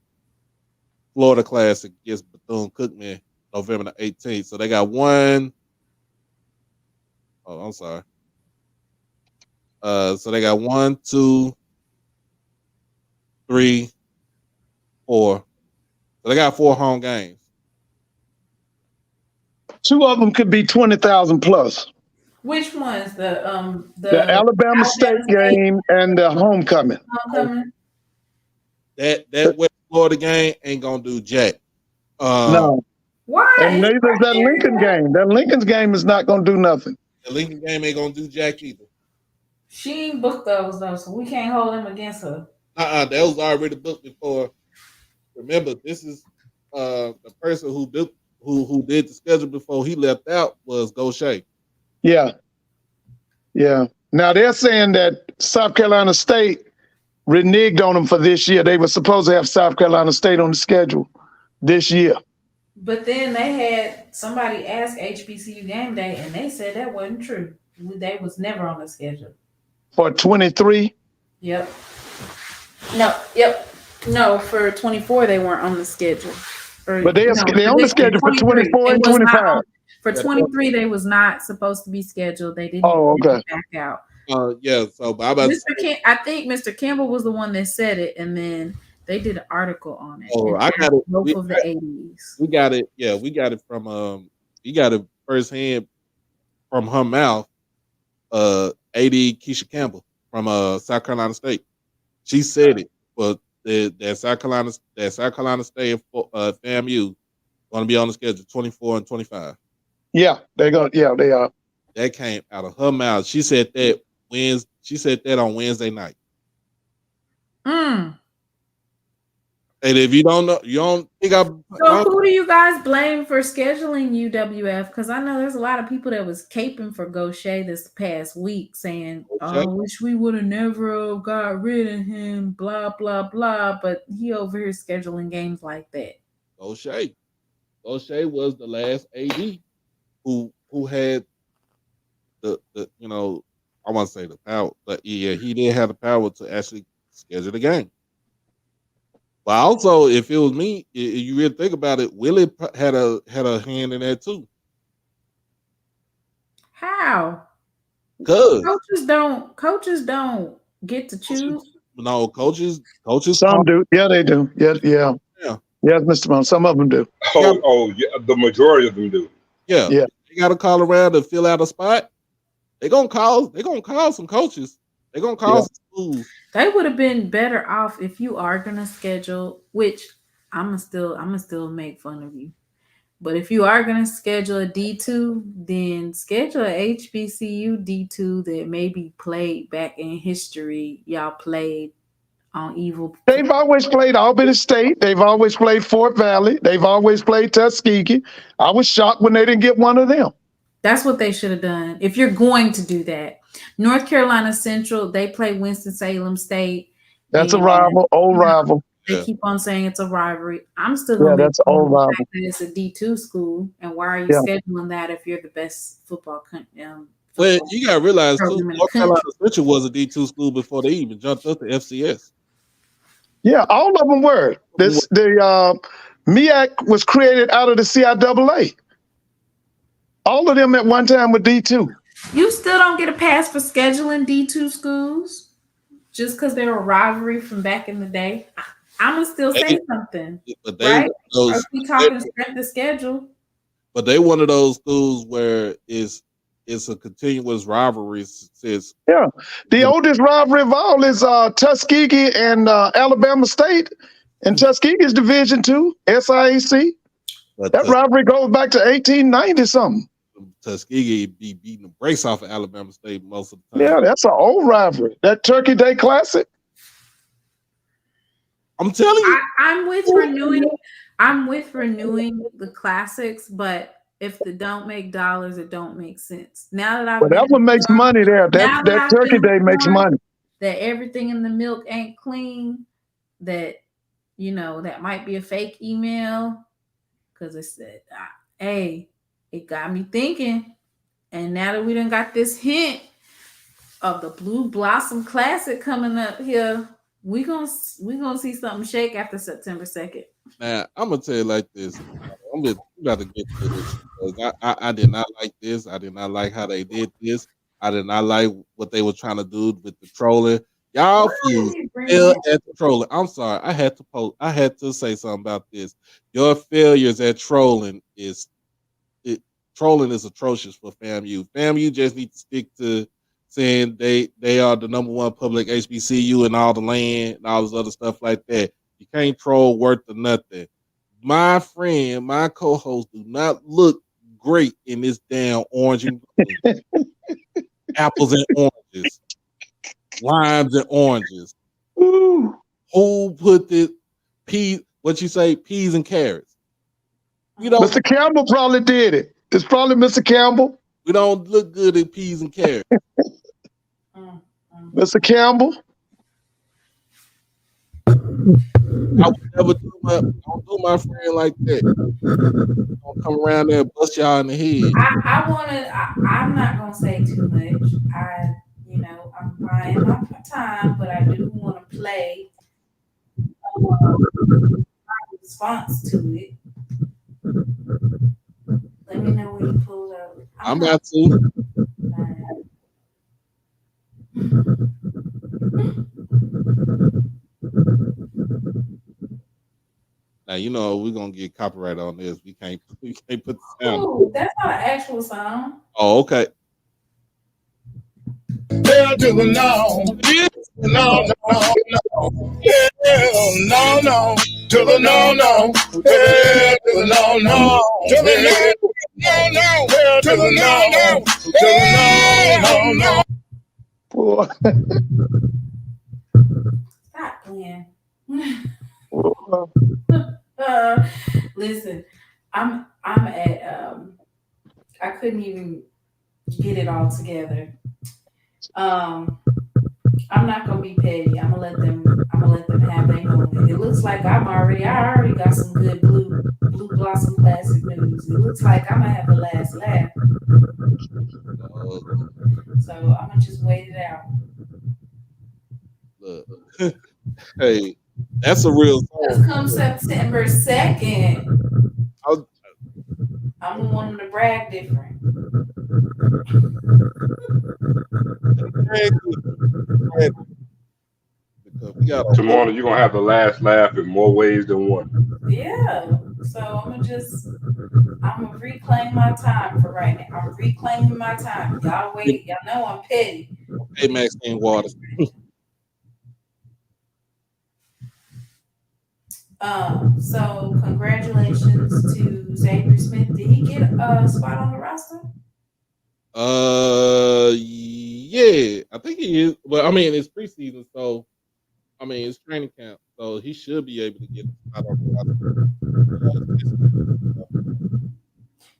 Florida Classic against Bethune-Cookman November the 18th. So they got one. Oh, I'm sorry. So they got 1, 2, 3, 4. So they got 4 home games. 2 of them could be 20,000 plus. Which ones? The Alabama State game and the homecoming. That West Florida game ain't gonna do jack. No. Why? And neither is that Lincoln game. That Lincoln's game is not going to do nothing. The Lincoln game ain't gonna do jack either. She ain't booked those though, so we can't hold them against her. That was already booked before. Remember, this is the person who did the schedule before he left out was Gaucher. Yeah. Yeah. Now they're saying that South Carolina State reneged on them for this year. They were supposed to have South Carolina State on the schedule this year. But then they had somebody ask HBCU Game Day, and they said that wasn't true. They was never on the schedule. For 23? Yep. No, for 24 they weren't on the schedule. But they're on the schedule for 24 and 25. For 23, they was not supposed to be scheduled. They didn't back out. Yeah, so I think Mr. Campbell was the one that said it, and then they did an article on it. Oh, I got it. Both of the 80s. We got it. Yeah, we got it from you got it firsthand from her mouth. AD Keisha Campbell from South Carolina State. She said it, but that South Carolina State FAMU going to be on the schedule 24 and 25. Yeah, they're going. Yeah, they are. That came out of her mouth. She said that She said that on Wednesday night. And if you don't know, you don't think So who do you guys blame for scheduling UWF? Because I know there's a lot of people that was caping for Gaucher this past week saying, I wish we would have never got rid of him, blah, blah, blah. But he over here scheduling games like that. Gaucher was the last AD who had the I want to say the power, but yeah, he did have the power to actually schedule the game. But also, if it was me, if you really think about it, Willie had a hand in that too. How? Because coaches don't get to choose. No, coaches. Some do. Yeah, they do. Yeah. Yes, Mr. Brown. Some of them do. Oh, yeah, the majority of them do. Yeah. You got to call around to fill out a spot. They're gonna call some coaches. They're gonna call some schools. They would have been better off if you are gonna schedule, which I'm gonna still make fun of you. But if you are gonna schedule a D2, then schedule a HBCU D2 that maybe played back in history. Y'all played on evil. They've always played Albany State. They've always played Fort Valley. They've always played Tuskegee. I was shocked when they didn't get one of them. That's what they should have done. If you're going to do that, North Carolina Central, they play Winston-Salem State. That's a rival, old rival. They keep on saying it's a rivalry. I'm still Yeah, going to that's an old rival. that it's a D2 school, and why are you Yeah. scheduling that if you're the best football country? Well, you gotta realize too, program in the North Carolina country. Central was a D2 school before they even jumped up to FCS. Yeah, all of them were. The MEAC was created out of the CIAA. All of them at one time were D2. You still don't get a pass for scheduling D2 schools just because they're a rivalry from back in the day. I'm gonna still say something, But they right? those, Are we talking strength of schedule? but they one of those schools where it's a continuous rivalry since Yeah. The oldest rivalry of all is Tuskegee and Alabama State. And Tuskegee's Division II, SIAC. but That rivalry goes back to 1890 something. Tuskegee be beating the brakes off of Alabama State most of the time. Yeah, that's an old rivalry. That Turkey Day Classic. I'm telling you. I'm with renewing. I'm with renewing the classics, but if they don't make dollars, it don't make sense. Now that I've Well, that one makes money there. That Turkey Day makes money. That everything in the milk ain't clean. That that might be a fake email because it said, "Hey, it got me thinking." And now that we done got this hint of the Blue Blossom Classic coming up here, we gonna see something shake after September 2nd. Now I'm gonna tell you like this. I'm about to get to this because I did not like this. I did not like how they did this. I did not like what they were trying to do with the trolling. Y'all fail at the trolling. I'm sorry. I had to say something about this. Your failures at trolling is atrocious for FAMU. FAMU just need to stick to saying they are the number one public HBCU in all the land and all this other stuff like that. You can't troll worth of nothing. My friend, my co-host, do not look great in this damn orange and green. Apples and oranges. Limes and oranges. Ooh. Who put this peas? What you say? Peas and carrots. Mr. Campbell probably did it. It's probably Mr. Campbell. We don't look good at peas and carrots. Mr. Campbell. I would never do my friend like that. Don't come around there and bust y'all in the head. I'm not gonna say too much. I'm buying my time, but I do want to play my response to it. Let me know when you pull up. I'm about to. Now we're gonna get copyright on this. We can't put the sound. Ooh, that's not an actual song. Oh, okay. Hell to the no. No, hell no. To the no. Hell to the no. To the no. Hell to the no. To the no. Boy. Stop playing. Listen, I'm at I couldn't even get it all together. I'm not gonna be petty. I'm gonna let them have their moment. It looks like I already got some good blue blossom classic news. It looks like I'm gonna have the last laugh. So I'm gonna just wait it out. Look. Hey, that's a real song. Let's come September 2nd. I'm the one to brag different. Tomorrow you're gonna have the last laugh in more ways than one. Yeah. So I'm gonna reclaim my time for right now. I'm reclaiming my time. Y'all wait. Y'all know I'm petty. Hey, Maxine Waters. So congratulations to Xavier Smith. Did he get a spot on the roster? Yeah, I think he is. Well, I mean, it's preseason, so I mean, it's training camp, so he should be able to get a spot on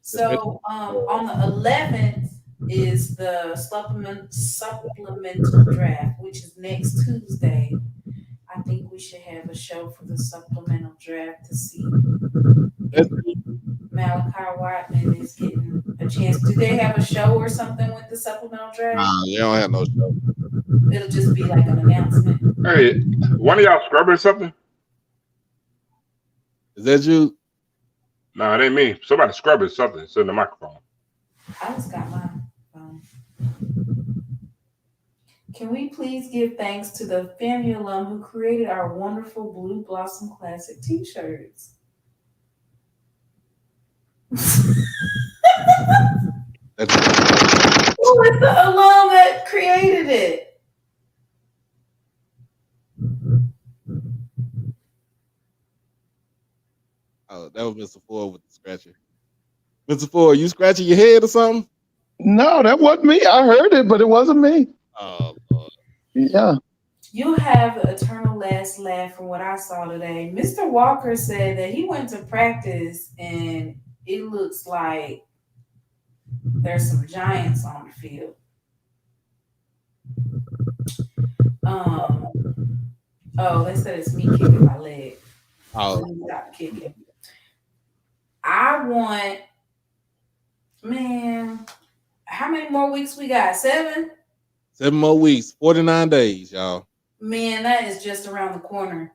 So on the 11th is the supplemental draft, which is next Tuesday. I think we should have a show for the supplemental draft to see if Malachi Whiteman is getting a chance. Do they have a show or something with the supplemental draft? Nah, they don't have no show. It'll just be like an announcement. Hey, one of y'all scrubbing something? Is that you? Nah, it ain't me. Somebody scrubbing something. It's in the microphone. I just got my phone. Can we please give thanks to the FAMU alum who created our wonderful Blue Blossom Classic t-shirts? Who is the alum that created it? Oh, that was Mr. Ford with the scratcher. Mr. Ford, you scratching your head or something? No, that wasn't me. I heard it, but it wasn't me. Oh, Lord. Yeah. You have the eternal last laugh from what I saw today. Mr. Walker said that he went to practice and it looks like there's some giants on the field. Oh, they said it's me kicking my leg. Oh. Stop kicking. I want, man, how many more weeks we got? 7? 7 more weeks, 49 days, y'all. Man, that is just around the corner.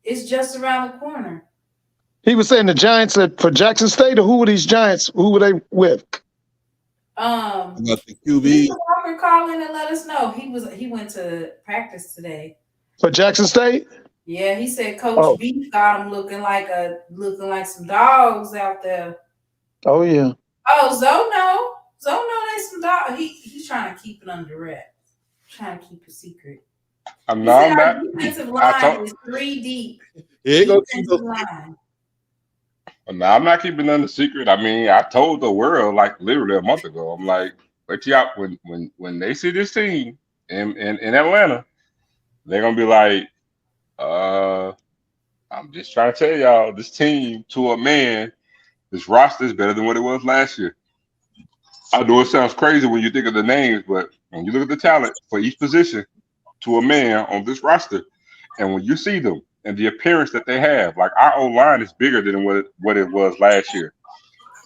It's just around the corner. He was saying the Giants for Jackson State, or who were these Giants? Who were they with? About the QB. Mr. Walker call in and let us know. He went to practice today. For Jackson State? Yeah, he said Coach B got him looking like some dogs out there. Oh yeah. Oh, Zoe they some dogs. He's trying to keep it under wraps. Trying to keep a secret. I'm not. Defensive line is 3 deep. Here you go. No, I'm not keeping none the secret. I mean, I told the world like literally a month ago. I'm like, wait till y'all when they see this team in Atlanta, they're gonna be like, I'm just trying to tell y'all, this team to a man, this roster is better than what it was last year. I know it sounds crazy when you think of the names, but when you look at the talent for each position to a man on this roster, and when you see them and the appearance that they have, like our O-line is bigger than what it was last year,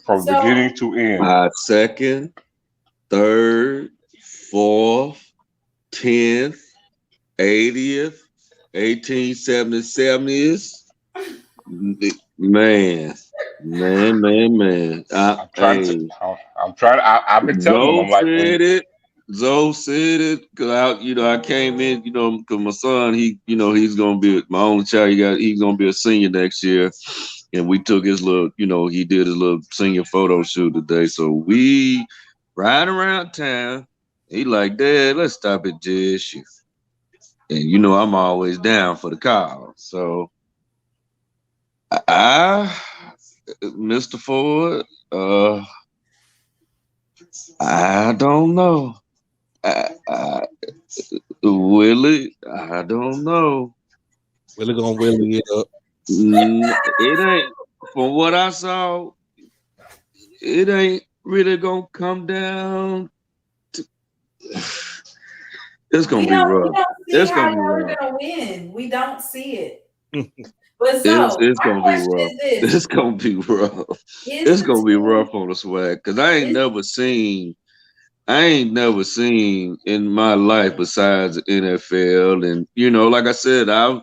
from beginning to end. 2nd, 3rd, 4th, 10th, 80th, 1870s. Man. I've been telling them, I'm like, Zoe said it, because I came in, because my son, he's gonna be my only child. He's gonna be a senior next year, and we took his little, he did his little senior photo shoot today. So we ride around town. He like, Dad, let's stop at JSU, and I'm always down for the call. So Mr. Ford, I don't know. Willie, I don't know. Willie gonna Willie it up. It ain't, from what I saw, it ain't really gonna come down to. It's gonna be rough. It's gonna be rough. We're gonna win. We don't see it. But it's gonna be rough. It's gonna be rough. It's gonna be rough on the swag, because I ain't never seen in my life besides the NFL. And like I said, I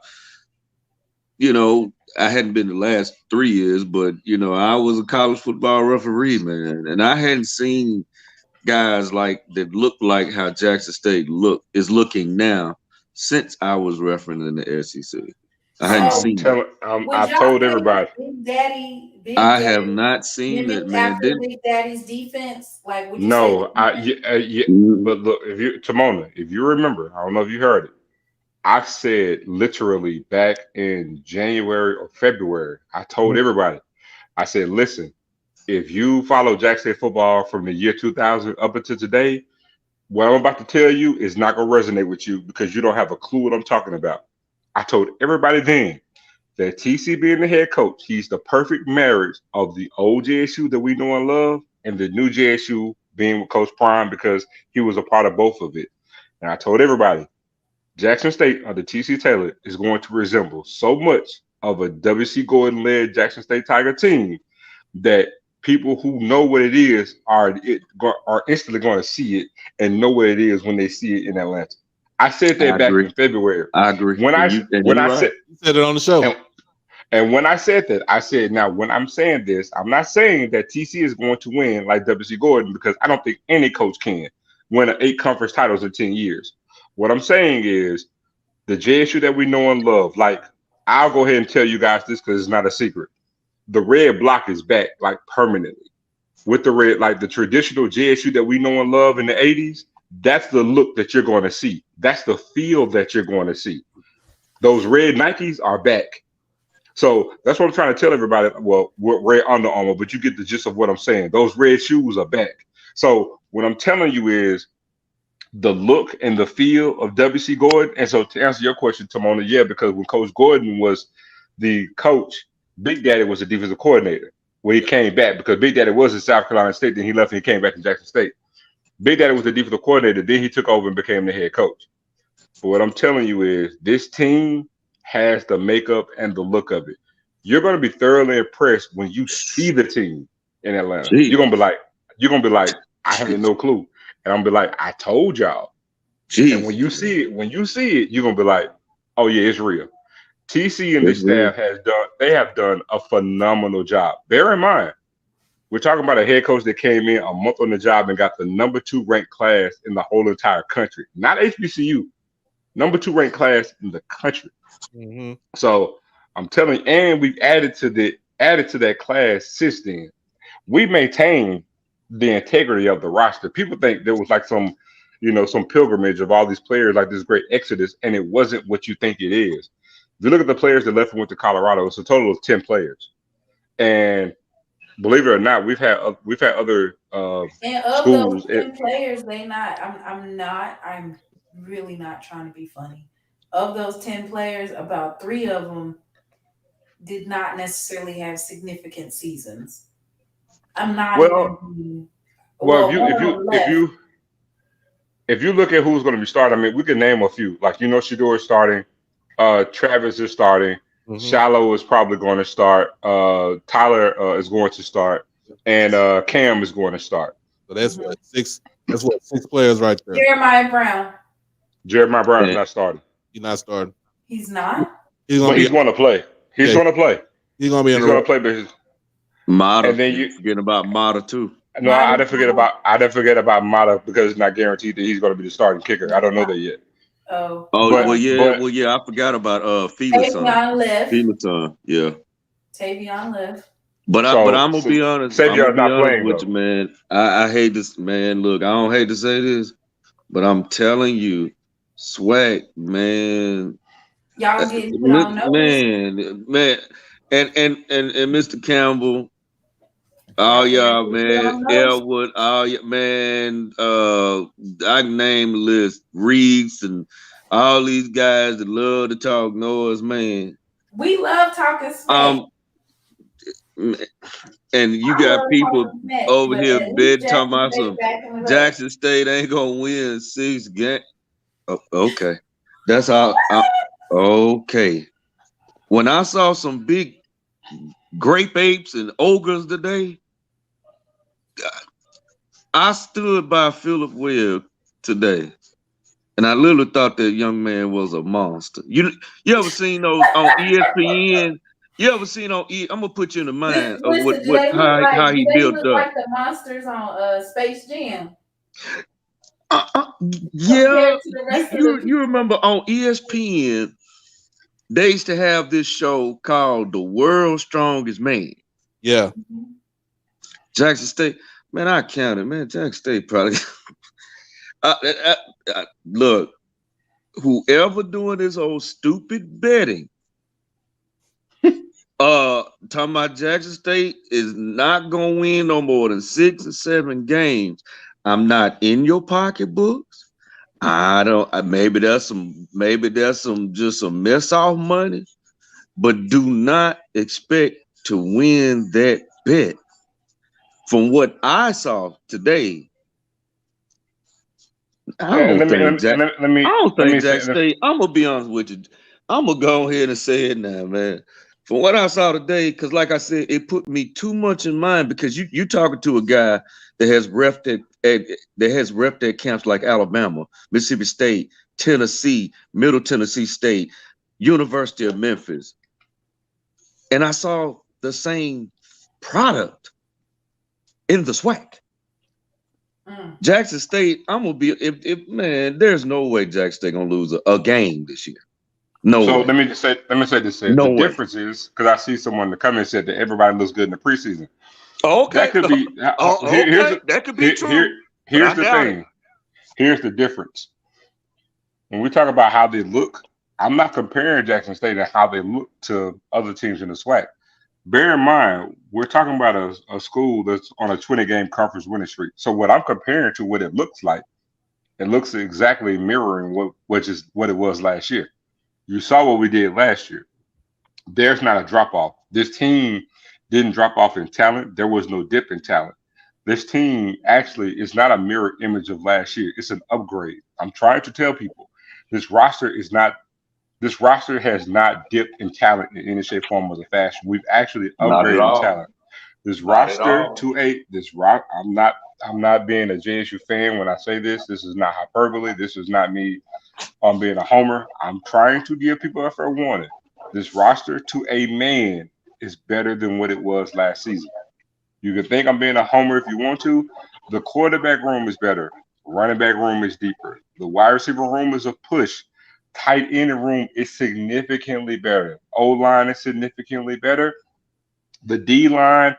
hadn't been the last 3 years, but I was a college football referee, man, and I hadn't seen guys that look like how Jackson State is looking now since I was refereeing in the SEC. I hadn't seen it. I told everybody. I have not seen it, man. Big Daddy's defense, like would you no, but look, Timona, if you remember, I don't know if you heard it. I said literally back in January or February, I told everybody, I said, listen, if you follow Jackson State football from the year 2000 up until today, what I'm about to tell you is not going to resonate with you because you don't have a clue what I'm talking about. I told everybody then that TC being the head coach, he's the perfect marriage of the old JSU that we know and love and the new JSU being with Coach Prime because he was a part of both of it. And I told everybody, Jackson State under TC Taylor is going to resemble so much of a W.C. Gordon-led Jackson State Tiger team that people who know what it is are instantly going to see it and know what it is when they see it in Atlanta. I said that back in February. I agree. When I said You said it on the show. And when I said that, I said, now when I'm saying this, I'm not saying that TC is going to win like W.C. Gordon because I don't think any coach can win 8 conference titles in 10 years. What I'm saying is the JSU that we know and love, like I'll go ahead and tell you guys this because it's not a secret. The red block is back like permanently with the red, like the traditional JSU that we know and love in the 80s. That's the look that you're going to see. That's the feel that you're going to see. Those red Nikes are back. So that's what I'm trying to tell everybody. Well, we're red Under Armour, but you get the gist of what I'm saying. Those red shoes are back. So what I'm telling you is the look and the feel of W.C. Gordon. And so to answer your question, Timona, yeah, because when Coach Gordon was the coach, Big Daddy was the defensive coordinator when he came back because Big Daddy was in South Carolina State. Then he left and he came back to Jackson State. Big Daddy was the defensive coordinator. Then he took over and became the head coach. But what I'm telling you is this team has the makeup and the look of it. You're going to be thoroughly impressed when you see the team in Atlanta. Jeez. You're gonna be like, I have no clue. And I'm gonna be like, I told y'all. Jeez. And when you see it, you're gonna be like, oh yeah, it's real. TC and the staff have done a phenomenal job. Bear in mind, we're talking about a head coach that came in a month on the job and got the #2 ranked class in the whole entire country. Not HBCU, #2 ranked class in the country. Mm-hmm. So I'm telling you, and we've added to that class since then. We maintained the integrity of the roster. People think there was like some pilgrimage of all these players, like this great exodus, and it wasn't what you think it is. If you look at the players that left and went to Colorado, it's a total of 10 players. And believe it or not, we've had other and of schools. Those 10 players, I'm really not trying to be funny. Of those 10 players, about 3 of them did not necessarily have significant seasons. I'm not if you look at who's going to be starting, I mean, we can name a few. Like Shador is starting, Travis is starting, Shallow is probably going to start, Tyler is going to start, and Cam is going to start. So that's what 6 players right there. Jeremiah Brown is not starting. He's not starting. He's not. He's going to play. He's going to play. He's going to play, but Mata, and then you forget about Mata too. No, I didn't forget about Mata because it's not guaranteed that he's going to be the starting kicker. I don't know that yet. Well, yeah. I forgot about Felix. Yeah. Tavion left. But I'm gonna be honest. Savion's not playing with you, man. I hate this, man. Look, I don't hate to say this, but I'm telling you, Swag, man. Y'all getting put on notice. Man, and Mr. Campbell. Oh yeah, man. Elwood. Oh yeah, man. I can name the list. Reeves and all these guys that love to talk noise, man. We love talking smack. And you got people over here talking about some Jackson State ain't gonna win 6 games. Oh, okay, that's how. Okay, when I saw some big grape apes and ogres today, I stood by Philip Webb today, and I literally thought that young man was a monster. You ever seen those on ESPN? You ever seen on I'm gonna put you in the mind of how he built up. Like the monsters on Space Jam. Yeah, you remember on ESPN, they used to have this show called The World's Strongest Man. Yeah. Jackson State, man, I counted, man. Jackson State probably. Look, whoever doing this old stupid betting, talking about Jackson State is not gonna win no more than 6 or 7 games. I'm not in your pocketbooks. I don't. Maybe there's some just some mess off money, but do not expect to win that bet. From what I saw today, I don't think Jack State. I'm gonna be honest with you. I'm gonna go ahead and say it now, man. From what I saw today, because like I said, it put me too much in mind because you talking to a guy that has repped at camps like Alabama, Mississippi State, Tennessee, Middle Tennessee State, University of Memphis, and I saw the same product in the SWAC. Jackson State, I'm gonna be if man, there's no way Jackson State gonna lose a game this year. No way. Let me say this. The difference is because I see someone in the comments said that everybody looks good in the preseason. Okay, that could be. That could be true. Here's the thing. Here's the difference. When we talk about how they look, I'm not comparing Jackson State and how they look to other teams in the SWAC. Bear in mind, we're talking about a school that's on a 20-game conference winning streak. So what I'm comparing to what it looks like, it looks exactly mirroring what it was last year. You saw what we did last year. There's not a drop off. This team didn't drop off in talent. There was no dip in talent. This team actually is not a mirror image of last year. It's an upgrade. I'm trying to tell people this roster has not dipped in talent in any shape, form, or fashion. We've actually upgraded in talent. This roster I'm not being a JSU fan when I say this. This is not hyperbole. This is not me being a homer. I'm trying to give people a fair warning. This roster to a man is better than what it was last season. You can think I'm being a homer if you want to. The quarterback room is better. Running back room is deeper. The wide receiver room is a push. Tight end room is significantly better. O-line is significantly better. The D-line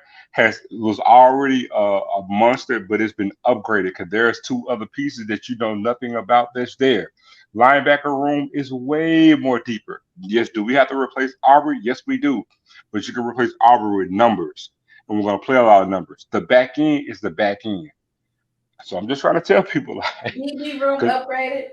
was already a monster, but it's been upgraded because there's two other pieces that you know nothing about that's there. Linebacker room is way more deeper. Yes, do we have to replace Aubrey? Yes, we do. But you can replace Aubrey with numbers, and we're going to play a lot of numbers. The back end is the back end. So I'm just trying to tell people, like, DB room upgraded.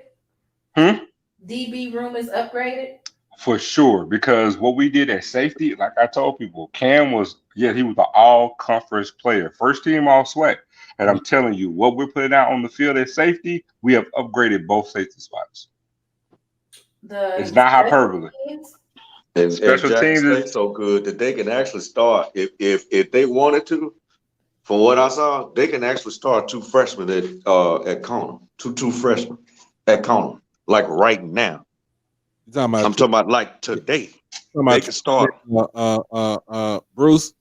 DB room is upgraded. For sure, because what we did at safety, like I told people, Cam he was an all-conference player, first team all SWAC. And I'm telling you, what we're putting out on the field at safety, we have upgraded both safety spots. It's not hyperbole. And special teams is so good that they can actually start if they wanted to. From what I saw, they can actually start two freshmen at corner, two freshmen at corner, like right now. I'm talking about like today. They can start. Bruce.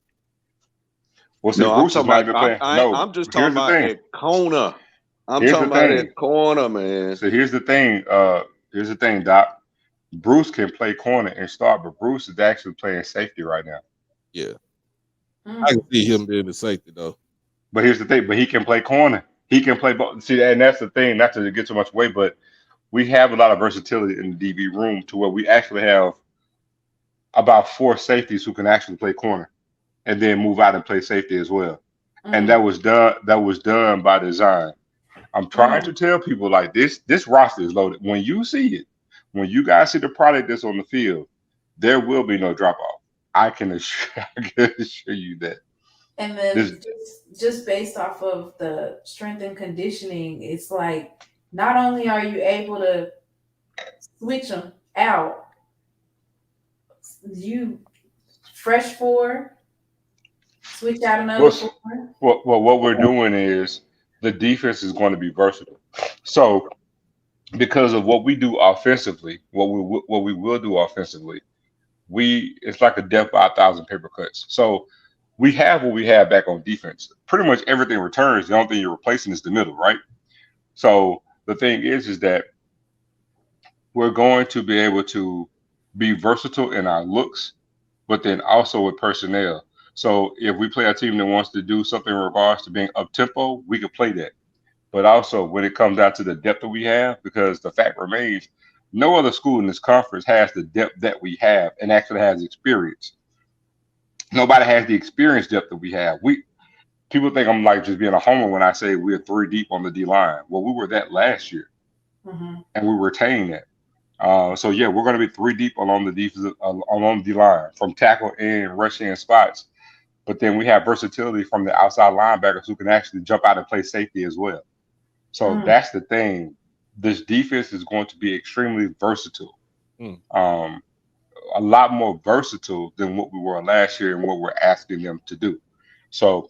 I'm just talking about at corner. I'm talking about at corner, man. So here's the thing. Doc. Bruce can play corner and start, but Bruce is actually playing safety right now. Yeah. I can see him being the safety though. But here's the thing, but he can play corner. He can play both. See, and that's the thing, not to get too much away, but we have a lot of versatility in the DB room to where we actually have about 4 safeties who can actually play corner and then move out and play safety as well. And that was done by design. I'm trying to tell people, like, this roster is loaded. When you see it, when you guys see the product that's on the field, there will be no drop off. I can assure you that. And then just based off of the strength and conditioning, it's like not only are you able to switch them out, you fresh 4, switch out another 4. Well, what we're doing is the defense is going to be versatile. So because of what we do offensively, what we will do offensively, it's like a death by 1,000 paper cuts. So we have what we have back on defense. Pretty much everything returns. The only thing you're replacing is the middle, right? So the thing is that we're going to be able to be versatile in our looks, but then also with personnel. So if we play a team that wants to do something in regards to being up tempo, we can play that. But also when it comes down to the depth that we have, because the fact remains, no other school in this conference has the depth that we have and actually has experience. Nobody has the experience depth that we have. People think I'm like just being a homer when I say we're 3 deep on the D line. Well, we were that last year. and we retain that. So yeah, we're going to be 3 deep along the defensive along the line from tackle and rush in spots. But then we have versatility from the outside linebackers who can actually jump out and play safety as well. So that's the thing. This defense is going to be extremely versatile. A lot more versatile than what we were last year and what we're asking them to do. So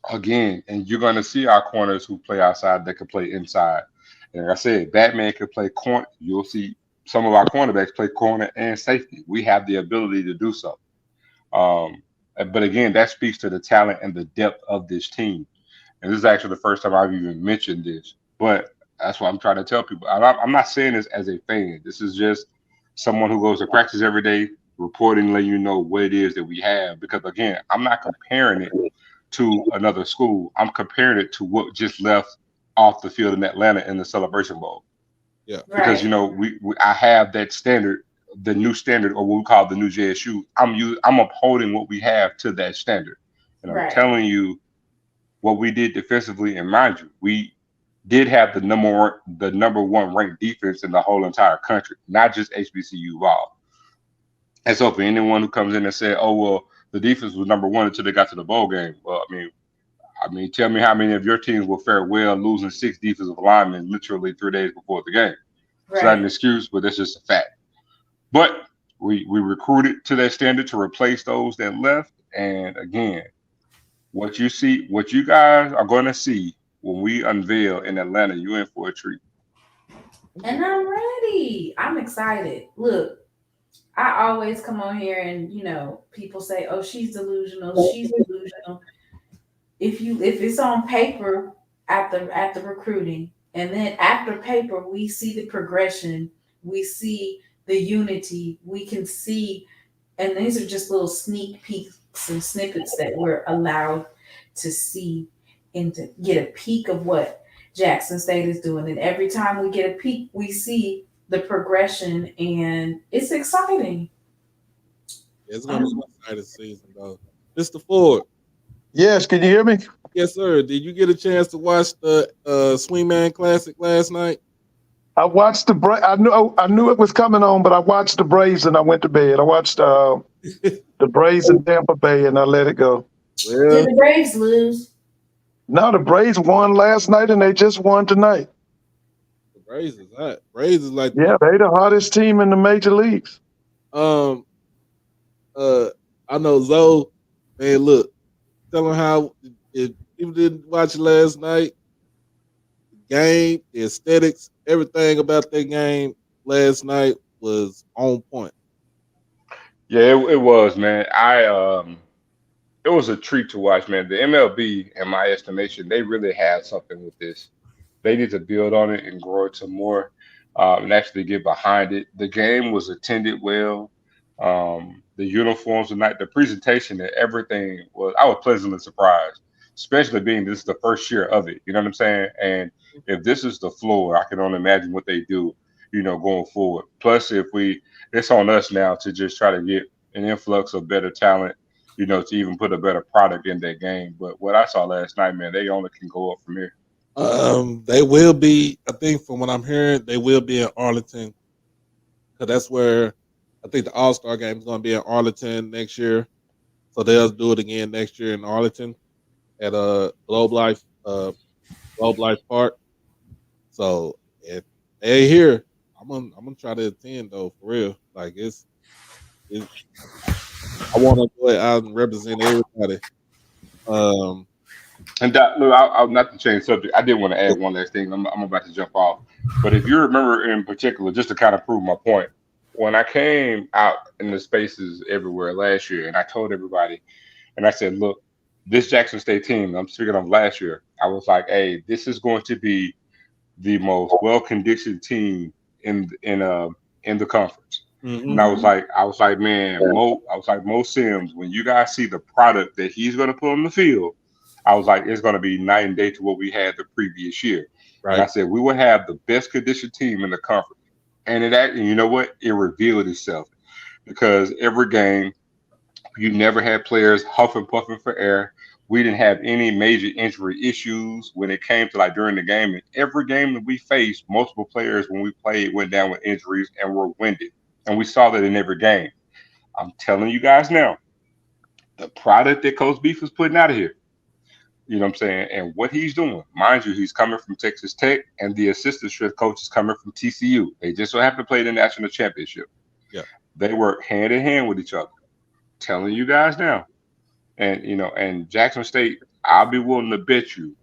again, and you're going to see our corners who play outside that can play inside. And like I said, Batman can play corner. You'll see some of our cornerbacks play corner and safety. We have the ability to do so. But again, that speaks to the talent and the depth of this team. And this is actually the first time I've even mentioned this. But that's what I'm trying to tell people. I'm not saying this as a fan. This is just someone who goes to practice every day, reporting, letting you know what it is that we have. Because again, I'm not comparing it to another school. I'm comparing it to what just left off the field in Atlanta in the Celebration Bowl. Yeah. Because I have that standard, the new standard, or what we call the new JSU. I'm upholding what we have to that standard, and I'm telling you what we did defensively. And mind you, we did have the number one ranked defense in the whole entire country, not just HBCU ball. And so for anyone who comes in and say, "Oh well, the defense was number one until they got to the bowl game," well, I mean, tell me how many of your teams will fare well losing 6 defensive linemen literally 3 days before the game. It's not an excuse, but that's just a fact. But we recruited to that standard to replace those that left. And again, what you guys are going to see when we unveil in Atlanta, you're in for a treat. And I'm ready. I'm excited. Look, I always come on here and people say, "Oh, she's delusional. She's delusional." If it's on paper at the recruiting, and then after paper, we see the progression, we see the unity, we can see, and these are just little sneak peeks and snippets that we're allowed to see and to get a peek of what Jackson State is doing. And every time we get a peek, we see the progression, and it's exciting. It's going to be an exciting season, though. Mr. Ford. Yes, can you hear me? Yes, sir. Did you get a chance to watch the Swingman Classic last night? I watched I knew it was coming on, but I watched the Braves and I went to bed. I watched the Braves in Tampa Bay and I let it go. Well, did the Braves lose? No, the Braves won last night and they just won tonight. The Braves is hot. Braves is like they the hottest team in the major leagues. I know Zoe. Man, look, tell them how if people didn't watch it last night. The game, the aesthetics, everything about that game last night was on point. Yeah, it was, man. It was a treat to watch, man. The MLB, in my estimation, they really had something with this. They need to build on it and grow it to more, and actually get behind it. The game was attended well. The uniforms tonight, the presentation, and everything I was pleasantly surprised, especially being this is the first year of it. You know what I'm saying? And if this is the floor, I can only imagine what they do, going forward. Plus, it's on us now to just try to get an influx of better talent, to even put a better product in that game. But what I saw last night, man, they only can go up from here. They will be, I think from what I'm hearing, they will be in Arlington. Because that's where I think the All-Star game is going to be in Arlington next year. So they'll do it again next year in Arlington at Globe Life Park. So if they're here, I'm gonna try to attend though, for real. Like it's I want to go out and represent everybody. And look, I'll not to change subject. I did want to add one last thing. I'm about to jump off, but if you remember in particular, just to kind of prove my point, when I came out in the spaces everywhere last year, and I told everybody, and I said, look, this Jackson State team, I'm speaking of last year, I was like, hey, this is going to be the most well-conditioned team in the conference. Mm-hmm. And I was like, man, Mo Sims, when you guys see the product that he's going to put on the field, I was like, it's going to be night and day to what we had the previous year. Right. And I said, we will have the best conditioned team in the conference. And you know what? It revealed itself because every game You never had players huffing puffing for air. We didn't have any major injury issues when it came to like during the game. And every game that we faced, multiple players when we played went down with injuries and were winded. And we saw that in every game. I'm telling you guys now, the product that Coach Beef is putting out of here, you know what I'm saying, and what he's doing. Mind you, he's coming from Texas Tech, and the assistant strength coach is coming from TCU. They just so happen to play the national championship. Yeah. They work hand in hand with each other. Telling you guys now. And and Jackson State, I'll be willing to bet you,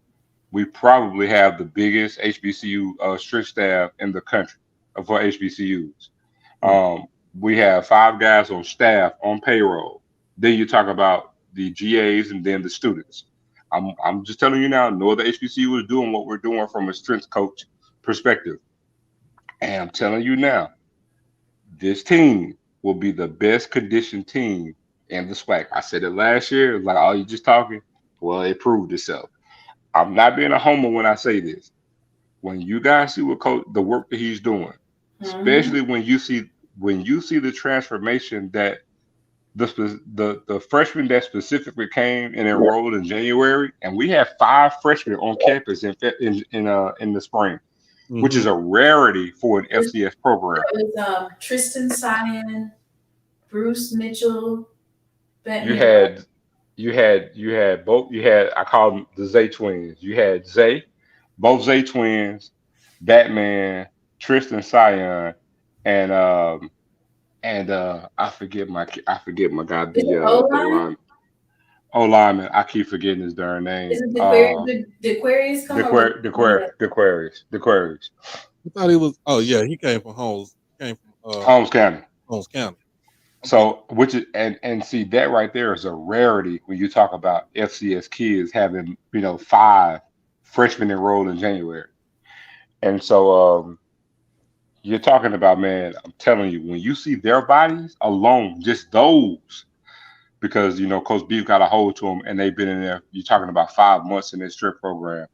we probably have the biggest HBCU strength staff in the country for HBCUs. We have 5 guys on staff on payroll. Then you talk about the GAs and then the students. I'm just telling you now, no other HBCU is doing what we're doing from a strength coach perspective. And I'm telling you now, this team will be the best conditioned team in the SWAC. I said it last year. It was like, oh, you just talking? Well, it proved itself. I'm not being a homer when I say this. When you guys see what the work that he's doing, especially when you see the transformation that the freshmen that specifically came and enrolled in January, and we have 5 freshmen on campus in the spring, which is a rarity for an FCS program. It was Tristan Cyan, Bruce Mitchell. You had both. You had, I call them the Zay twins. You had both Zay twins, Batman, Tristan Cyan, and I forget my guy, the O-lineman. I keep forgetting his darn name. Is it the Aquarius? The Queries. I thought he was. Oh yeah, he came from Holmes. Holmes County. Holmes County. So, which is and see that right there is a rarity when you talk about FCS kids having 5 freshmen enrolled in January, and so you're talking about, man. I'm telling you, when you see their bodies alone, just those, because Coach Beef got a hold to them, and they've been in there. You're talking about 5 months in this strip program,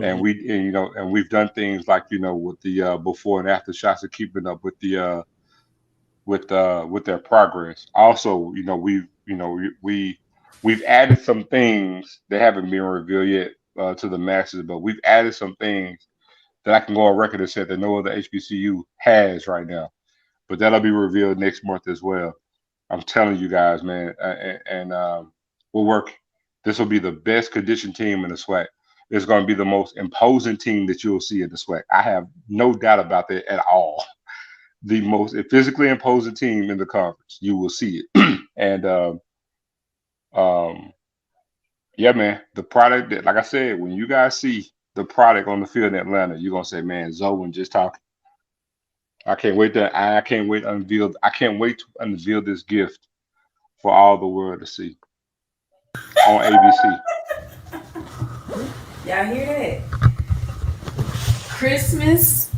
and we've done things like with the before and after shots of keeping up with the with their progress. Also, we've added some things that haven't been revealed yet to the masses, but we've added some things that I can go on record and say that no other HBCU has right now. But that'll be revealed next month as well. I'm telling you guys, man, and we'll work. This will be the best conditioned team in the SWAC. It's going to be the most imposing team that you'll see in the SWAC. I have no doubt about that at all. The most physically imposing team in the conference. You will see it. And yeah, man, the product that, like I said, when you guys see the product on the field in Atlanta, you're gonna say, man, Zoe just talking. I can't wait to unveil this gift for all the world to see on ABC. Y'all hear that? Christmas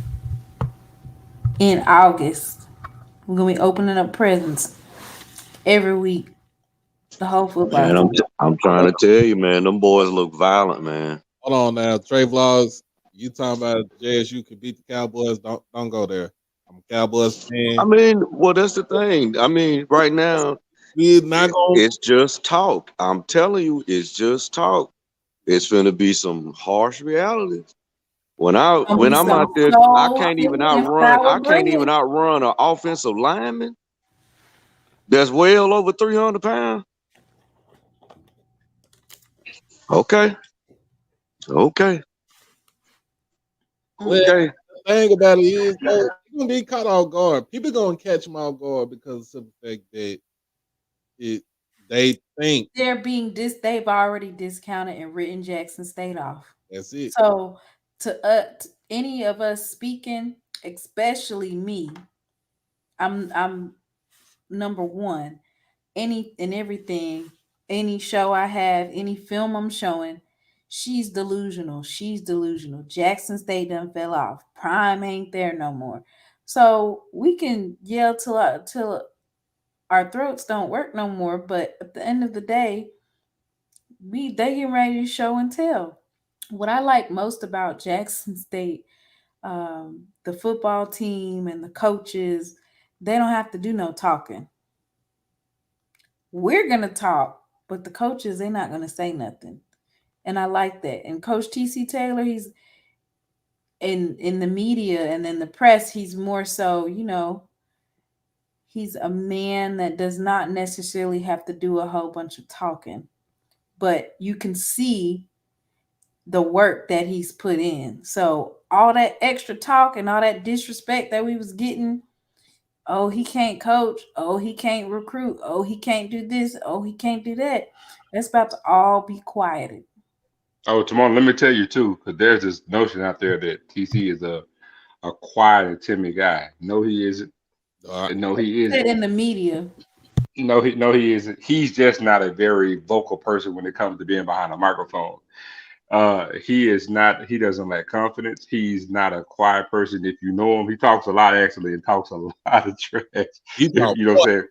in August. We're gonna be opening up presents every week. The whole football. Man, I'm trying to tell you, man, them boys look violent, man. Hold on now, Trey Vlogs. You talking about JSU could beat the Cowboys? Don't go there. I'm a Cowboys fan. I mean, well, that's the thing. I mean, right now, it's just talk. I'm telling you, it's just talk. It's going to be some harsh realities. When I'm out there, I can't even outrun an offensive lineman that's well over 300 pounds. Okay. Well, the thing about it is, you're gonna be caught off guard. People gonna catch them off guard because of the fact that they think they've already discounted and written Jackson State off. That's it. So to any of us speaking, especially me, I'm number one. Any and everything, any show I have, any film I'm showing, she's delusional. Jackson State done fell off. Prime ain't there no more. So we can yell till our throats don't work no more. But at the end of the day, they get ready to show and tell. What I like most about Jackson State, the football team and the coaches, they don't have to do no talking. we're gonna talk, but the coaches, they're not gonna say nothing. And I like that. And Coach TC Taylor, he's in the media and in the press, he's more so, he's a man that does not necessarily have to do a whole bunch of talking, but you can see the work that he's put in. So all that extra talk and all that disrespect that we was getting, oh, he can't coach, oh, he can't recruit, oh, he can't do this, oh, he can't do that. That's about to all be quieted. Oh, Timon, let me tell you too, because there's this notion out there that TC is a quiet and timid guy. No, he isn't. No, he isn't. In the media. No, he isn't. He's just not a very vocal person when it comes to being behind a microphone. He is not. He doesn't lack confidence. He's not a quiet person. If you know him, he talks a lot actually, and talks a lot of trash. You know what I'm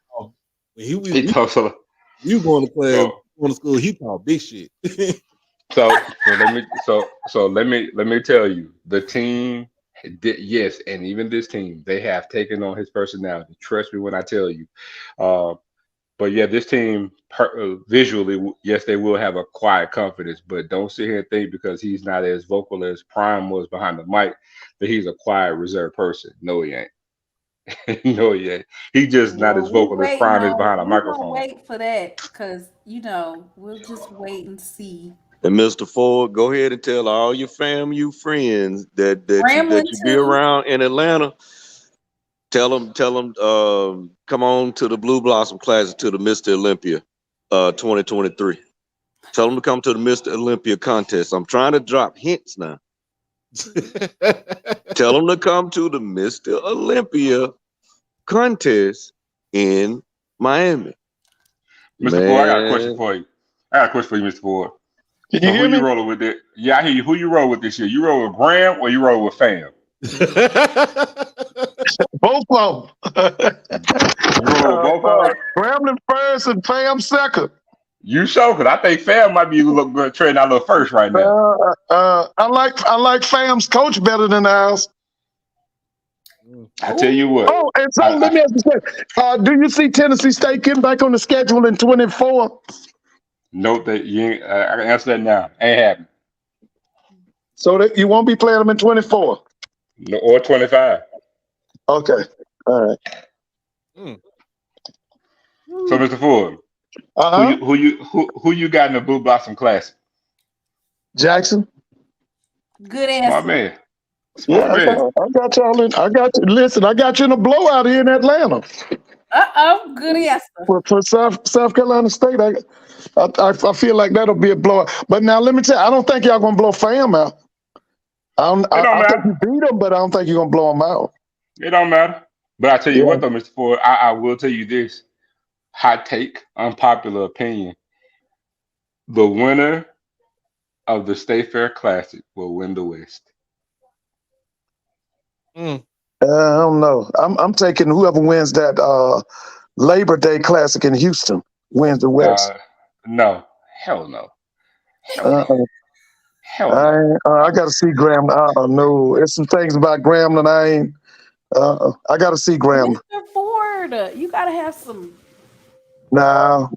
saying? He talks a lot. You going to class, going to school? He talk big shit. So let me tell you, the team, yes, and even this team, they have taken on his personality. Trust me when I tell you. But yeah, this team visually, yes, they will have a quiet confidence, but don't sit here and think because he's not as vocal as Prime was behind the mic that he's a quiet, reserved person. No, he ain't. No, he ain't. He's just not as vocal as Prime is behind a microphone. Wait for that because we'll just wait and see. And Mr. Ford, go ahead and tell all your family, you friends that you be around in Atlanta. Tell them, come on to the Blue Blossom Classic to the Mr. Olympia 2023. Tell them to come to the Mr. Olympia contest. I'm trying to drop hints now. Tell them to come to the Mr. Olympia contest in Miami. Mr. Ford, I got a question for you. Mr. Ford. Can you hear me? Who you rolling with it? Yeah, I hear you. Who you roll with this year? You roll with Graham or you roll with Fam? Both of them. You roll with both of them? Grambling first and Fam second. You sure? Because I think Fam might be a little good trading out a little first right now. I like Fam's coach better than ours. I tell you what. Oh, and so let me ask you something. Do you see Tennessee State getting back on the schedule in 24? Note that you ain't. I can answer that now. Ain't happening. So that you won't be playing them in 24? No, or 25. Okay. All right. So, Mr. Ford, who you got in the Blue Blossom Classic? Jackson. Good answer. My man. Yeah, I got y'all in. I got you. Listen, I got you in a blowout here in Atlanta. Good answer. For South Carolina State, I feel like that'll be a blowout. But now let me tell you, I don't think y'all gonna blow Fam out. I think you beat them, but I don't think you're gonna blow them out. It don't matter. But I tell you what, though, Mr. Ford, I will tell you this: hot take, unpopular opinion. The winner of the State Fair Classic will win the West. I don't know. I'm taking whoever wins that Labor Day Classic in Houston wins the West. No, hell no. Hell no. I got to see Grambling. No, there's some things about Grambling I ain't. I got to see Grambling. Mr. Ford, you got to have some. No,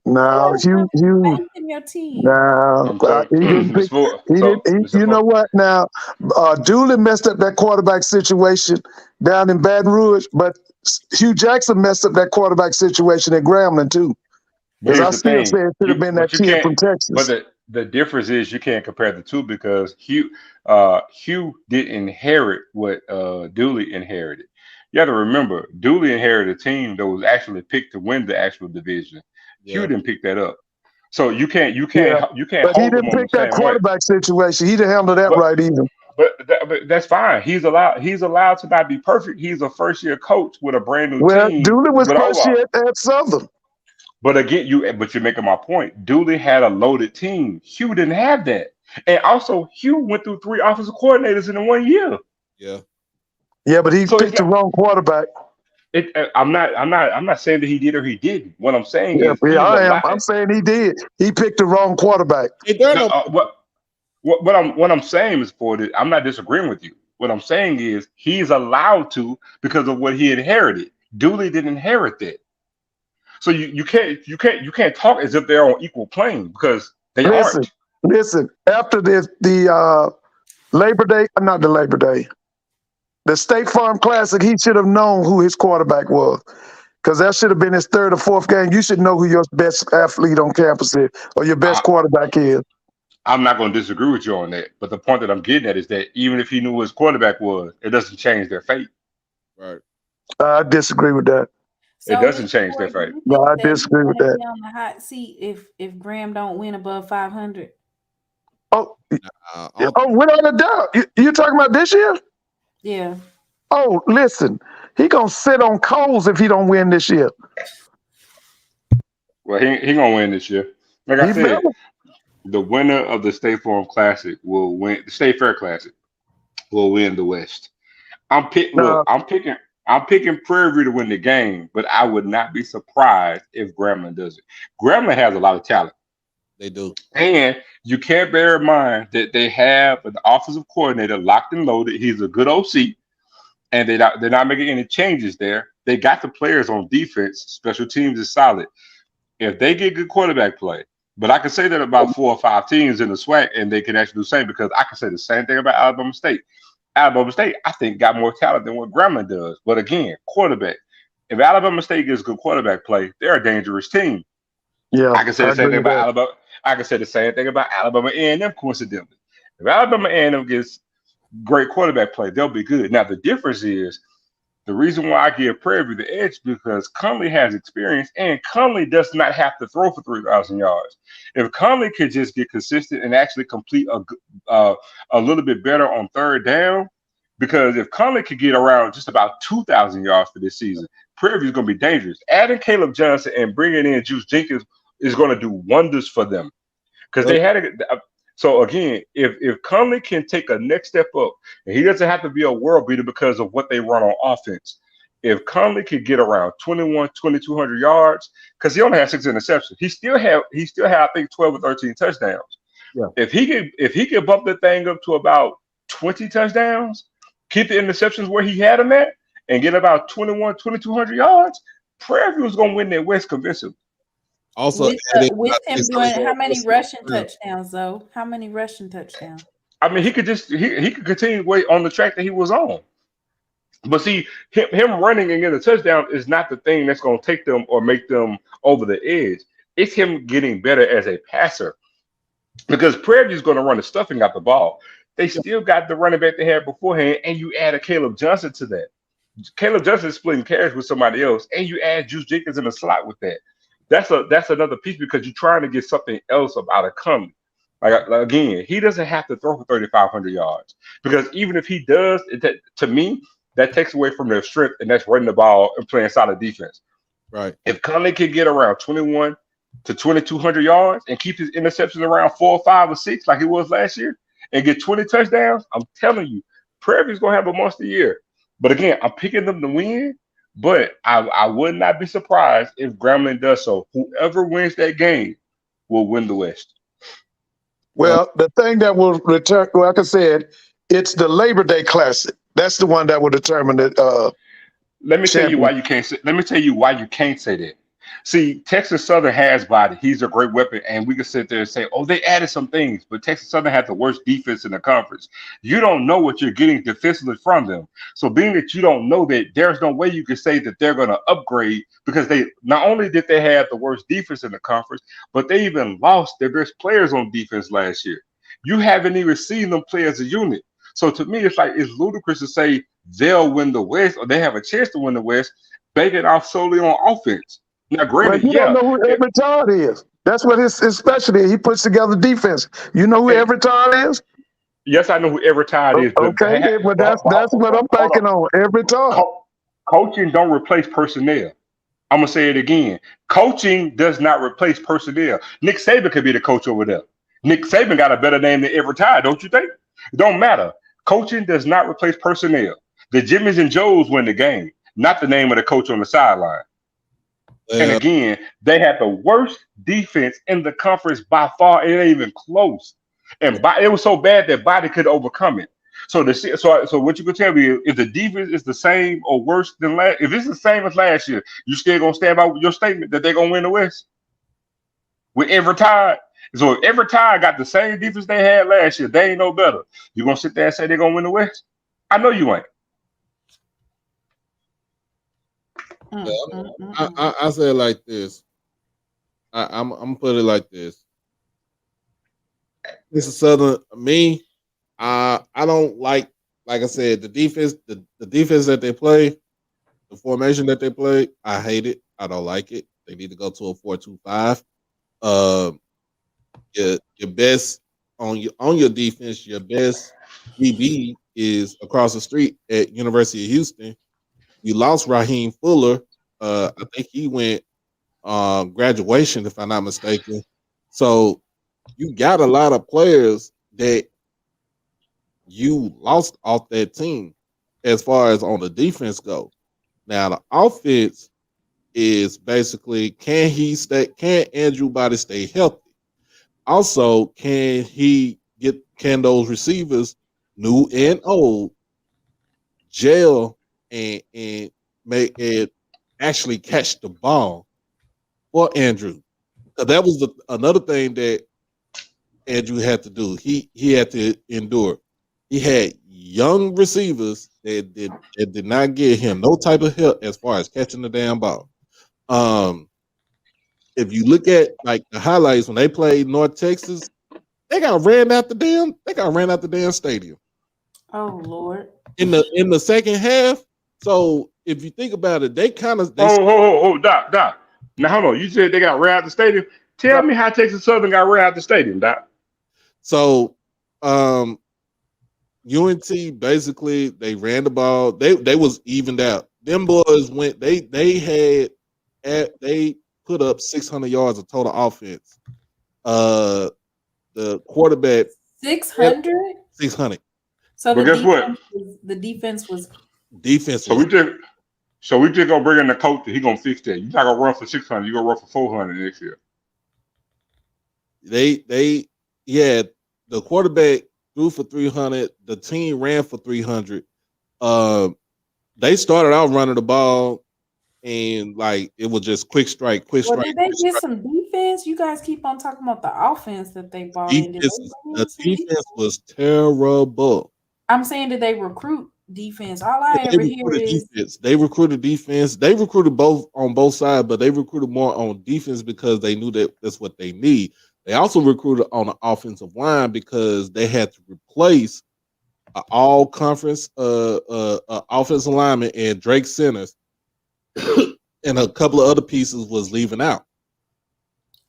you in your team. No, he didn't pick. You know what? Now, Dooley messed up that quarterback situation down in Baton Rouge, but Hugh Jackson messed up that quarterback situation at Grambling too. Because I still say it should have been that kid from Texas. But the difference is you can't compare the two because Hugh didn't inherit what Dooley inherited. You got to remember, Dooley inherited a team that was actually picked to win the actual division. Yeah. Hugh didn't pick that up, so you can't. But he didn't pick that quarterback situation. He didn't handle that right either. But that's fine. He's allowed to not be perfect. He's a first-year coach with a brand new team. Well, Dooley was first year at Southern. But again, you're making my point. Dooley had a loaded team. Hugh didn't have that, and also Hugh went through 3 offensive coordinators in 1 year. Yeah. Yeah, but he picked the wrong quarterback. I'm not saying that he did or he didn't. What I'm saying is, I'm saying he did. He picked the wrong quarterback. What I'm saying is, I'm not disagreeing with you. What I'm saying is he's allowed to because of what he inherited. Dooley didn't inherit that. So you can't talk as if they're on equal plane because they aren't. Listen. After the Labor Day, not the Labor Day, the State Farm Classic, he should have known who his quarterback was. Because that should have been his third or fourth game. You should know who your best athlete on campus is or your best quarterback is. I'm not going to disagree with you on that. But the point that I'm getting at is that even if he knew who his quarterback was, it doesn't change their fate. Right. I disagree with that. It doesn't change their fate. No, I disagree with that. On the hot seat if Graham don't win above 500. Oh, without a doubt. You talking about this year? Yeah. Oh, listen. He gonna sit on coals if he don't win this year. Well, he gonna win this year. Like I said, the winner of the State Farm Classic will win. The State Fair Classic will win the West. I'm picking Prairie View to win the game, but I would not be surprised if Grambling does it. Grambling has a lot of talent. They do. And you can't bear in mind that they have an offensive coordinator locked and loaded. He's a good OC. And they're not making any changes there. They got the players on defense. Special teams is solid. If they get good quarterback play, but I can say that about 4 or 5 teams in the SWAC, and they can actually do the same because I can say the same thing about Alabama State. Alabama State, I think, got more talent than what Grambling does. But again, quarterback. If Alabama State gets good quarterback play, they're a dangerous team. Yeah, I can say the same thing about Alabama. I can say the same thing about Alabama A&M. Coincidentally, if Alabama A&M gets great quarterback play, they'll be good. Now, the difference is the reason why I give Prairie View the edge because Conley has experience and Conley does not have to throw for 3,000 yards. If Conley could just get consistent and actually complete a little bit better on third down, because if Conley could get around just about 2,000 yards for this season, Prairie View is going to be dangerous. Adding Caleb Johnson and bringing in Juice Jenkins is going to do wonders for them because they had a. So again, if Conley can take a next step up, and he doesn't have to be a world beater because of what they run on offense. If Conley could get around 2,200 yards, because he only had 6 interceptions, he still had I think 12 or 13 touchdowns. Yeah. If he could bump the thing up to about 20 touchdowns, keep the interceptions where he had them at, and get about 2,200 yards, Prairie View is going to win that West convincingly. Also, with him doing how many rushing touchdowns though? How many rushing touchdowns? I mean, he could continue wait on the track that he was on. But see, him running and getting a touchdown is not the thing that's going to take them or make them over the edge. It's him getting better as a passer. Because Prairie View is going to run the stuffing out the ball. They still got the running back they had beforehand, and you add a Caleb Johnson to that. Caleb Johnson is splitting carries with somebody else, and you add Juice Jenkins in the slot with that. That's another piece because you're trying to get something else out of Conley. Like again, he doesn't have to throw for 3,500 yards because even if he does, to me, that takes away from their strength, and that's running the ball and playing solid defense. Right. If Conley can get around 21 to 2,200 yards and keep his interceptions around 4 or 5 or 6 like he was last year, and get 20 touchdowns, I'm telling you, Prairie View's gonna have a monster year. But again, I'm picking them to win. But I would not be surprised if Grambling does so. Whoever wins that game will win the West. Well, the thing that will return, like I said, it's the Labor Day Classic. That's the one that will determine it. Let me tell you why you can't say. Let me tell you why you can't say that. See, Texas Southern has body. He's a great weapon, and we can sit there and say, "Oh, they added some things," but Texas Southern has the worst defense in the conference. You don't know what you're getting defensively from them. So, being that you don't know that, there's no way you can say that they're going to upgrade because they not only did they have the worst defense in the conference, but they even lost their best players on defense last year. You haven't even seen them play as a unit. So, to me, it's ludicrous to say they'll win the West or they have a chance to win the West, banking off solely on offense. Now, granted, you don't know who Everett Todd is. That's what his specialty is. He puts together defense. You know who Everett Todd is? Yes, I know who Everett Todd is. But okay, but that's what I'm banking on. Everett Todd. Coaching don't replace personnel. I'm gonna say it again. Coaching does not replace personnel. Nick Saban could be the coach over there. Nick Saban got a better name than Everett Todd, don't you think? It don't matter. Coaching does not replace personnel. The Jimmies and Joes win the game, not the name of the coach on the sideline. Yeah. And again, they had the worst defense in the conference by far. It ain't even close. And it was so bad that Body could overcome it. So so what you could tell me if the defense is the same or worse than last, if it's the same as last year, you still gonna stand by your statement that they're gonna win the West with every tie. So if every tie got the same defense they had last year, they ain't no better. You gonna sit there and say they're gonna win the West? I know you ain't. I say it like this. I'm gonna put it like this. This is Southern. Me, I don't like I said, the defense, the defense that they play, the formation that they play. I hate it. I don't like it. They need to go to a 4-2-5. Your best on your defense, your best DB is across the street at University of Houston. You lost Raheem Fuller. I think he went graduation, if I'm not mistaken. So you got a lot of players that you lost off that team as far as on the defense go. Now the offense is basically can Andrew Body stay healthy? Also, can those receivers, new and old, gel and make it actually catch the ball for Andrew? That was another thing that Andrew had to do. He had to endure. He had young receivers that did not give him no type of help as far as catching the damn ball. If you look at like the highlights when they played North Texas, they got ran out the damn stadium. Oh Lord! In the second half. So if you think about it, they Doc. Now hold on. You said they got ran out the stadium. Tell me how Texas Southern got ran out the stadium, Doc. So, UNT basically they ran the ball. They was evened out. Them boys went. They put up 600 yards of total offense. The quarterback 600. 600. So but guess what? The defense was. So we just gonna bring in the coach that he gonna fix that. You're not gonna run for 600. You gonna run for 400 next year. The quarterback threw for 300. The team ran for 300. They started out running the ball, and like it was just quick strike. Did they get some defense? You guys keep on talking about the offense that they bought in. The defense was terrible. I'm saying, did they recruit defense? All I ever hear is defense. They recruited defense. They recruited both on both sides, but they recruited more on defense because they knew that that's what they need. They also recruited on the offensive line because they had to replace all conference offensive lineman and Drake Centers, and a couple of other pieces was leaving out.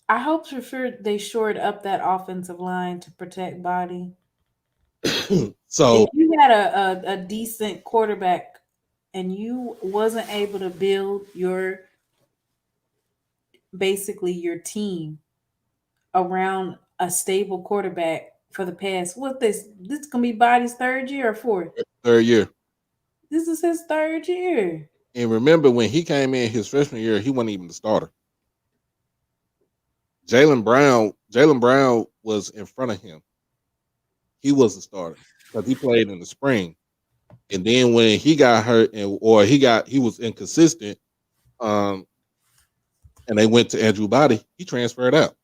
I hope they shored up that offensive line to protect Body. So if you had a decent quarterback and you wasn't able to build your team around a stable quarterback for the past, this gonna be Body's third year or fourth? Third year. This is his third year. And remember when he came in his freshman year, he wasn't even the starter. Jalen Brown was in front of him. He was the starter because he played in the spring. And then when he got hurt he was inconsistent, and they went to Andrew Body, he transferred out.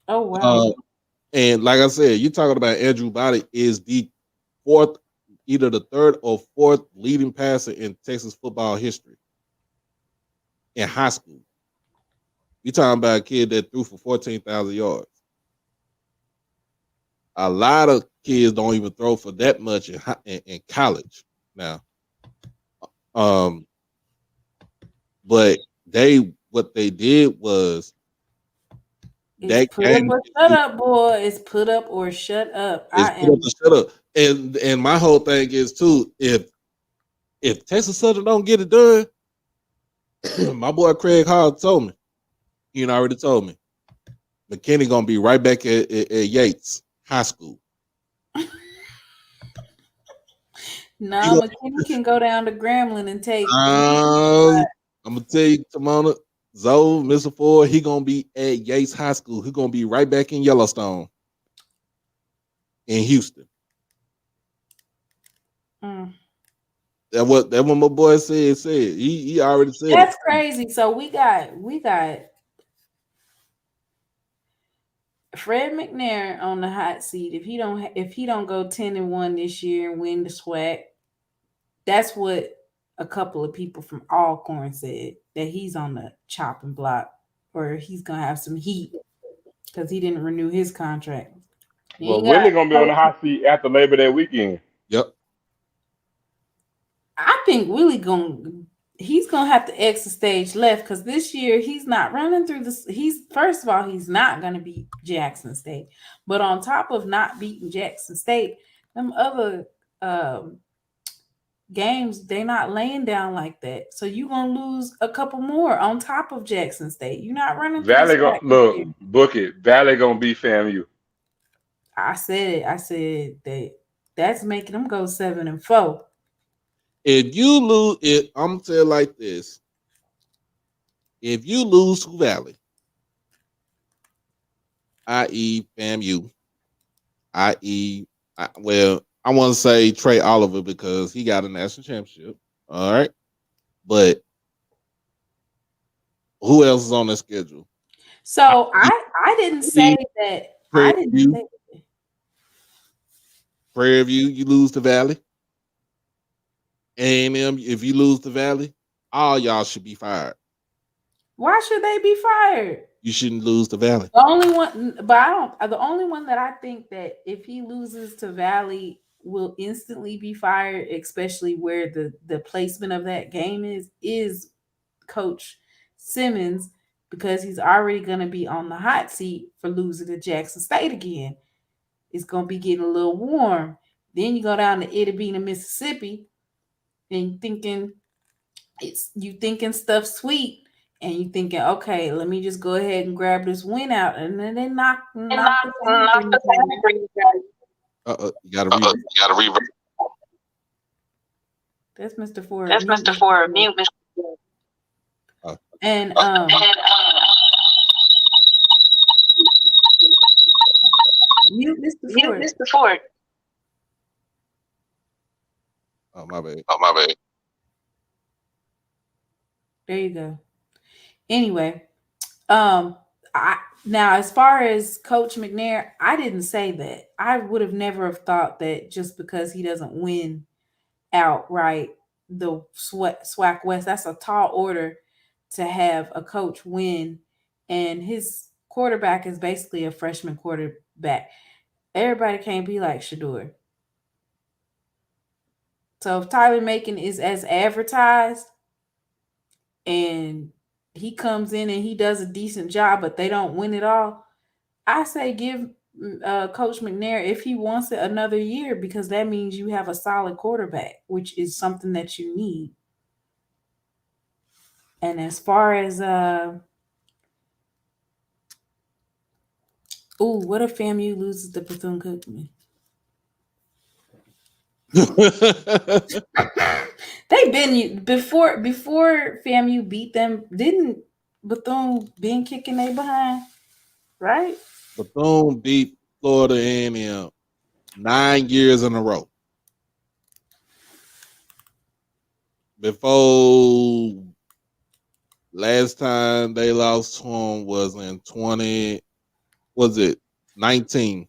Oh wow. And like I said, you're talking about Andrew Body is the fourth, either the third or fourth leading passer in Texas football history in high school. You're talking about a kid that threw for 14,000 yards. A lot of kids don't even throw for that much in college now. But what they did was it's put up or shut up, boy. It's put up or shut up. Shut up. And my whole thing is too, if Texas Southern don't get it done, my boy Craig Hall told me. He already told me. McKinney gonna be right back at Yates High School. No, McKinney can go down to Grambling and take. I'm gonna tell you, Tamona, Zoe, Mr. Ford, he gonna be at Yates High School. He gonna be right back in Yellowstone, in Houston. That what my boy said. He already said That's it. crazy. So we got Fred McNair on the hot seat. If he don't go 10-1 this year and win the SWAC, that's what a couple of people from Alcorn said, that he's on the chopping block, or he's gonna have some heat because he didn't renew his contract. Well, Willie gonna be on the hot seat after Labor Day weekend. Yep. I think Willie he's gonna have to exit stage left, because this year he's not running through this. First of all, he's not gonna beat Jackson State, but on top of not beating Jackson State, them other games, they're not laying down like that. So you're gonna lose a couple more on top of Jackson State. You're not running through Valley book it. Valley gonna beat FAMU. I said that's making them go 7-4. If you lose it, I'm gonna tell you like this. If you lose to Valley, i.e. FAMU, i.e. I want to say Trey Oliver because he got a national championship. All right. But who else is on the schedule? So I didn't say that. I didn't say that. Prairie View, you lose to Valley. A&M, if you lose to Valley, all y'all should be fired. Why should they be fired? You shouldn't lose to Valley. The only one, the only one that I think that if he loses to Valley will instantly be fired, especially where the placement of that game is Coach Simmons, because he's already going to be on the hot seat for losing to Jackson State again. It's going to be getting a little warm. Then you go down to Itabena, Mississippi, and you thinking stuff sweet. And you thinking, okay, let me just go ahead and grab this win out, and then they knock the you gotta reverse. That's Mr. Ford. That's Mr. Ford. Mute Mr. Ford. And mute Mr. Ford. Mr. Ford. Oh my bad. There you go. Anyway, now as far as Coach McNair, I didn't say that. I would have never have thought that just because he doesn't win outright the SWAC West, that's a tall order to have a coach win, and his quarterback is basically a freshman quarterback. Everybody can't be like Shedeur. So if Tyler Macon is as advertised and he comes in and he does a decent job, but they don't win it all, I say give Coach McNair, if he wants it, another year, because that means you have a solid quarterback, which is something that you need. And as far as what if FAMU loses to Bethune-Cookman? They've been before FAMU beat them. Didn't Bethune been kicking they behind, right? Bethune beat Florida A&M 9 years in a row. Before last time they lost to him was in 19?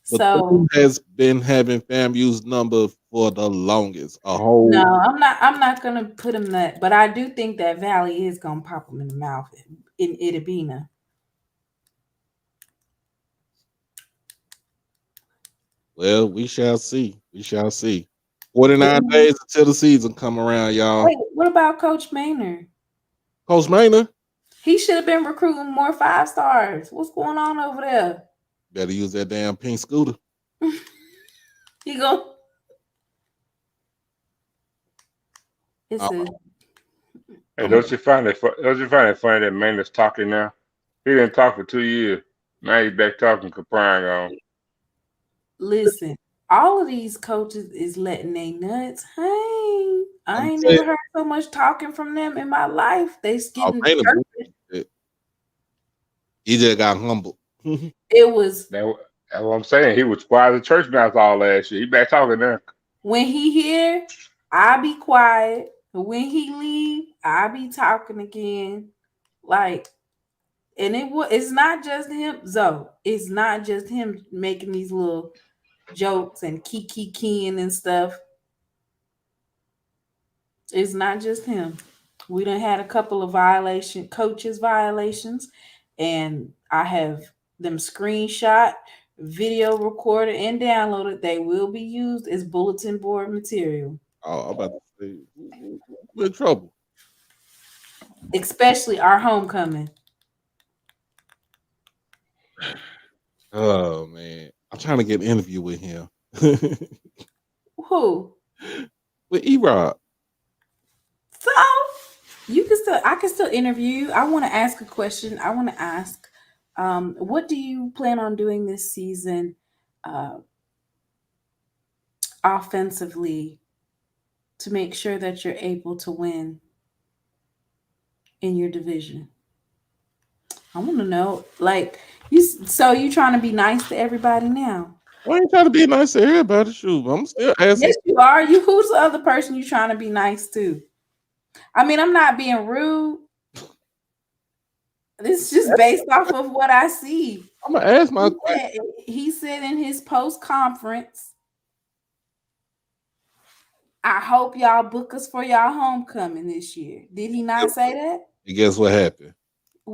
So has been having FAMU's number for the longest. No, I'm not gonna put him that, but I do think that Valley is gonna pop him in the mouth in Itabena. Well, we shall see. 49 days until the season come around, y'all. Wait, what about Coach Maynard? Coach Maynard? He should have been recruiting more 5-stars. What's going on over there? Better use that damn pink scooter. You go. Hey, don't you find it funny that Maynard's talking now? He didn't talk for 2 years. Now he's back talking crying on. Listen, all of these coaches is letting they nuts hang. I ain't never heard so much talking from them in my life. They getting he just got humbled. It was That's what I'm saying. He was quiet as a church mouse all last year. He back talking now. When he here, I be quiet. When he leave, I be talking again. Like, and it's not just him, Zoe. It's not just him making these little jokes and keying and stuff. It's not just him. We done had a couple of coaches violations, and I have them screenshot, video recorded, and downloaded. They will be used as bulletin board material. Oh, I'm about to say, we're in trouble. Especially our homecoming. Oh man, I'm trying to get an interview with him. Who? With E-Rob. So I can still interview you. I want to ask a question. I want to ask, what do you plan on doing this season, offensively, to make sure that you're able to win in your division? I want to know, like, so you trying to be nice to everybody now? Why ain't trying to be nice to everybody? Shoot, I'm still asking. Yes, you are. Who's the other person you trying to be nice to? I mean, I'm not being rude. This is just based off of what I see. I'm gonna ask my question. He said in his post conference, I hope y'all book us for y'all homecoming this year. Did he not say that? And guess what happened?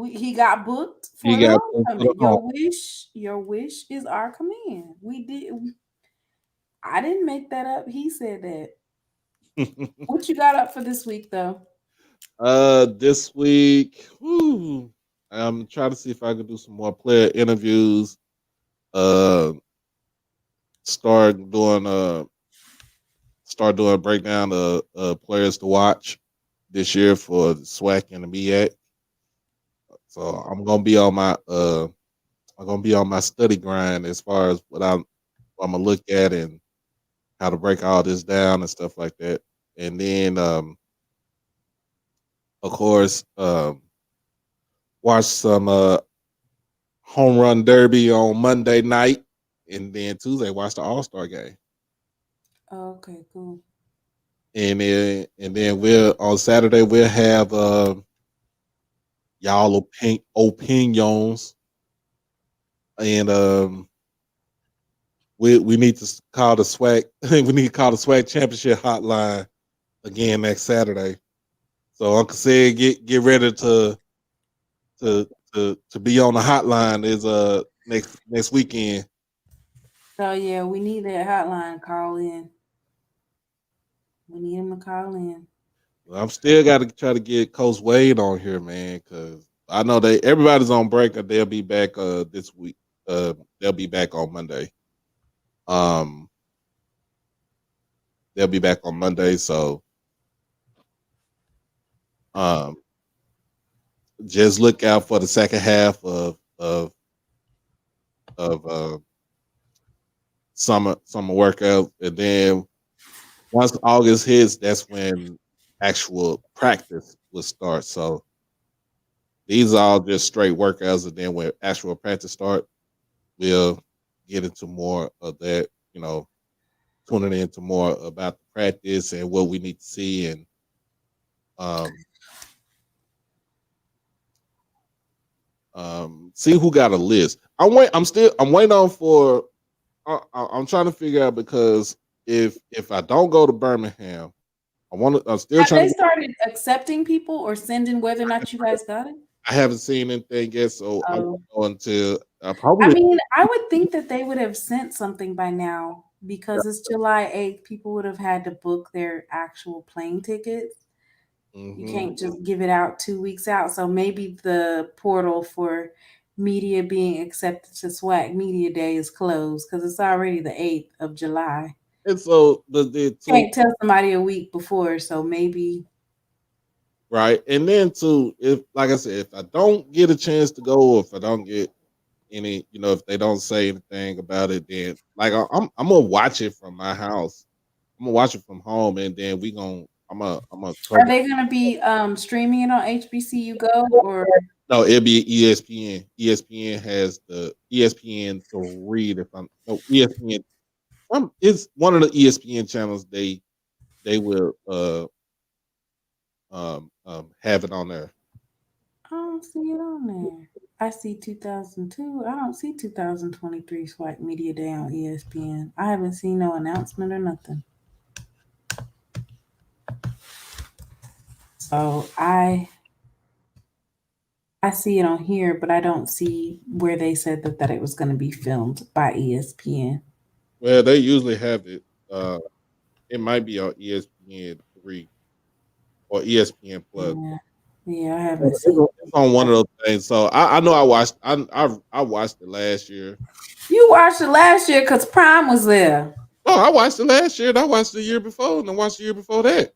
He got booked for the homecoming. Your wish is our command. We did. I didn't make that up. He said that. What you got up for this week, though? This week, I'm trying to see if I can do some more player interviews. Start doing a breakdown of players to watch this year for the SWAC and the MEAC. So I'm gonna be on my study grind as far as what I'm gonna look at and how to break all this down and stuff like that. And then of course watch some home run derby on Monday night, and then Tuesday watch the All-Star game. Okay, cool. And then we'll on Saturday we'll have y'all opinions, and we need to call the SWAC. We need to call the SWAC championship hotline again next Saturday. So Uncle said, get ready to be on the hotline is next weekend. So yeah, we need that hotline call in. We need him to call in. Well, I'm still got to try to get Coach Wade on here, man, because I know everybody's on break. They'll be back this week. They'll be back on Monday. They'll be back on Monday, so just look out for the second half of summer workout, and then once August hits, that's when actual practice will start. So these are all just straight workouts, and then when actual practice start, we'll get into more of that, tuning into more about the practice and what we need to see, and see who got a list. I'm waiting on for. I'm trying to figure out, because if I don't go to Birmingham, I'm still Have trying. They started accepting people or sending whether or not you guys got it? I haven't seen anything yet, so I'm going to probably. I mean, I would think that they would have sent something by now, because it's July 8th. People would have had to book their actual plane tickets. You can't just give it out 2 weeks out. So maybe the portal for media being accepted to SWAC Media Day is closed because it's already the 8th of July. And so can't tell somebody a week before, so maybe. Right. And then too, if like I said, if I don't get a chance to go, or if I don't get any, if they don't say anything about it, then like I'm gonna watch it from my house. I'm gonna watch it from home, and then I'm gonna Are they gonna be streaming it on HBCU Go or? No, it'll be ESPN. ESPN has the ESPN 3. If I'm no ESPN, it's one of the ESPN channels. They will have it on there. I don't see it on there. I see 2002. I don't see 2023 Swipe Media Day on ESPN. I haven't seen no announcement or nothing. So I see it on here, but I don't see where they said that it was going to be filmed by ESPN. Well, they usually have it. It might be on ESPN 3 or ESPN Plus. Yeah, I haven't seen it's on one of those things. So I know I watched. I watched it last year. You watched it last year because Prime was there. No, I watched it last year. And I watched the year before, and I watched the year before that.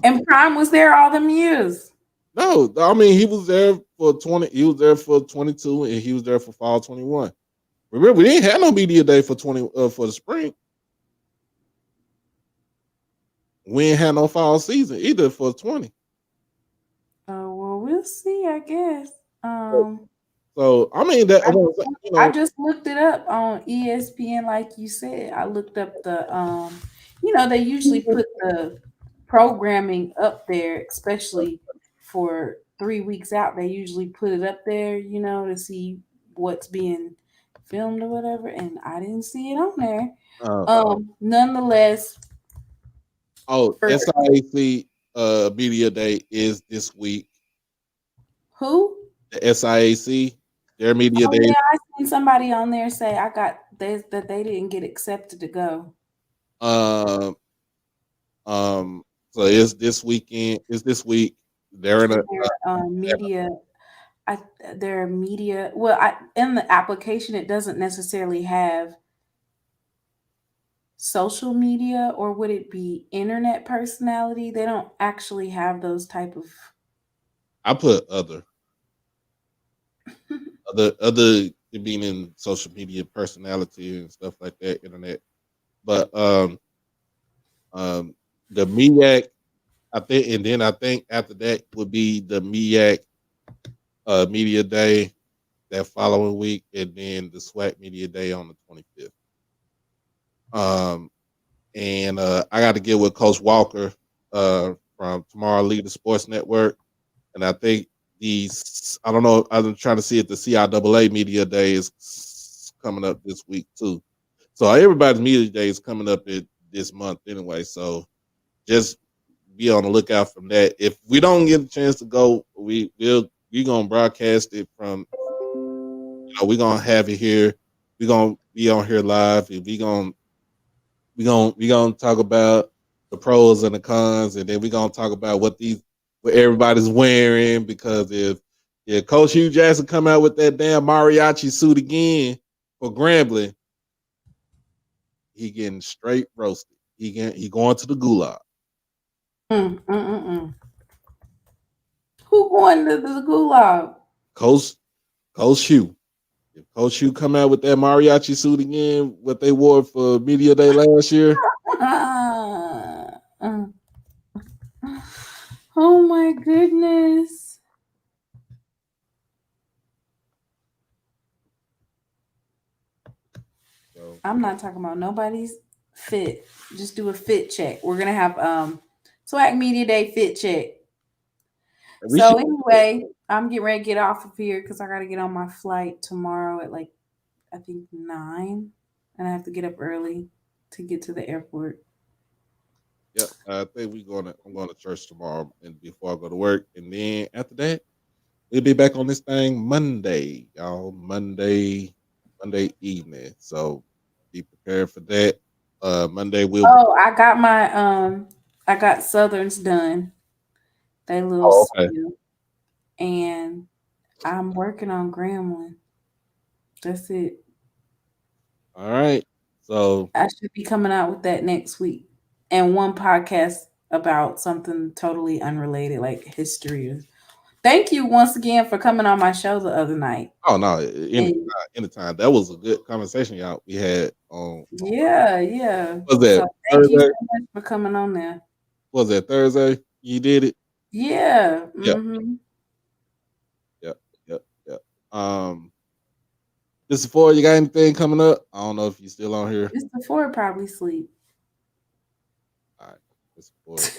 And Prime was there all them years. No, I mean he was there for 20. He was there for 22, and he was there for fall 21. Remember, we didn't have no media day for 20 for the spring. We ain't had no fall season either for 20. Oh well, we'll see. I guess. So I mean that I just looked it up on ESPN, like you said. I looked up the they usually put the programming up there, especially for 3 weeks out. They usually put it up there, to see what's being filmed or whatever. And I didn't see it on there. Nonetheless. SIAC Media Day is this week. Who? The SIAC, their media day. Yeah, I seen somebody on there say that they didn't get accepted to go. So it's this weekend. It's this week. They're in a media. Their media. Well, in the application, it doesn't necessarily have social media, or would it be internet personality? They don't actually have those type of. I put other being in social media personality and stuff like that, internet. But the MEAC, I think after that would be the MEAC Media Day that following week, and then the SWAC Media Day on the 25th. And I got to get with Coach Walker from Tomorrow Leader Sports Network, and I think I don't know. I'm trying to see if the CIAA Media Day is coming up this week too. So everybody's Media Day is coming up this month anyway. So just be on the lookout from that. If we don't get a chance to go, we're gonna broadcast it from. We're gonna have it here. We're gonna be on here live, and we're gonna talk about the pros and the cons, and then we're gonna talk about what everybody's wearing, because if Coach Hugh Jackson come out with that damn mariachi suit again for Grambling, he getting straight roasted. He going to the gulag. Who going to the gulag? Coach Hugh. If Coach Hugh come out with that mariachi suit again, what they wore for Media Day last year. Oh my goodness. I'm not talking about nobody's fit. Just do a fit check. We're gonna have SWAC Media Day fit check. So anyway, I'm getting ready to get off of here because I gotta get on my flight tomorrow at I think 9, and I have to get up early to get to the airport. Yep, I think I'm going to church tomorrow, and before I go to work, and then after that, we'll be back on this thing Monday, y'all. Monday evening. So be prepared for that. Monday will. Oh, I got I got Southerns done. They little stew, and I'm working on Grambling. That's it. All right. So I should be coming out with that next week, and one podcast about something totally unrelated, like history. Thank you once again for coming on my show the other night. Oh no, anytime. That was a good conversation, y'all. We had on. Yeah. Was that so thank you so much for coming on there. Was that Thursday? You did it. Yeah. Yeah. Mm-hmm. This is for you. Got anything coming up? I don't know if you still on here. Mr. Ford probably sleep. All right, this is for it.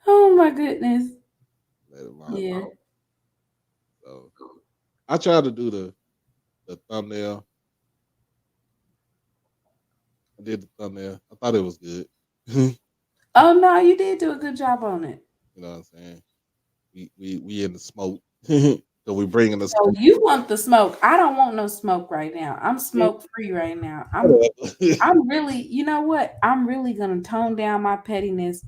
Oh my goodness. Let it line Yeah. out. So I tried to do the thumbnail. I did the thumbnail. I thought it was good. You Oh no, you did do a good job on it. know what I'm saying? We in the smoke. So we bringing the So smoke. you want the smoke. I don't want no smoke right now. I'm smoke free right now. I'm really, you know what? I'm really gonna tone down my pettiness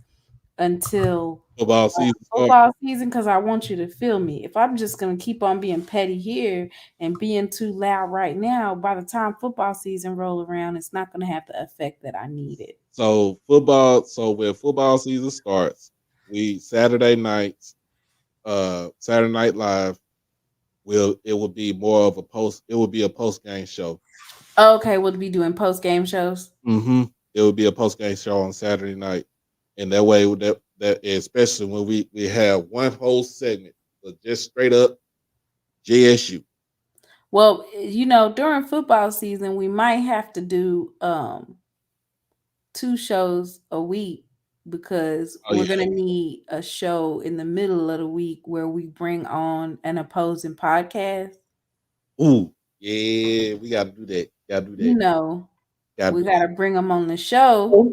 until Football season. football season because I want you to feel me. If I'm just gonna keep on being petty here and being too loud right now, by the time football season roll around, it's not gonna have the effect that I needed. So football. So when football season starts, we Saturday nights, Saturday Night Live. It will be more of a post. It will be a post game show. Okay, we'll be doing post game shows. Mm-hmm. It will be a post game show on Saturday night, and that way that especially when we have one whole segment, so just straight up JSU. Well, you know, during football season, we might have to do 2 shows a week because Oh we're yeah. gonna need a show in the middle of the week where we bring on an opposing podcast. Ooh, yeah, we got to do that. Got to do You that. know, Gotta we do got to that. bring them on the show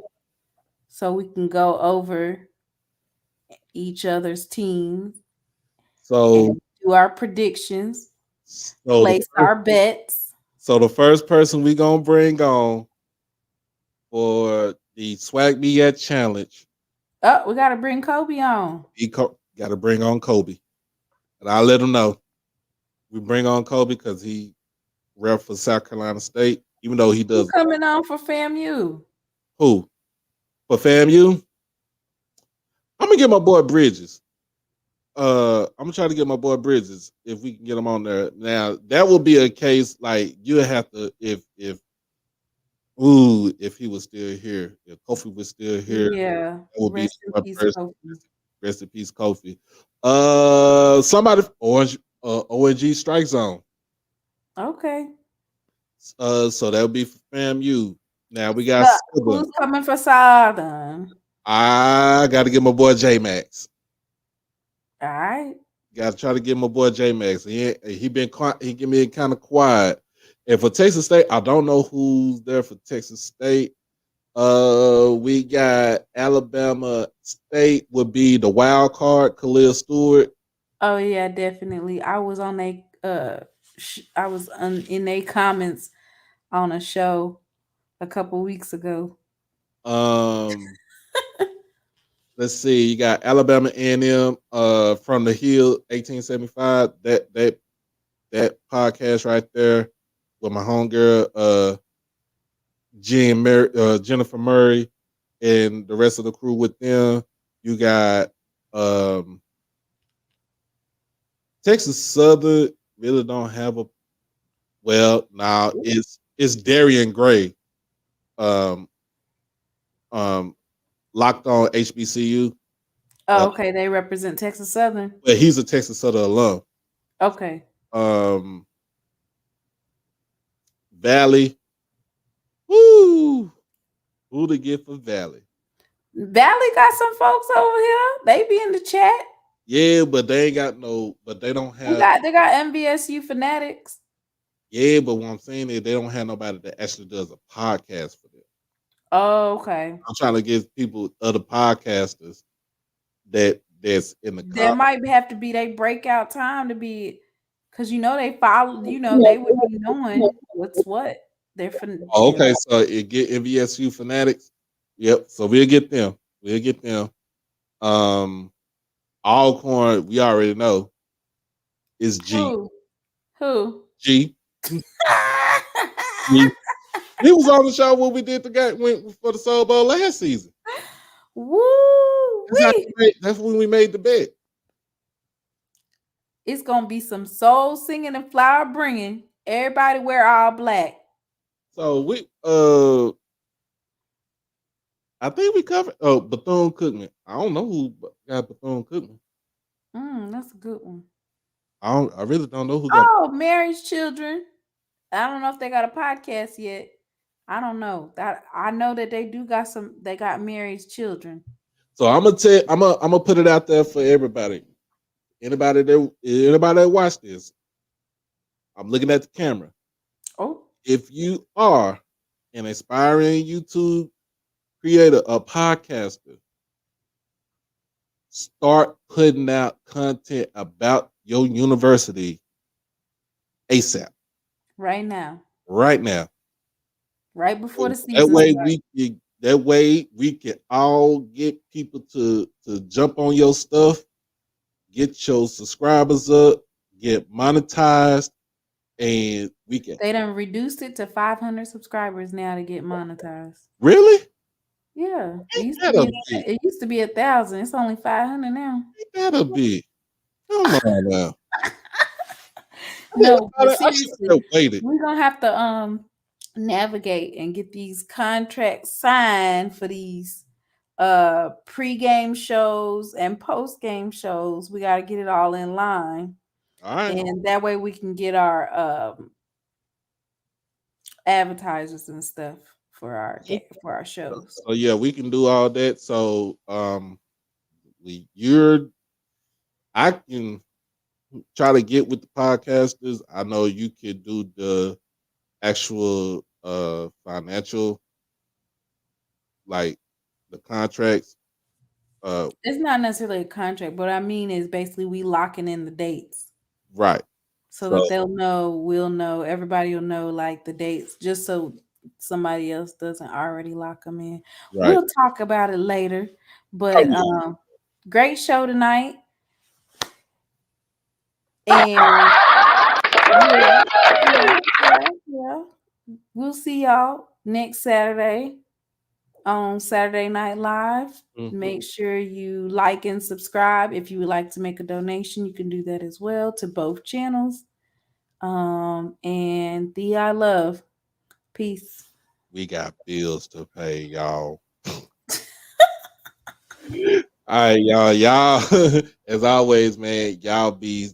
so we can go over each other's teams So and do our predictions, so place our bets. so the first person we gonna bring on for the Swag Me At Challenge, Oh, we got to bring Kobe on. got to bring on Kobe, and I'll let him know. We bring on Kobe because he rep for South Carolina State, even though he Who does. coming on for FAMU? Who? For FAMU? I'm gonna get my boy Bridges. I'm gonna try to get my boy Bridges if we can get him on there. Now that would be a case like you have to if he was still here, if Kofi was still here, Yeah. that would be Rest in one peace, person. Kobe. Rest in peace, Kofi. Somebody ONG Strike Zone. Okay. So that would be for FAMU. Now we got Southern. Who's coming for Southern? I got to get my boy J Max. All right. Got to try to get my boy J Max. He been quiet. He can be kind of quiet. And for Texas State, I don't know who's there for Texas State. We got Alabama State would be the wild card, Khalil Stewart. Oh yeah, definitely. I was on I was in their comments on a show a couple weeks ago. Let's see. You got Alabama A&M from the Hill 1875. That podcast right there with my homegirl Jennifer Murray and the rest of the crew with them. You got Texas Southern really don't have a now it's Darian Gray locked on HBCU. Oh, okay. They represent Texas Southern. But he's a Texas Southern alum. Okay. Valley. Woo! Who to get for Valley? Valley got some folks over here. They be in the chat. Yeah, but they ain't got no. But they don't have. They got MVSU fanatics. Yeah, but what I'm saying is they don't have nobody that actually does a podcast for them. Oh, okay. I'm trying to get people, other podcasters that's in the. There might have to be their breakout time to be, because they follow. They would be knowing what's what. They're Oh, okay, so it get MVSU fanatics. Yep. So we'll get them. Alcorn, we already know, is G. Who? G. He was on the show when we did the guy went for the Soul Bowl last season. Woo! That's when we made the bet. It's gonna be some soul singing and flower bringing. Everybody wear all black. So we I think we covered Bethune Cookman. I don't know who got Bethune Cookman. That's a good one. I really don't know who got. Oh, Mary's Children. I don't know if they got a podcast yet. I don't know. That I know that they do got some. They got Mary's Children. So I'm gonna put it out there for everybody. Anybody that watch this, I'm looking at the camera. Oh, If you are an aspiring YouTube creator, a podcaster, start putting out content about your university ASAP. right now. Right now. Right before the season. That way we can all get people to jump on your stuff, get your subscribers up, get monetized, and we can. They done reduced it to 500 subscribers now to get monetized. Really? Yeah, it used to be 1,000. It's only 500 now. It gotta be. Come on now. No, but seriously, we're gonna have to navigate and get these contracts signed for these pre-game shows and post-game shows. We got to get it all in line. All right. And that way we can get our advertisers and stuff for our shows. So yeah, we can do all that. So I can try to get with the podcasters. I know you can do the actual financial, like the contracts. It's not necessarily a contract, but I mean is basically we locking in the dates. Right. So that they'll know, we'll know, everybody will know like the dates, just so somebody else doesn't already lock them in. Right. We'll talk about it later. But great show tonight. And yeah. We'll see y'all next Saturday on Saturday Night Live. Mm-hmm. Make sure you like and subscribe. If you would like to make a donation, you can do that as well to both channels. And I love. Peace. We got bills to pay, y'all. All right, y'all. As always, man, y'all be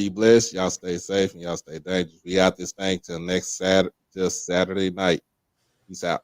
blessed. Y'all stay safe and y'all stay dangerous. We out this thing till next Saturday night. Peace out.